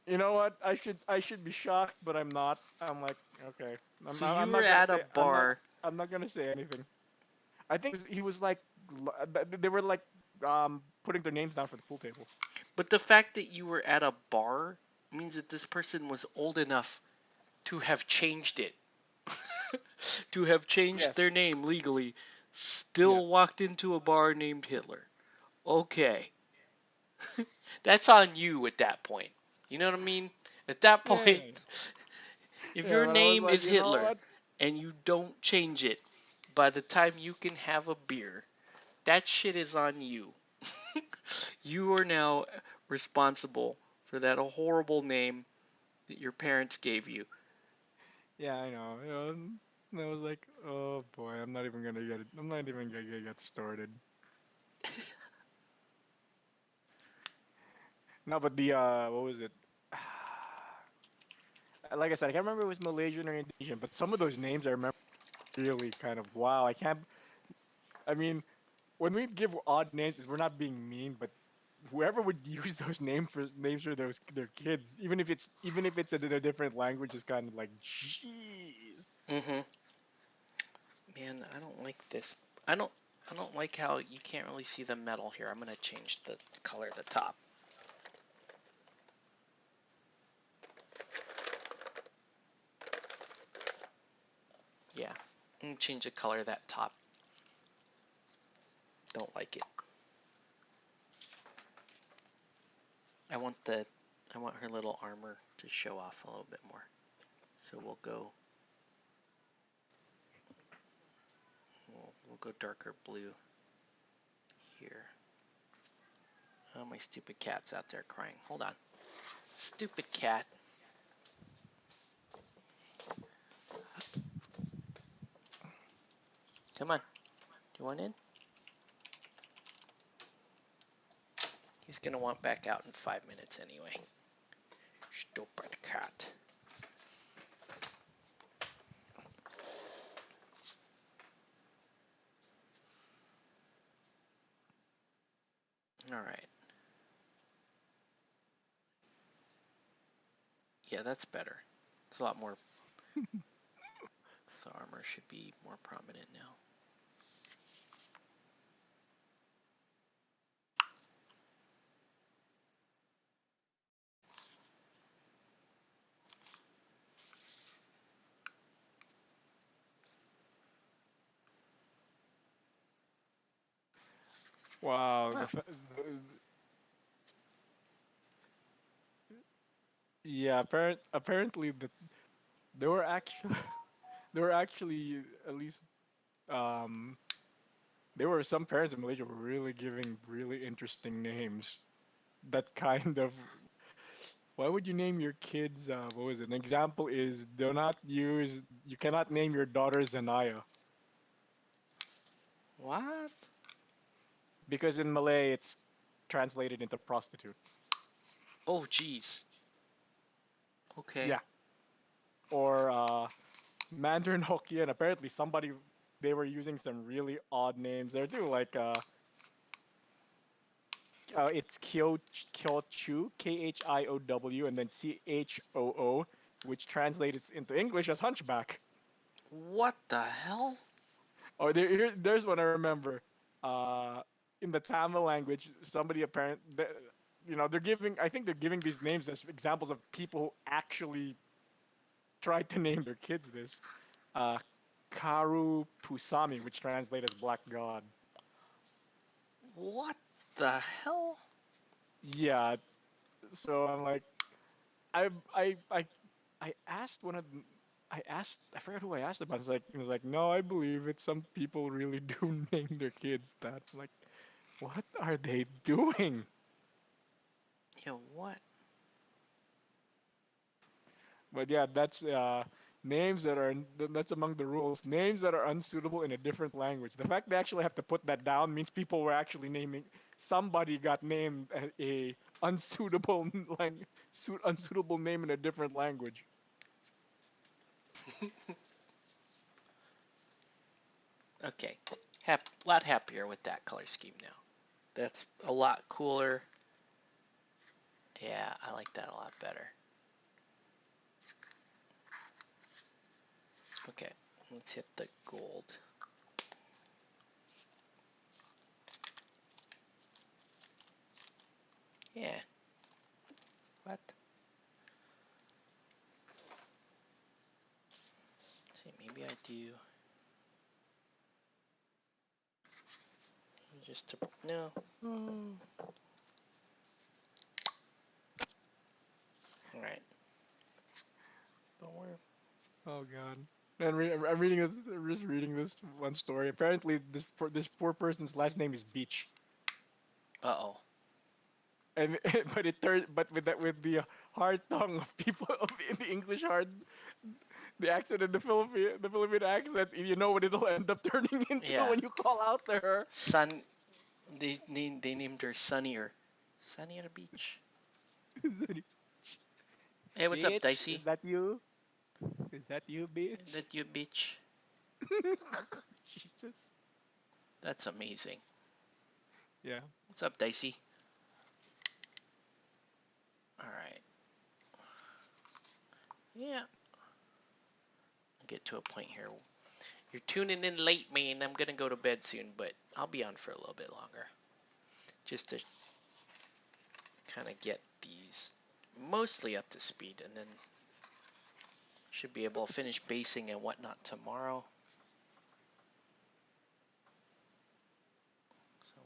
S3: you know what? I should be shocked, but I'm not. I'm like, okay. I'm,
S1: So
S3: I'm
S1: you
S3: I'm
S1: were
S3: not gonna
S1: at a
S3: say I'm not
S1: bar,
S3: I'm not gonna say anything. I think he was like they were like putting their names down for the pool table.
S1: but the fact that you were at a bar means that this person was old enough to have changed it. To have changed
S3: Yes.
S1: their name legally,
S3: Yeah.
S1: still walked into a bar named Hitler. Okay. That's on you at that point. You know what I mean? At that
S3: Yeah.
S1: point,
S3: Yeah.
S1: if
S3: Yeah,
S1: your
S3: but I was
S1: name
S3: like,
S1: is
S3: you know
S1: Hitler
S3: what?
S1: and you don't change it by the time you can have a beer, that shit is on you. You are now responsible for that horrible name that your parents gave you.
S3: Yeah, I know. And I was like, oh boy, I'm not even gonna get it. I'm not even gonna get started. No, but the what was it? Like I said, I can't remember if it was Malaysian or Indonesian, but some of those names I remember really kind of wow. I can't. I mean, when we give odd names, we're not being mean, but whoever would use those names for those their kids, even if it's in a different language, is kind of like, jeez.
S1: Mm-hmm. Man, I don't like this. I don't. I don't like how you can't really see the metal here. I'm gonna change the color of the top. Yeah, I'm gonna change the color of that top. Don't like it. I want the. I want her little armor to show off a little bit more. So we'll go darker blue here. Oh, my stupid cat's out there crying. Hold on. Stupid cat. Come on. Do you want in? He's gonna want back out in 5 minutes anyway. Stupid cat. Alright. Yeah, that's better. It's a lot more. The armor should be more prominent now.
S3: Wow.
S1: Wow.
S3: Yeah, apparently there were actually there were actually at least um there were some parents in Malaysia were really giving really interesting names. That kind of why would you name your kids what was it? An example is you cannot name your daughter Zanaya
S1: What?
S3: because in Malay it's translated into prostitute.
S1: Oh, jeez. Okay.
S3: Yeah. Or Mandarin Hokkien apparently somebody they were using some really odd names there too like it's Kyochu, Khiow, and then Choo, which translates into English as hunchback.
S1: What the hell?
S3: Oh, there's one I remember. Uh, in the Tamil language, somebody they're giving. I think they're giving these names as examples of people who actually tried to name their kids this. Uh, Karu Pusami, which translates as Black God.
S1: What the hell?
S3: Yeah, so I'm like, I I I I asked one of them. I forgot who I asked about. It was like, no, I believe it. Some people really do name their kids that. I'm like, what are they doing?
S1: Yeah, what?
S3: But yeah, that's names that are that's among the rules. Names that are unsuitable in a different language. The fact they actually have to put that down means people were actually naming. Somebody got named a unsuitable unsuitable name in a different language.
S1: Okay. Lot happier with that color scheme now. That's a lot cooler. Yeah, I like that a lot better. Okay, let's hit the gold. Yeah. What? Let's see, maybe I do. Just to no. All right. But we're.
S3: Oh god. And I'm reading this. I'm just reading this one story. Apparently, this poor person's last name is Beach,
S1: Uh oh.
S3: and but it turned but with the hard tongue of people of the English hard the accent in the Philippine accent. You know what it'll end up turning into
S1: Yeah.
S3: when you call out to her.
S1: Sun. They named her Sunnier. Sunnier Beach. Hey, what's up,
S3: Bitch,
S1: Dicey?
S3: is that you? Is that you,
S1: Is
S3: bitch?
S1: that you, bitch?
S3: Jesus.
S1: That's amazing.
S3: Yeah.
S1: What's up, Dicey? All right. Yeah. I'll get to a point here. You're tuning in late, man. I'm gonna go to bed soon, but I'll be on for a little bit longer, just to kind of get these mostly up to speed, and then should be able to finish basing and whatnot tomorrow. So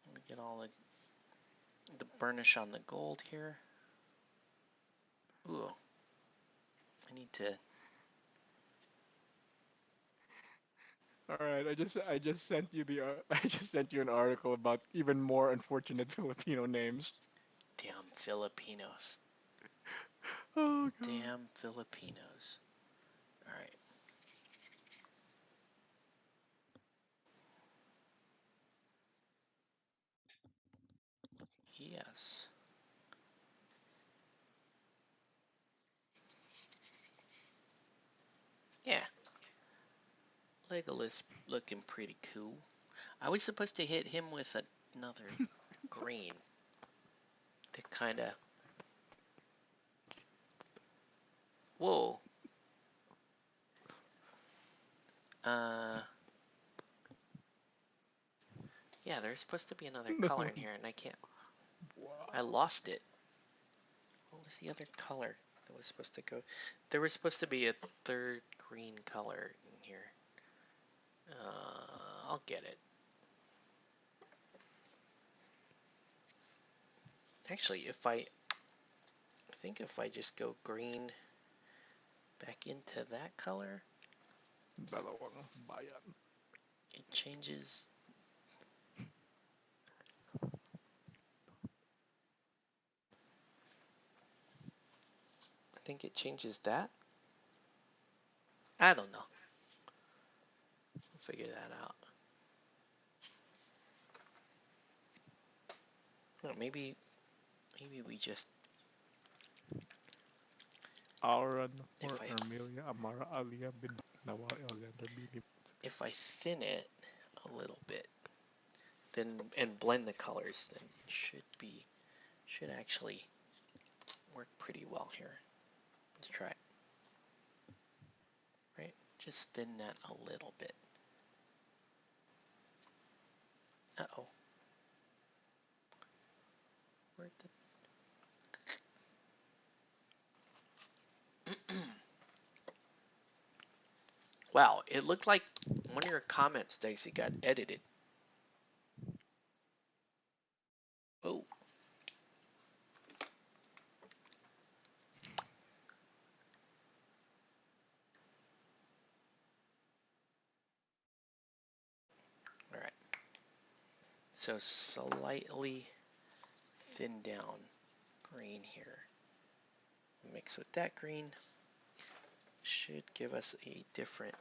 S1: we'll get all the burnish on the gold here. Ooh, I need to.
S3: All right, I just sent you the I just sent you an article about even more unfortunate Filipino names.
S1: Damn Filipinos.
S3: Oh god.
S1: Damn Filipinos. All right. Yes. Yeah. Legolas looking pretty cool. I was supposed to hit him with another green to kind of. Whoa. Uh. Yeah, there's supposed to be another color
S3: No.
S1: in here, and I can't. I
S3: Wow.
S1: lost it. What was the other color that was supposed to go? There was supposed to be a third green color in here. I'll get it. Actually, I think if I just go green back into that color,
S3: Dalawang bayan.
S1: it changes. I think it changes that. I don't know. We'll figure that out. Well, maybe we just
S3: Auran or
S1: if I
S3: Ermilia Amara Alia bin Nawa Alexander Bini.
S1: if I thin it a little bit, then and blend the colors, then should actually work pretty well here. Let's try it. Right, just thin that a little bit. Uh-oh. Where'd the... Wow, it looked like one of your comments, Stacy, got edited. Oh. All right. So slightly thin down green here. Mix with that green. Should give us a different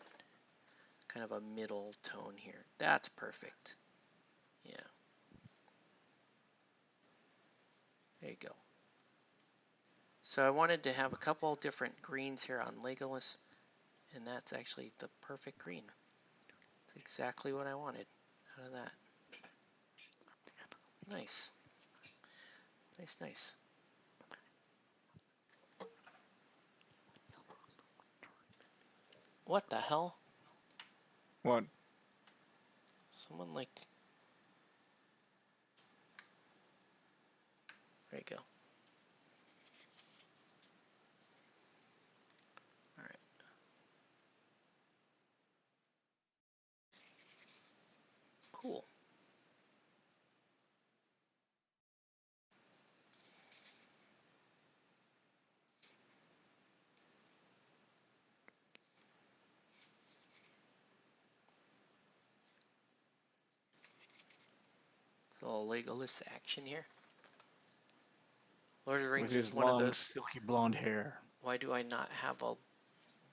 S1: kind of a middle tone here. That's perfect. Yeah. There you go. So I wanted to have a couple different greens here on Legolas, and that's actually the perfect green. It's exactly what I wanted out of that. Nice. Nice, nice. What the hell?
S3: What?
S1: Someone like... There you go. All right. Cool. So a Legolas action here. Lord of the
S3: With
S1: Rings is
S3: his
S1: one of
S3: long,
S1: those...
S3: silky blonde hair.
S1: Why do I not have a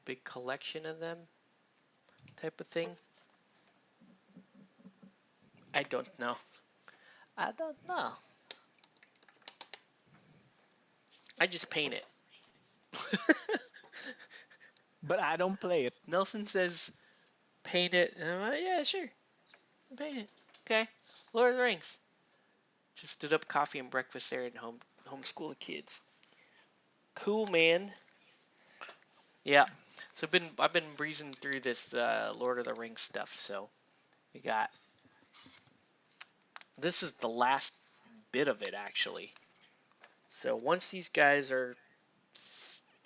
S1: big collection of them type of thing? I don't know. I don't know. I just paint it.
S3: But I don't play it.
S1: Nelson says paint it. And I'm like, yeah, sure. Paint it. Okay. Lord of the Rings. Just stood up coffee and breakfast there and homeschool the kids. Cool, man. Yeah. So I've been breezing through this Lord of the Rings stuff. So we got... This is the last bit of it, actually. So once these guys are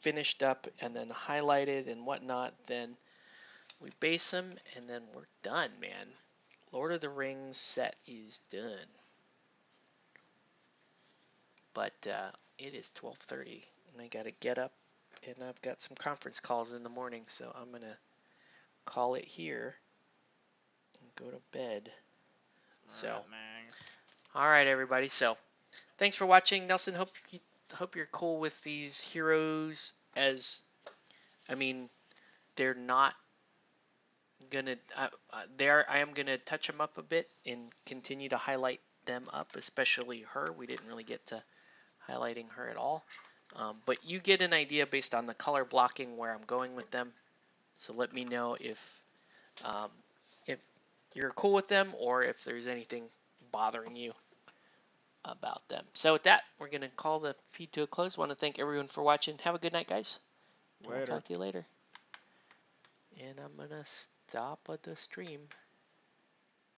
S1: finished up and then highlighted and whatnot, then we base them and then we're done, man. Lord of the Rings set is done. But it is 12:30 and I gotta get up and I've got some conference calls in the morning, so I'm gonna call it here and go to bed. So, all right, everybody. So, thanks for watching, Nelson. Hope you're cool with these heroes. As I mean, they're not gonna. I am gonna touch them up a bit and continue to highlight them up, especially her. We didn't really get to highlighting her at all. But you get an idea based on the color blocking where I'm going with them. So let me know if you're cool with them or if there's anything bothering you about them. So with that, we're going to call the feed to a close. Want to thank everyone for watching. Have a good night, guys. And we'll talk to you later. And I'm going to stop the stream.